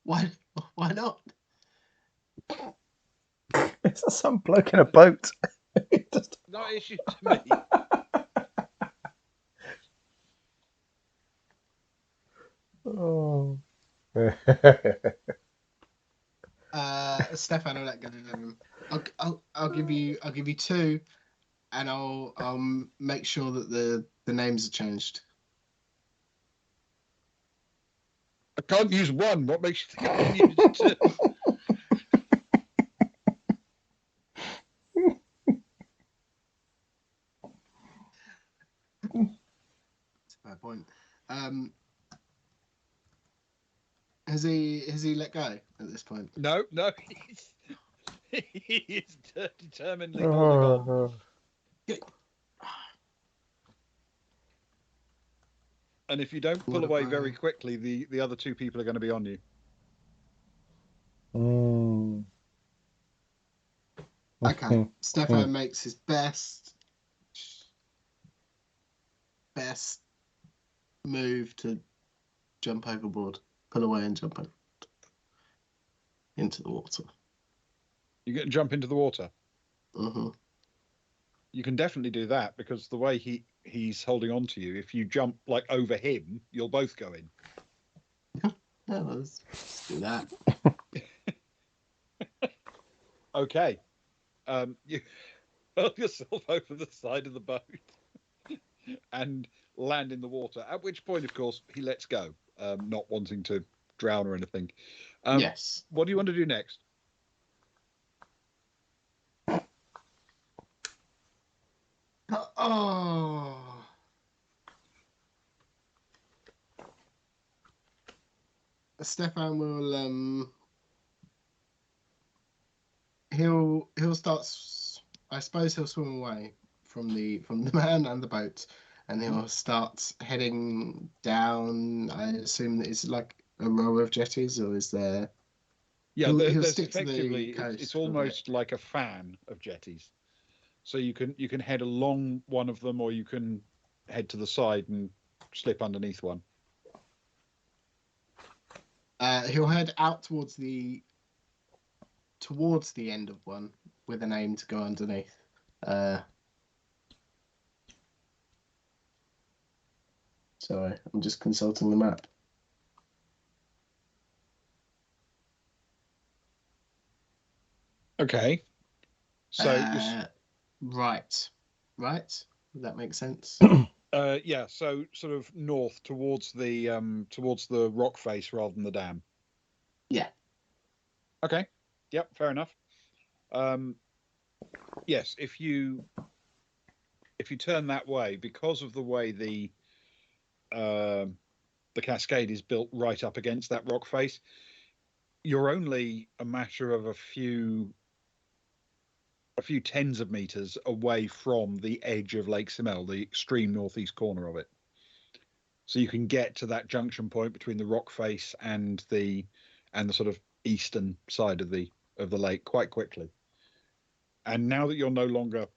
Why not? Is that some bloke in a boat? Just... Not issue to me. Oh. Stefan, I'll let go. I'll give you two, and I'll make sure that the names are changed. I can't use one. What makes you think I can use two? That's a fair point. Has he let go at this point? No, he's determinedly holding on. And if you don't pull away very quickly, the other two people are going to be on you. Okay, Stefan makes his best move to jump overboard, pull away, and jump into the water. You get to jump into the water. Mm-hmm. You can definitely do that because the way he's holding on to you, if you jump like over him, you'll both go in. Yeah, let's do that. Okay. You hurl yourself over the side of the boat and land in the water. At which point, of course, he lets go, not wanting to drown or anything. Yes. What do you want to do next? Oh. Stefan will he'll start. I suppose he'll swim away from the man and the boat, and he'll start heading down. I assume that it's like a row of jetties, or is there? Yeah, he'll there's stick to the effectively coast it's for a bit. almost like a fan of jetties. So you can head along one of them, or you can head to the side and slip underneath one. He'll head out towards the end of one with an aim to go underneath. Sorry, I'm just consulting the map. Okay. So right. Would that make sense? yeah, so sort of north towards the rock face rather than the dam. Yeah. Okay. Yep, fair enough. Yes, if you turn that way, because of the way the cascade is built right up against that rock face, you're only a matter of a few tens of meters away from the edge of Lake Simel, the extreme northeast corner of it. So you can get to that junction point between the rock face and the sort of eastern side of the lake quite quickly. And now that you're no longer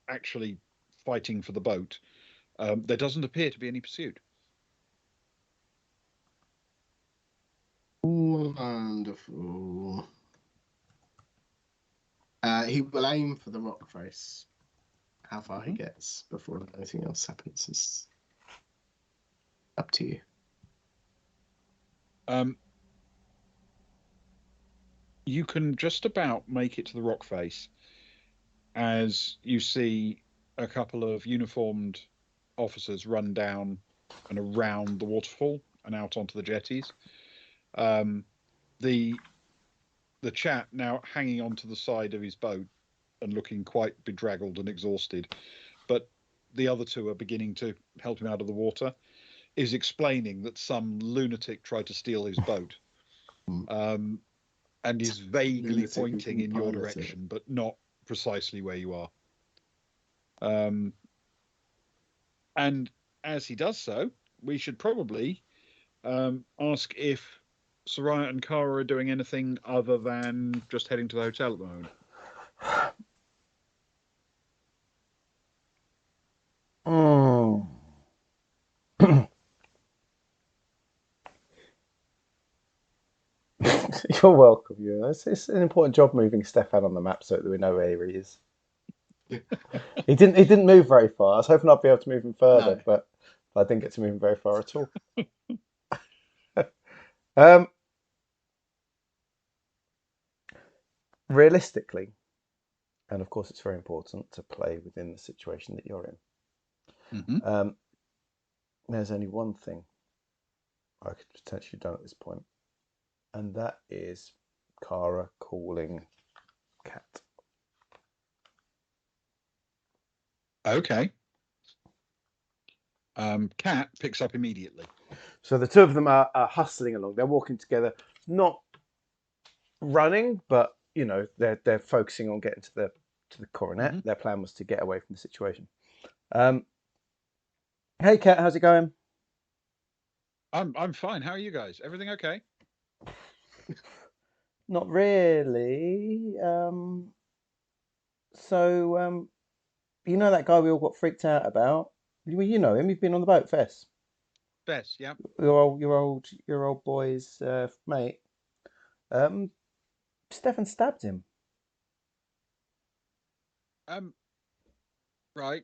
actually fighting for the boat, there doesn't appear to be any pursuit. Wonderful. He will aim for the rock face. How far he gets before anything else happens is up to you. You can just about make it to the rock face as you see a couple of uniformed officers run down and around the waterfall and out onto the jetties. The chap now hanging onto the side of his boat and looking quite bedraggled and exhausted, but the other two are beginning to help him out of the water, is explaining that some lunatic tried to steal his boat, and is vaguely Lunatic pointing in your pilot direction, but not precisely where you are. And as he does so, we should probably ask if Soraya and Kara are doing anything other than just heading to the hotel at the moment? You're welcome. It's an important job moving Stefan on the map so that we know where he is. He didn't move very far. I was hoping I'd be able to move him further, No. but I didn't get to move him very far at all. Um, realistically, and of course, it's very important to play within the situation that you're in. Mm-hmm. There's only one thing I could potentially done at this point, and that is Kara calling Cat. Okay. Cat picks up immediately. So the two of them are hustling along. They're walking together, not running, but they're focusing on getting to the coronet. Mm-hmm. Their plan was to get away from the situation. Hey, Kat, how's it going? I'm fine. How are you guys? Everything okay? Not really. So you know that guy we all got freaked out about? You know him. You've been on the boat, Fess. Bess, yeah. Your old boy's mate. Stefan stabbed him. Right.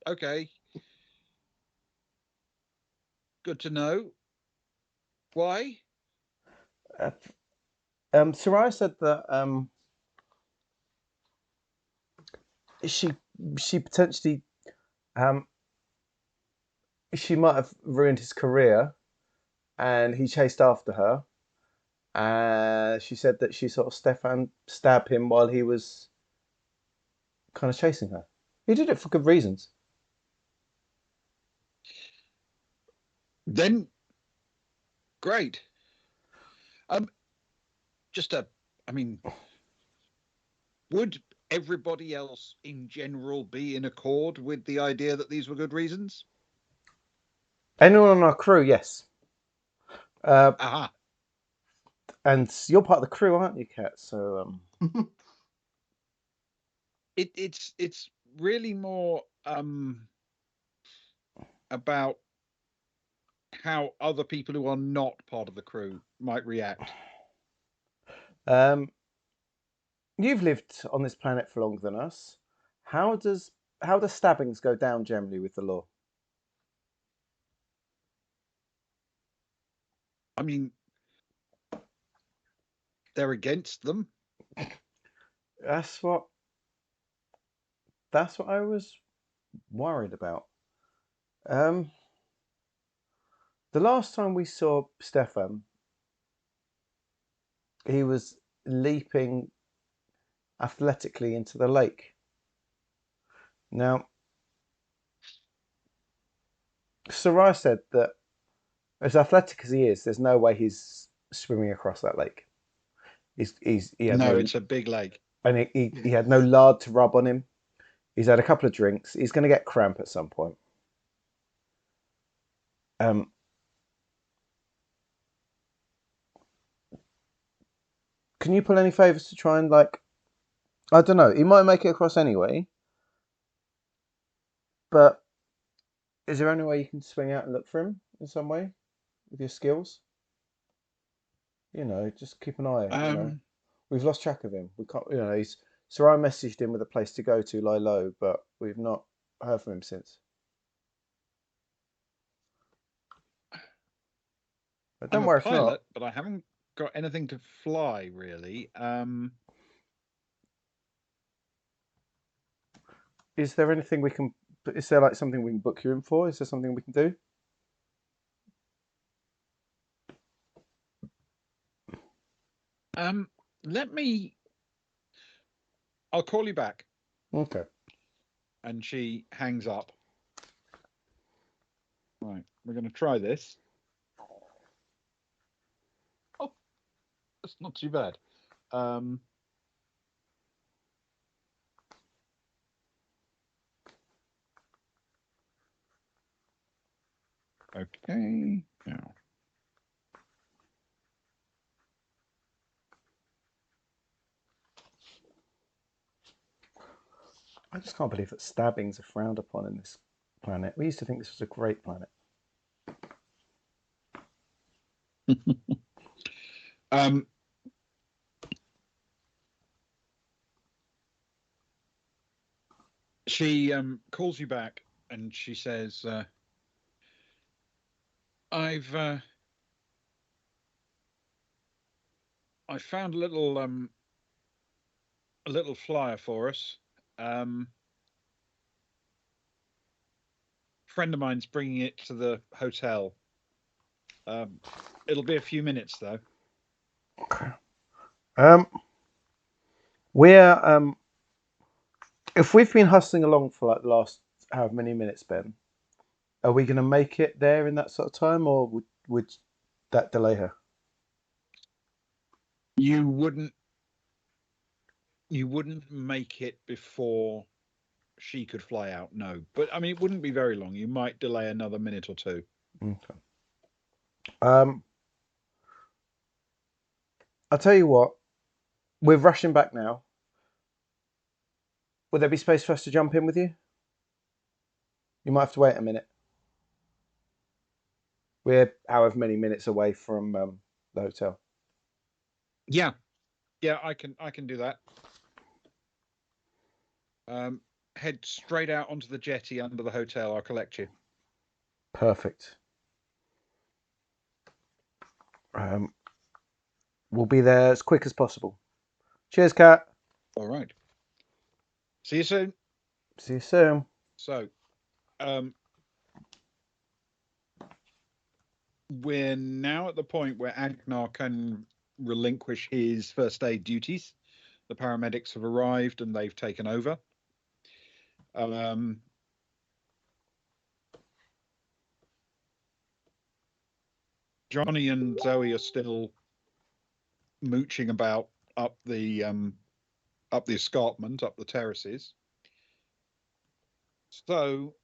Okay. Good to know. Why? Sarai said that she potentially she might have ruined his career, and he chased after her. She said that she sort of Stefan stabbed him while he was kind of chasing her. He did it for good reasons. Then great. I mean, would everybody else in general be in accord with the idea that these were good reasons? Anyone on our crew, yes. Aha. And you're part of the crew, aren't you, Kat? So It's really more about how other people who are not part of the crew might react. you've lived on this planet for longer than us. How does stabbings go down generally with the law? I mean, they're against them. That's what I was worried about. The last time we saw Stefan, he was leaping athletically into the lake. Now, Sarai said that as athletic as he is, there's no way he's swimming across that lake. He had No, it's a big lake. and he had no lard to rub on him. He's had a couple of drinks. He's going to get cramp at some point. Can you pull any favors to try and I don't know. He might make it across anyway, but is there any way you can swing out and look for him in some way with your skills? Just keep an eye. We've lost track of him. We can't. He's Sarai messaged him with a place to go to, lie low, but we've not heard from him since. But don't I'm a worry if pilot, not. but I haven't got anything to fly really. Is there anything we can? Is there something we can book you in for? Is there something we can do? Let me. I'll call you back. Okay. And she hangs up. Right, we're going to try this. Oh, that's not too bad. Okay. Now. I just can't believe that stabbings are frowned upon in this planet. We used to think this was a great planet. She calls you back and she says, I found a little flyer for us. Friend of mine's bringing it to the hotel. It'll be a few minutes though. Okay. We're if we've been hustling along for like the last however many minutes, Ben, are we going to make it there in that sort of time, or would that delay her? You wouldn't make it before she could fly out, no. But I mean, it wouldn't be very long. You might delay another minute or two. Okay. I'll tell you what. We're rushing back now. Would there be space for us to jump in with you? You might have to wait a minute. We're however many minutes away from the hotel. Yeah, I can do that. Head straight out onto the jetty under the hotel. I'll collect you. Perfect. We'll be there as quick as possible. Cheers, Kat. All right. See you soon. See you soon. So, we're now at the point where Agnar can relinquish his first aid duties. The paramedics have arrived and they've taken over. Johnny and Zoe are still mooching about up the escarpment, up the terraces. So,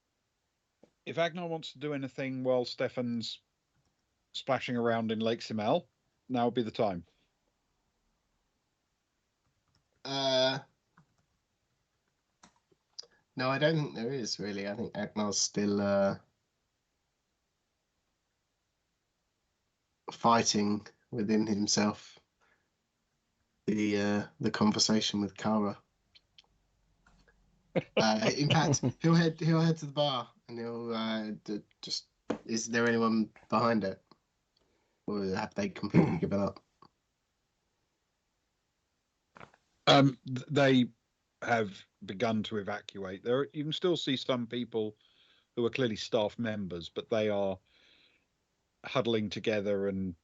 if Agnar wants to do anything while Stefan's splashing around in Lake Simel, now would be the time. No, I don't think there is really. I think Agnar's still fighting within himself the conversation with Kara. In fact, he'll head to the bar and he'll just. Is there anyone behind it, or have they completely given up? They have begun to evacuate. You can still see some people who are clearly staff members, but they are huddling together and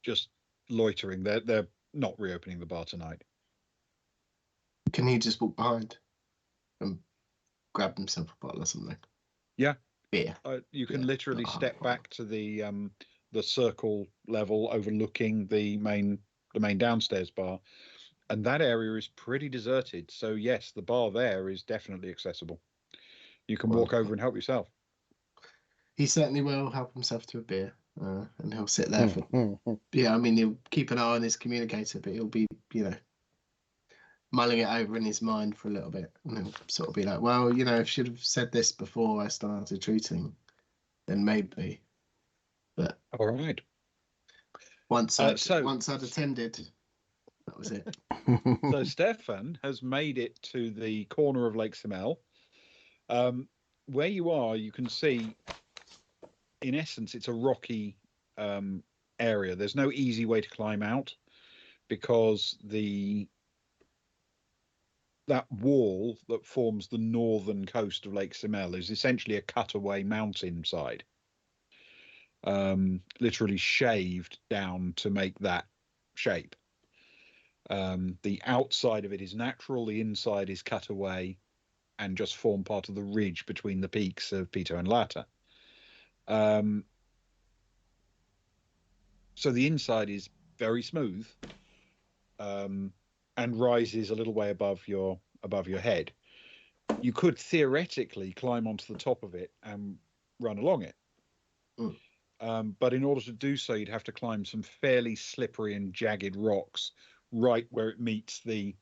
just loitering. They're not reopening the bar tonight. Can he just walk behind and grab himself a bottle or something? Yeah. Beer. You can literally step back to the circle level overlooking the main downstairs bar, and that area is pretty deserted. So yes, the bar there is definitely accessible. You can walk over and help yourself. He certainly will help himself to a beer, and he'll sit there for. Yeah, I mean, he'll keep an eye on his communicator, but he'll be, mulling it over in his mind for a little bit, and he'll sort of be like, "Well, if I should have said this before I started treating, then maybe." But all right. Once I'd attended, that was it. So Stefan has made it to the corner of Lake Simel. Where you are, you can see, in essence, it's a rocky area. There's no easy way to climb out because that wall that forms the northern coast of Lake Simel is essentially a cutaway mountainside, literally shaved down to make that shape. The outside of it is natural, the inside is cut away and just form part of the ridge between the peaks of Pito and Lata. So the inside is very smooth and rises a little way above your head. You could theoretically climb onto the top of it and run along it. But in order to do so, you'd have to climb some fairly slippery and jagged rocks right where it meets the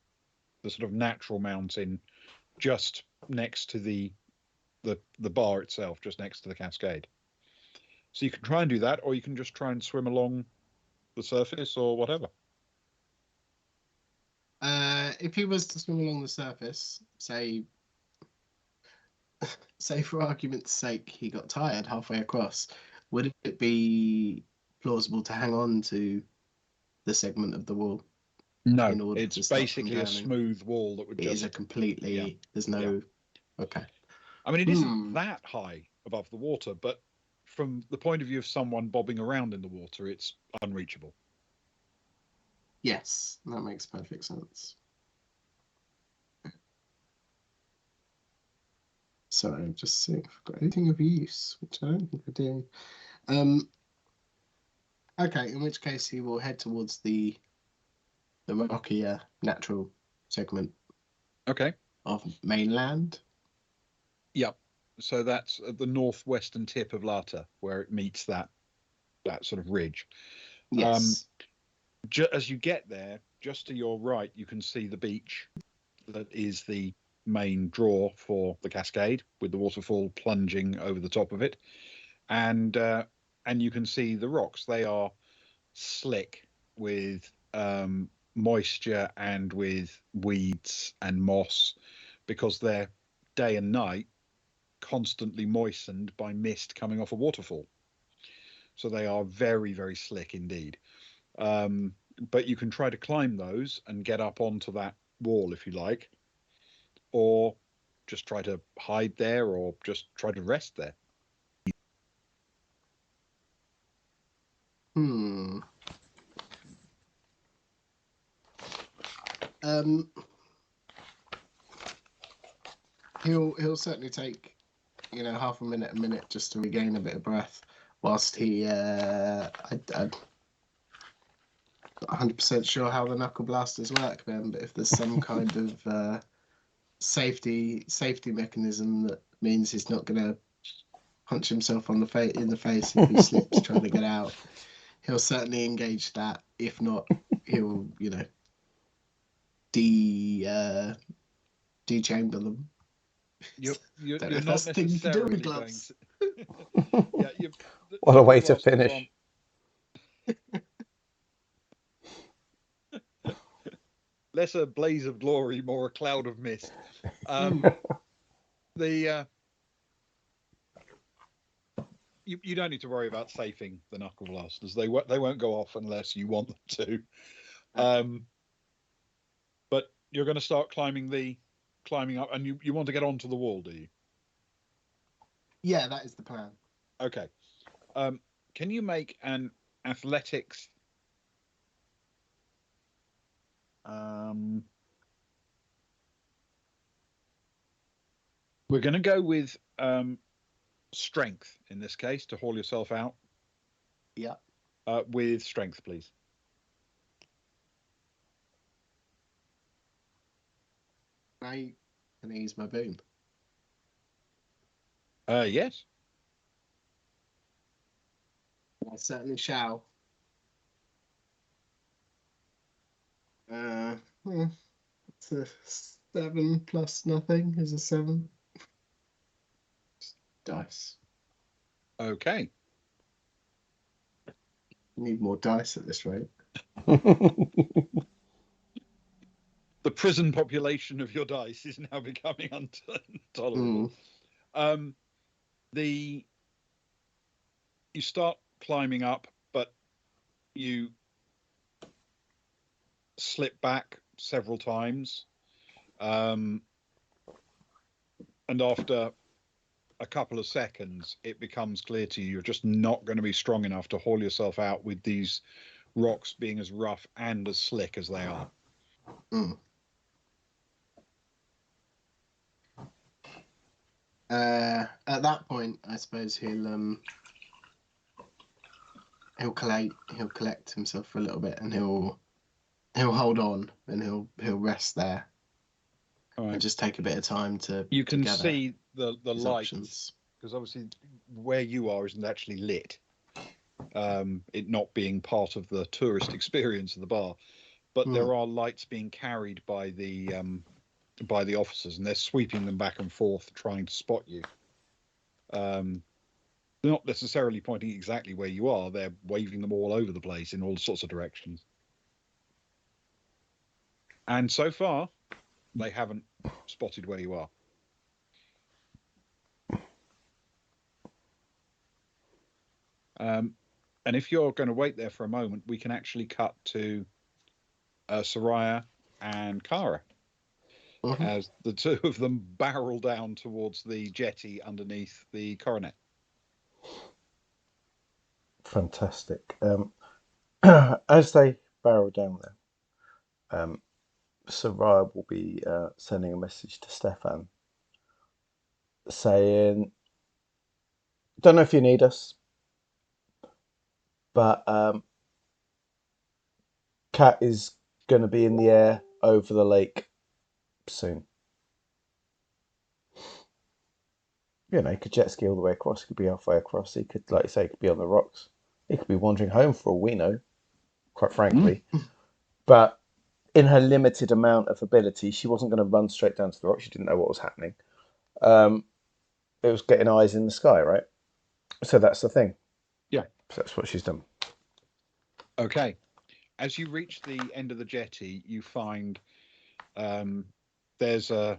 sort of natural mountain just next to the bar itself, just next to the cascade. So you can try and do that, or you can just try and swim along the surface or whatever. If he was to swim along the surface, say for argument's sake, he got tired halfway across, would it be plausible to hang on to the segment of the wall? No, in order it's to stop basically them a drowning? smooth wall that would It just. is a completely. There's no. Okay. I mean, it isn't that high above the water, but from the point of view of someone bobbing around in the water, it's unreachable. Yes, that makes perfect sense. So I'm just seeing if I've got anything of use, which I don't think I do. Okay, in which case he will head towards the rockier natural segment. Okay. Of mainland. Yep. So that's at the northwestern tip of Lata, where it meets that sort of ridge. Yes. As you get there, just to your right, you can see the beach that is the main draw for the cascade, with the waterfall plunging over the top of it, and you can see the rocks. They are slick with moisture and with weeds and moss, because they're day and night constantly moistened by mist coming off a waterfall. So they are very, very slick indeed. But you can try to climb those and get up onto that wall if you like, or just try to hide there, or just try to rest there. He'll certainly take, half a minute just to regain a bit of breath, whilst he I'm not 100% sure how the knuckle blasters work, Ben, but if there's some kind of safety mechanism that means he's not going to punch himself in the face if he slips trying to get out, he'll certainly engage that. If not, he'll de-chamber them. You're Don't know not if that's the thing you can do with necessarily going gloves. to. What a way to finish. Less a blaze of glory, more a cloud of mist. You don't need to worry about safing the knuckle blasters. They won't go off unless you want them to. But you're going to start climbing up, and you want to get onto the wall, do you? Yeah, that is the plan. Okay. Can you make an athletics? We're going to go with strength in this case to haul yourself out. Yeah. With strength, please. Can I use my boom? Yes. I certainly shall. It's a 7 plus nothing is a 7. Dice. Okay. Need more dice at this rate. The prison population of your dice is now becoming intolerable. You start climbing up, but you slip back several times, and after a couple of seconds, it becomes clear to you you're just not going to be strong enough to haul yourself out with these rocks being as rough and as slick as they are. At that point, I suppose he'll collect himself for a little bit, and he'll hold on, and he'll rest there, and just take a bit of time to. You can see the lights, because options. obviously where you are isn't actually lit. It not being part of the tourist experience of the bar, but there are lights being carried by the by the officers, and they're sweeping them back and forth, trying to spot you. They're not necessarily pointing exactly where you are. They're waving them all over the place in all sorts of directions. And so far, they haven't spotted where you are. And if you're going to wait there for a moment, we can actually cut to Soraya and Kara as the two of them barrel down towards the jetty underneath the coronet. Fantastic. As they barrel down there, Soraya will be sending a message to Stefan saying, "Don't know if you need us, but Cat is going to be in the air over the lake soon. You know, he could jet ski all the way across. He could be halfway across. He could, like you say, he could be on the rocks. He could be wandering home for all we know, quite frankly. But in her limited amount of ability, she wasn't going to run straight down to the rock. She didn't know what was happening. It was getting eyes in the sky, right? So that's the thing. Yeah. So that's what she's done. Okay. As you reach the end of the jetty, you find there's a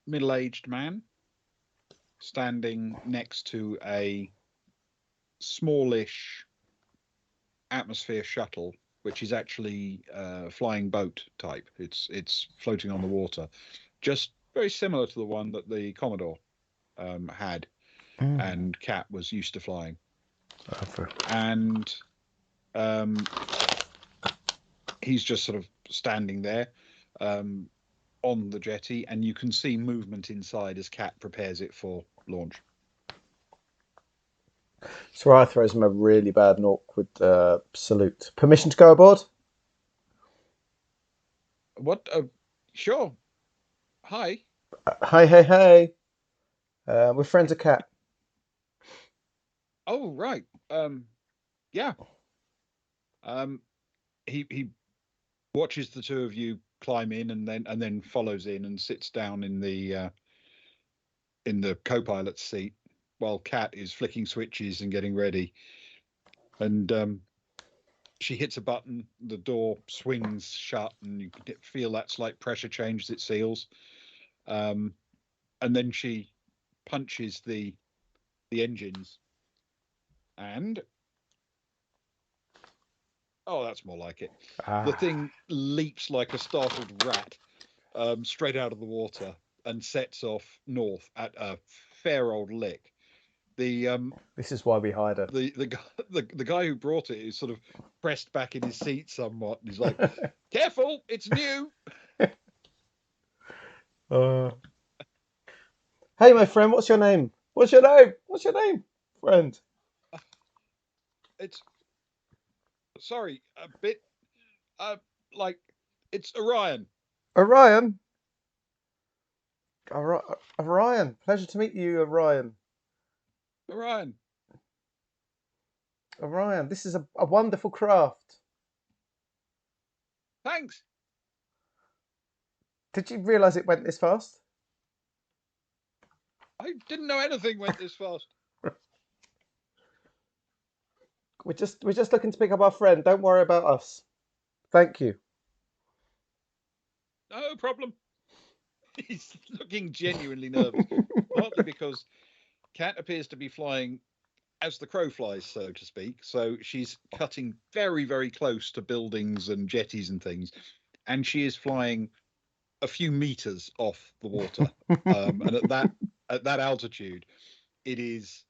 middle-aged man standing next to a smallish atmosphere shuttle, which is actually flying boat type. It's floating on the water, just very similar to the one that the Commodore had and Cat was used to flying. And he's just sort of standing there on the jetty, and you can see movement inside as Cat prepares it for launch. Soraya throws him a really bad and awkward salute. Permission to go aboard? What? Sure. Hi. Hey, hey, hey. We're friends of Cat. Oh, right. Yeah. He watches the two of you climb in and then follows in and sits down in the co-pilot's seat while Cat is flicking switches and getting ready. And she hits a button, the door swings shut, and you can feel that slight pressure change as it seals. And then she punches the engines, and oh, that's more like it. The thing leaps like a startled rat straight out of the water and sets off north at a fair old lick. This is why we hired her. The guy who brought it is sort of pressed back in his seat somewhat, and he's like, "Careful, it's new." Hey, my friend, what's your name? What's your name? What's your name, friend? It's sorry, a bit like it's Orion. Orion. Orion. Pleasure to meet you, Orion. Orion. Orion. This is a wonderful craft. Thanks. Did you realise it went this fast? I didn't know anything went this fast. We're just looking to pick up our friend. Don't worry about us. Thank you. No problem. He's looking genuinely nervous, partly because Cat appears to be flying as the crow flies, so to speak. So she's cutting very, very close to buildings and jetties and things, and she is flying a few meters off the water. And at that altitude, it is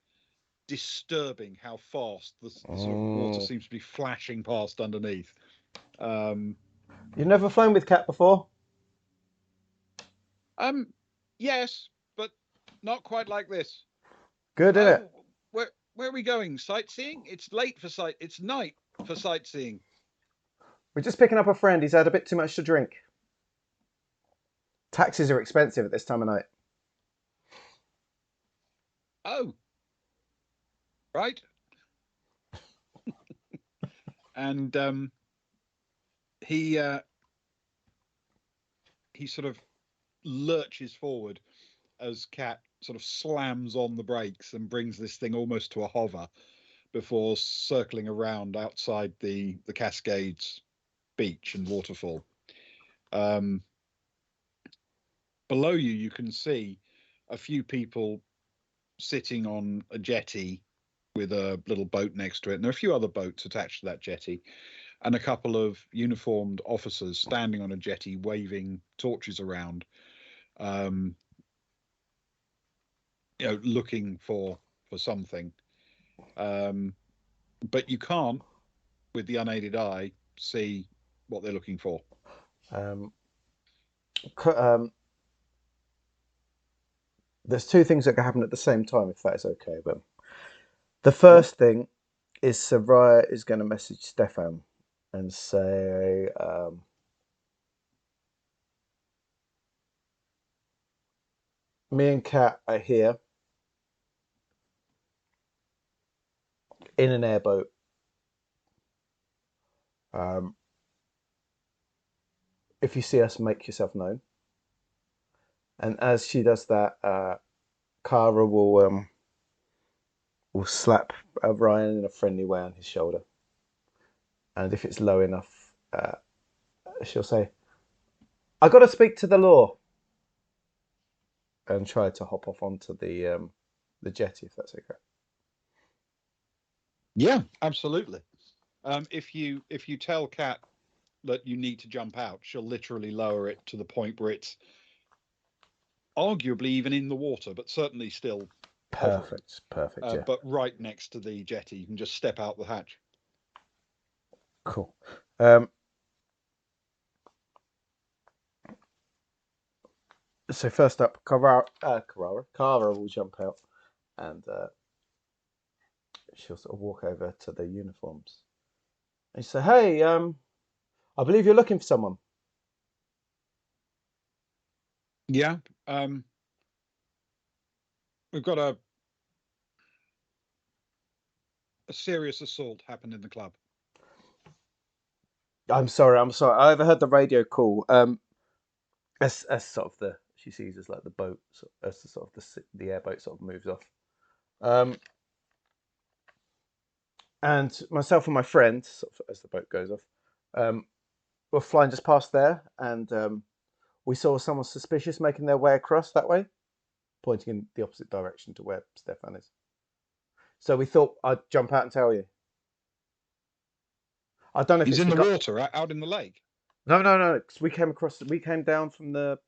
disturbing how fast the sort of water seems to be flashing past underneath. You've never flown with Cat before? Yes, but not quite like this. Good, isn't it? Where are we going? Sightseeing? It's late for It's night for sightseeing. We're just picking up a friend. He's had a bit too much to drink. Taxis are expensive at this time of night. Oh, right. And he he sort of lurches forward as Cat sort of slams on the brakes and brings this thing almost to a hover before circling around outside the Cascades beach and waterfall. Below you, you can see a few people sitting on a jetty with a little boat next to it, and there are a few other boats attached to that jetty, and a couple of uniformed officers standing on a jetty waving torches around, looking for something. But you can't, with the unaided eye, see what they're looking for. There's two things that can happen at the same time, if that is okay. But the first thing is Soraya is going to message Stefan and say, me and Kat are here in an airboat. If you see us, make yourself known. And as she does that, Kara will slap Ryan in a friendly way on his shoulder. And if it's low enough, she'll say, "I got to speak to the law," and try to hop off onto the jetty, if that's okay. Yeah, absolutely. If you tell Kat that you need to jump out, she'll literally lower it to the point where it's arguably even in the water, but certainly still perfect. Yeah. But right next to the jetty, you can just step out the hatch. Cool. So first up, Kara will jump out, and she'll sort of walk over to the uniforms and say, "Hey, I believe you're looking for someone." Yeah. We've got a serious assault happened in the club. I'm sorry. I overheard the radio call. As sort of she sees as like the boat, as the sort of the airboat sort of moves off. And myself and my friend, sort of, as the boat goes off, were flying just past there, and we saw someone suspicious making their way across that way, pointing in the opposite direction to where Stefan is. So we thought I'd jump out and tell you. I don't know if he's it's in the water, out in the lake. No. We came down from the.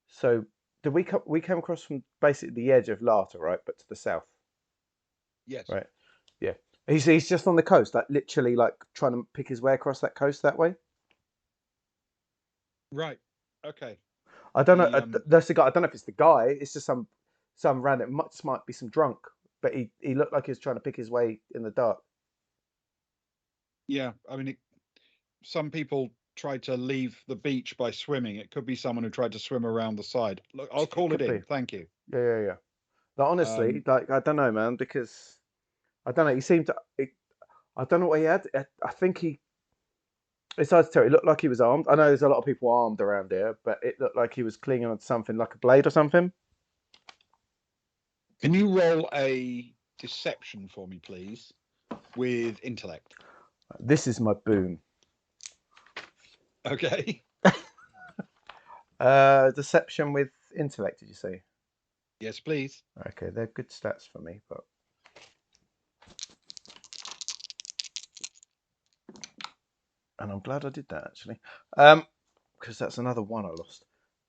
So did we came across from basically the edge of Lata, right, but to the south. Yes. Right. Yeah. He's just on the coast, like literally, like trying to pick his way across that coast that way. Right. Okay. I don't know. That's the guy. I don't know if it's the guy. It's just some random. Might be some drunk, but he looked like he was trying to pick his way in the dark. Yeah, I mean, some people tried to leave the beach by swimming. It could be someone who tried to swim around the side. Look, I'll call it in. Thank you. Yeah. Like honestly, like I don't know, man, because I don't know. He seemed to. I don't know what he had. I think he. It's hard to tell. It looked like he was armed. I know there's a lot of people armed around here, but it looked like he was clinging on to something like a blade or something. Can you roll a deception for me, please, with intellect? This is my boon. Okay. Deception with intellect, did you say? Yes, please. Okay, they're good stats for me, but and I'm glad I did that actually, because that's another one I lost.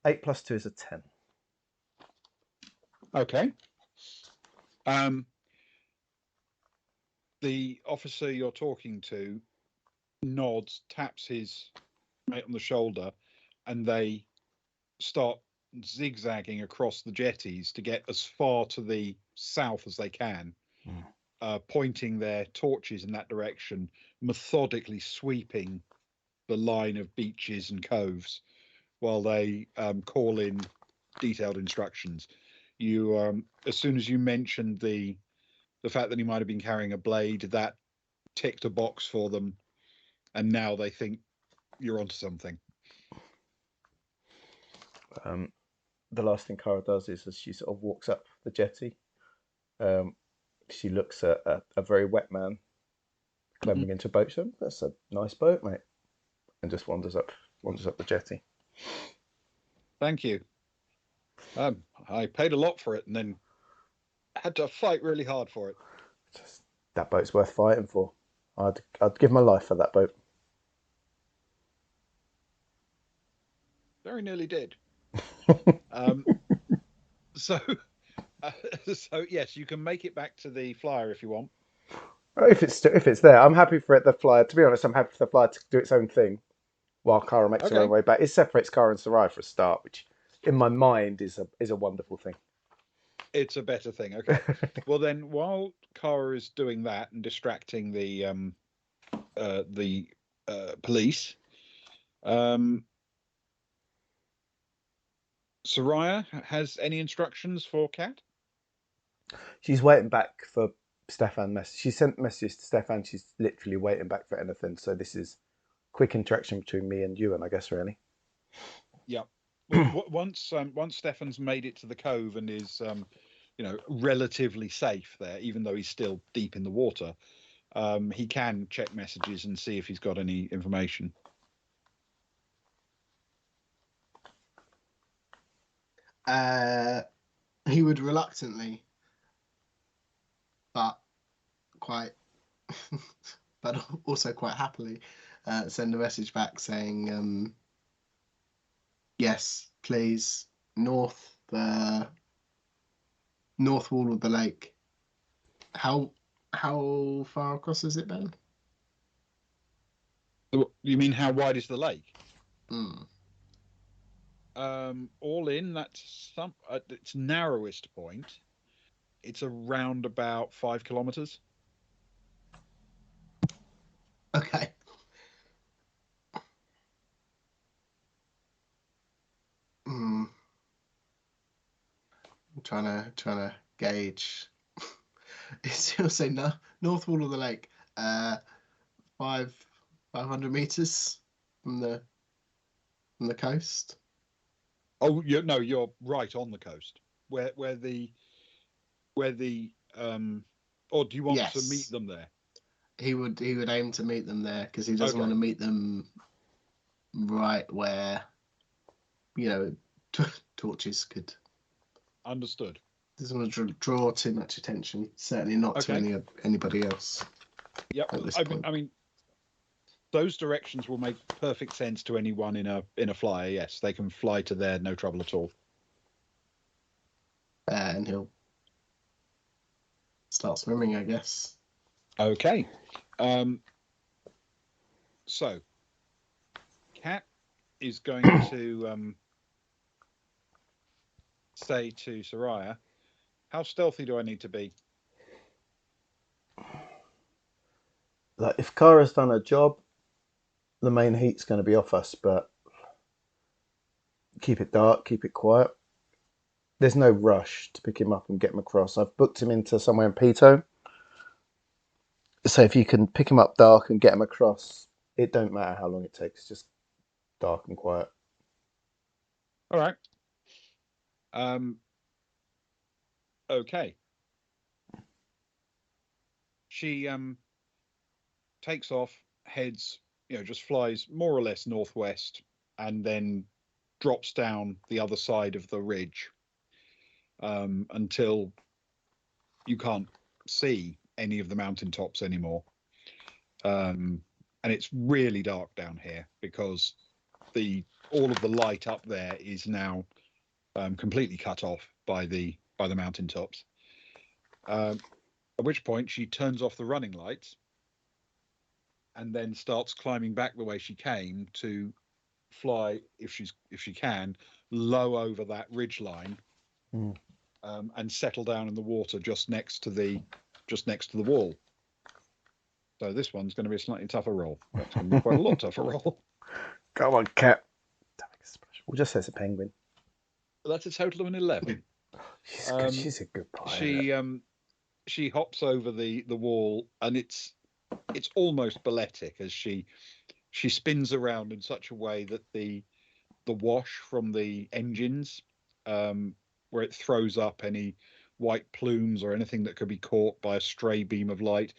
8 + 2 is a 10. Okay. The officer you're talking to nods, taps his mate on the shoulder, and they start zigzagging across the jetties to get as far to the south as they can, pointing their torches in that direction, methodically sweeping the line of beaches and coves while they call in detailed instructions. You, as soon as you mentioned the fact that he might have been carrying a blade, that ticked a box for them, and now they think you're onto something. The last thing Cara does is, as she sort of walks up the jetty, she looks at a very wet man clambering into a boat. She says, "That's a nice boat, mate," and just wanders up the jetty. Thank you. I paid a lot for it and then had to fight really hard for it. Just, that boat's worth fighting for. I'd give my life for that boat. Very nearly did. So yes, you can make it back to the flyer if you want. If it's there, I'm happy for the flyer. To be honest, I'm happy for the flyer to do its own thing while Cara makes her own way back. It separates Cara and Sarai for a start, which in my mind is a wonderful thing. It's a better thing. Okay. Well, then, while Cara is doing that and distracting the police, Soraya has any instructions for Kat? She's waiting back for Stefan. She sent messages to Stefan. She's literally waiting back for anything. So this is quick interaction between me and you, and I guess really. Yeah. Well, once Stefan's made it to the cove and is relatively safe there, even though he's still deep in the water, he can check messages and see if he's got any information. He would reluctantly, but but also quite happily, send a message back saying, "Yes, please, north wall of the lake." How far across is it, Ben? You mean how wide is the lake? Mm. All in, that's its narrowest point. It's around about 5 kilometers. Okay. I'm trying to gauge. He'll say no. North wall of the lake, 500 meters from the coast. Oh, no, you're right on the coast. Where the or do you want to meet them there? He would aim to meet them there because he doesn't want to meet them right where torches could. Understood. Doesn't want to draw too much attention. Certainly not to anybody else. Yeah, I mean, those directions will make perfect sense to anyone in a flyer. Yes, they can fly to there, no trouble at all. And he'll start swimming, I guess. Okay. So, Kat is going to say to Soraya, "How stealthy do I need to be?" Like, if Cara's done her job, the main heat's going to be off us, but keep it dark, keep it quiet. There's no rush to pick him up and get him across. I've booked him into somewhere in Pito. So if you can pick him up dark and get him across, it don't matter how long it takes, just dark and quiet. All right. Okay. She takes off, heads, just flies more or less northwest, and then drops down the other side of the ridge until you can't see any of the mountaintops anymore. And it's really dark down here because all of the light up there is now completely cut off by the mountaintops. At which point she turns off the running lights and then starts climbing back the way she came to fly, if she can, low over that ridge line, and settle down in the water just next to the wall. So this one's going to be a slightly tougher roll. That's going to be quite a lot tougher roll. Come on, Cat. We'll just say it's a penguin. That's a total of an 11. She's a good pilot. She hops over the wall, and it's almost balletic as she spins around in such a way that the the wash from the engines, where it throws up any white plumes or anything that could be caught by a stray beam of light,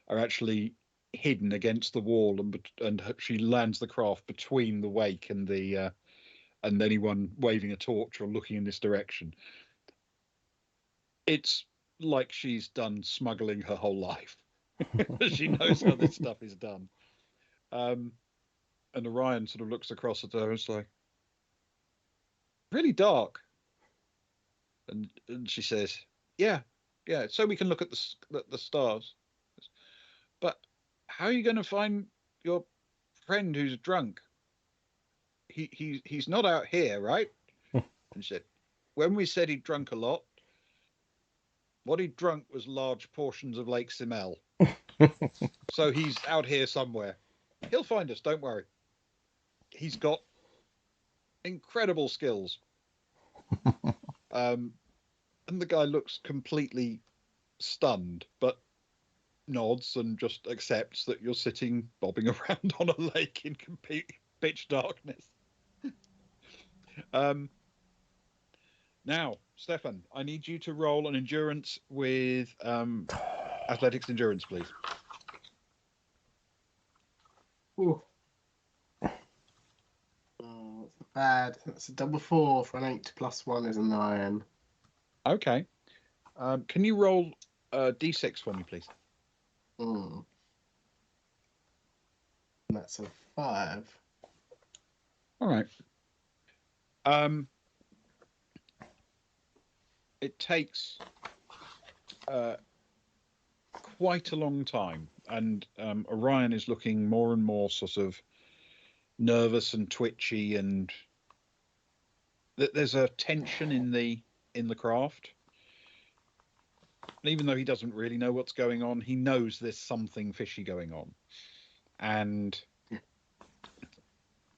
are actually hidden against the wall, and she lands the craft between the wake and the and anyone waving a torch or looking in this direction. It's like she's done smuggling her whole life. She knows how this stuff is done. And Orion sort of looks across at her and is like, really dark. And she says, yeah, so we can look at the stars. But how are you going to find your friend who's drunk? He's not out here, right? And she said, when we said he'd drunk a lot, what he'd drunk was large portions of Lake Simel. So he's out here somewhere. He'll find us, don't worry. He's got incredible skills. And the guy looks completely stunned, but nods and just accepts that you're sitting bobbing around on a lake in complete pitch darkness. Now, Stefan, I need you to roll an endurance with athletics endurance, please. Ooh. Oh, it's not bad. That's a double 4 for an 8 plus 1 is a 9. Okay. Can you roll d6 for me, please? And that's a 5. All right. It takes quite a long time, and Orion is looking more and more sort of nervous and twitchy, and there's a tension in the craft. And even though he doesn't really know what's going on, he knows there's something fishy going on, and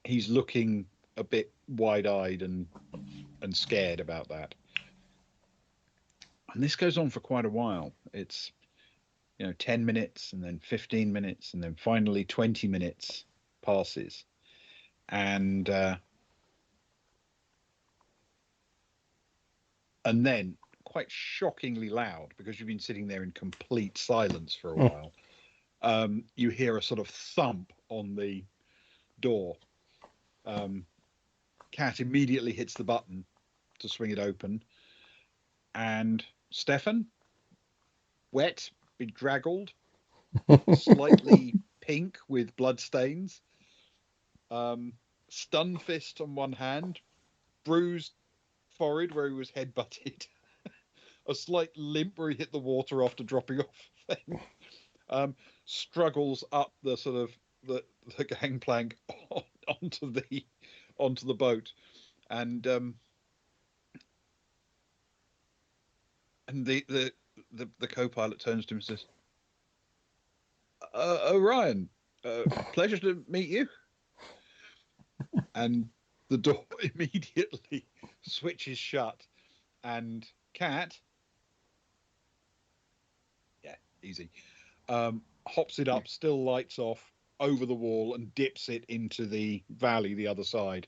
he's looking a bit wide-eyed and scared about that. And this goes on for quite a while. It's 10 minutes, and then 15 minutes, and then finally 20 minutes passes, and then, quite shockingly loud, because you've been sitting there in complete silence for a while, you hear a sort of thump on the door. Cat immediately hits the button to swing it open, and Stefan, wet, bedraggled, slightly pink with blood stains, stun fist on one hand, bruised forehead where he was headbutted, a slight limp where he hit the water after dropping off thing, struggles up the sort of the gangplank onto the boat, and the co-pilot turns to him and says, Orion, pleasure to meet you. And the door immediately switches shut, and Cat, easy, hops it up, still lights off, over the wall, and dips it into the valley the other side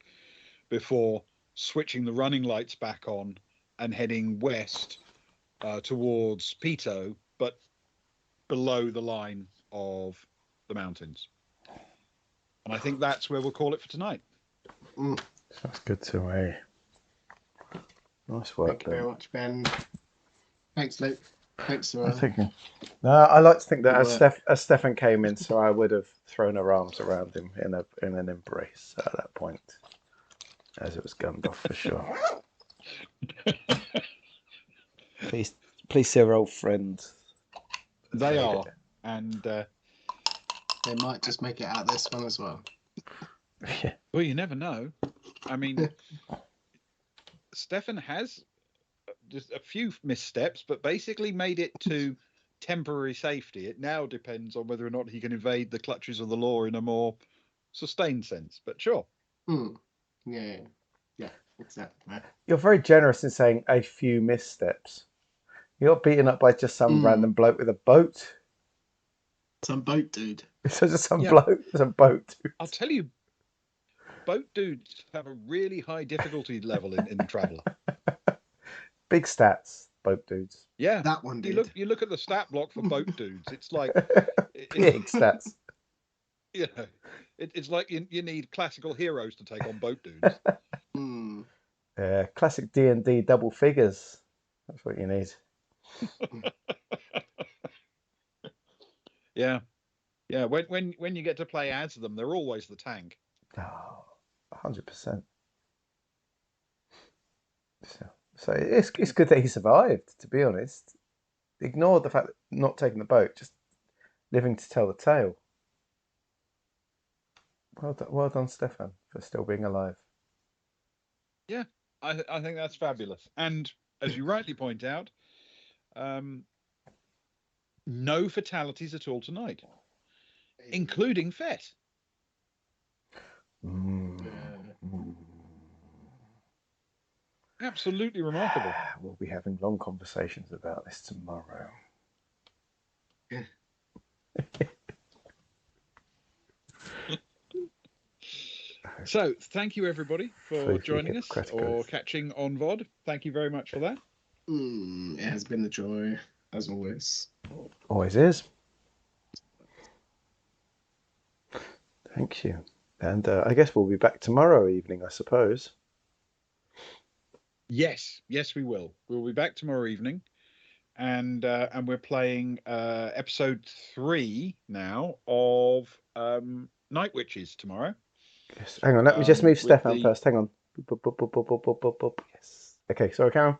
before switching the running lights back on and heading west towards Pito, but below the line of the mountains. And I think that's where we'll call it for tonight. Sounds good to me. Nice work. Thank you very much, Ben. Thanks, Luke. Thanks, No, I like to think that as Stefan came in, so I would have thrown her arms around him in an embrace at that point, as it was gunned off for sure. Please see our old friends. They are, and they might just make it out this one as well. Yeah. Well, you never know. I mean, Stefan has just a few missteps, but basically made it to temporary safety. It now depends on whether or not he can evade the clutches of the law in a more sustained sense. But sure. Yeah, exactly. You're very generous in saying a few missteps. You got beaten up by just some random bloke with a boat. Some boat dude. So just some bloke with a boat dude. I'll tell you, boat dudes have a really high difficulty level in Traveller. Big stats, boat dudes. Yeah, That one you did. look at the stat block for boat dudes. It's like Big stats. you know, it's like you need classical heroes to take on boat dudes. Hmm. Classic D&D double figures. That's what you need. Yeah, yeah. When you get to play as them, they're always the tank. Oh, 100%. So it's good that he survived, to be honest. Ignore the fact that not taking the boat, just living to tell the tale. Well done, Stefan, for still being alive. Yeah, I think that's fabulous. And as you rightly point out, no fatalities at all tonight, including Fett. Absolutely remarkable. We'll be having long conversations about this tomorrow. So, thank you everybody for Floofy, joining us hippocratic or oath. catching on VOD. Thank you very much for that. It has been a joy, as always. Always is. Thank you. And I guess we'll be back tomorrow evening, I suppose. Yes, we will. We'll be back tomorrow evening, and we're playing episode 3 now of Night Witches tomorrow. Yes. Hang on, let me just move Stefan first. Hang on. Yes. Okay, sorry, Karen.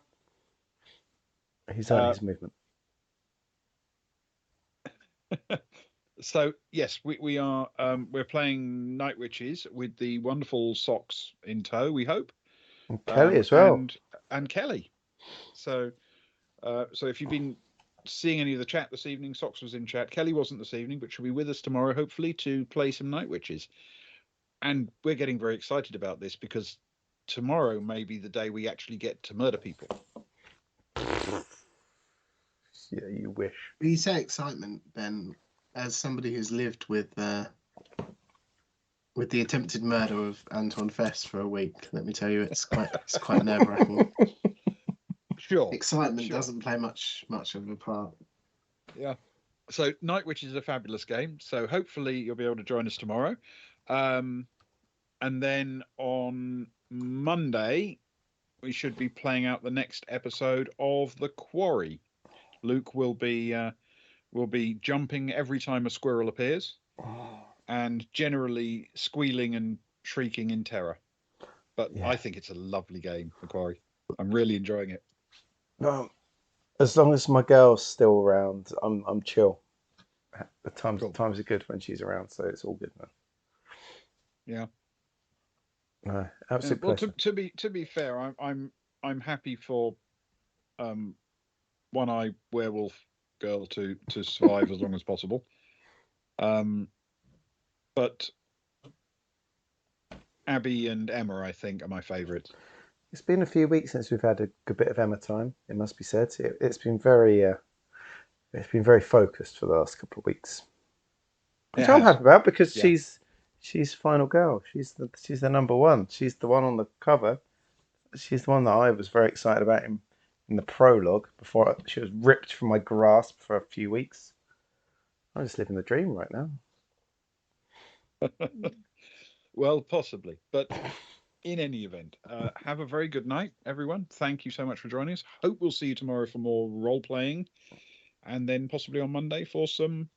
He's on his movement. So yes, we are we're playing Night Witches with the wonderful Socks in tow, we hope. And Kelly as well. And Kelly. So if you've been seeing any of the chat this evening, Socks was in chat. Kelly wasn't this evening, but she'll be with us tomorrow, hopefully, to play some Night Witches. And we're getting very excited about this because tomorrow may be the day we actually get to murder people. Yeah, you wish. When you say excitement, then, as somebody who's lived with the attempted murder of Anton Fest for a week, let me tell you, it's quite nerve-wracking. Sure. Excitement doesn't play much of a part. Yeah. So Night Witch is a fabulous game. So hopefully you'll be able to join us tomorrow. And then on Monday, we should be playing out the next episode of The Quarry. Luke will be jumping every time a squirrel appears, and generally squealing and shrieking in terror. But yeah. I think it's a lovely game, The Quarry. I'm really enjoying it. Well, as long as my girl's still around, I'm chill. The times are good when she's around, so it's all good now. Yeah. No, absolutely. Well, to be fair, I'm happy for one-eye werewolf girl to survive as long as possible. But Abby and Emma, I think, are my favourites. It's been a few weeks since we've had a good bit of Emma time. It must be said. It's been very focused for the last couple of weeks, which I'm happy about because she's final girl. She's the number one. She's the one on the cover. She's the one that I was very excited about in the prologue before she was ripped from my grasp for a few weeks. I'm just living the dream right now. Well, possibly, but in any event, have a very good night, everyone. Thank you so much for joining us. Hope we'll see you tomorrow for more role playing, and then possibly on Monday for some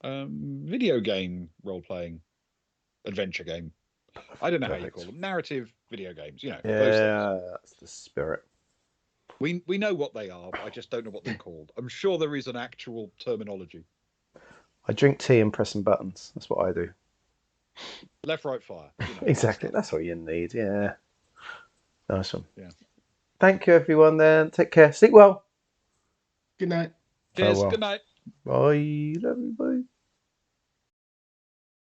video game role playing, adventure game. I don't know how you call them. Narrative video games, you know. Yeah, those things. That's the spirit. We know what they are, but I just don't know what they're called. I'm sure there is an actual terminology. I drink tea and press some buttons. That's what I do. Left, right, fire. You know, exactly. That's all you need. Yeah. Nice one. Yeah. Thank you, everyone. Then take care. Sleep well. Good night. Cheers. Good night. Bye. Love you. Bye.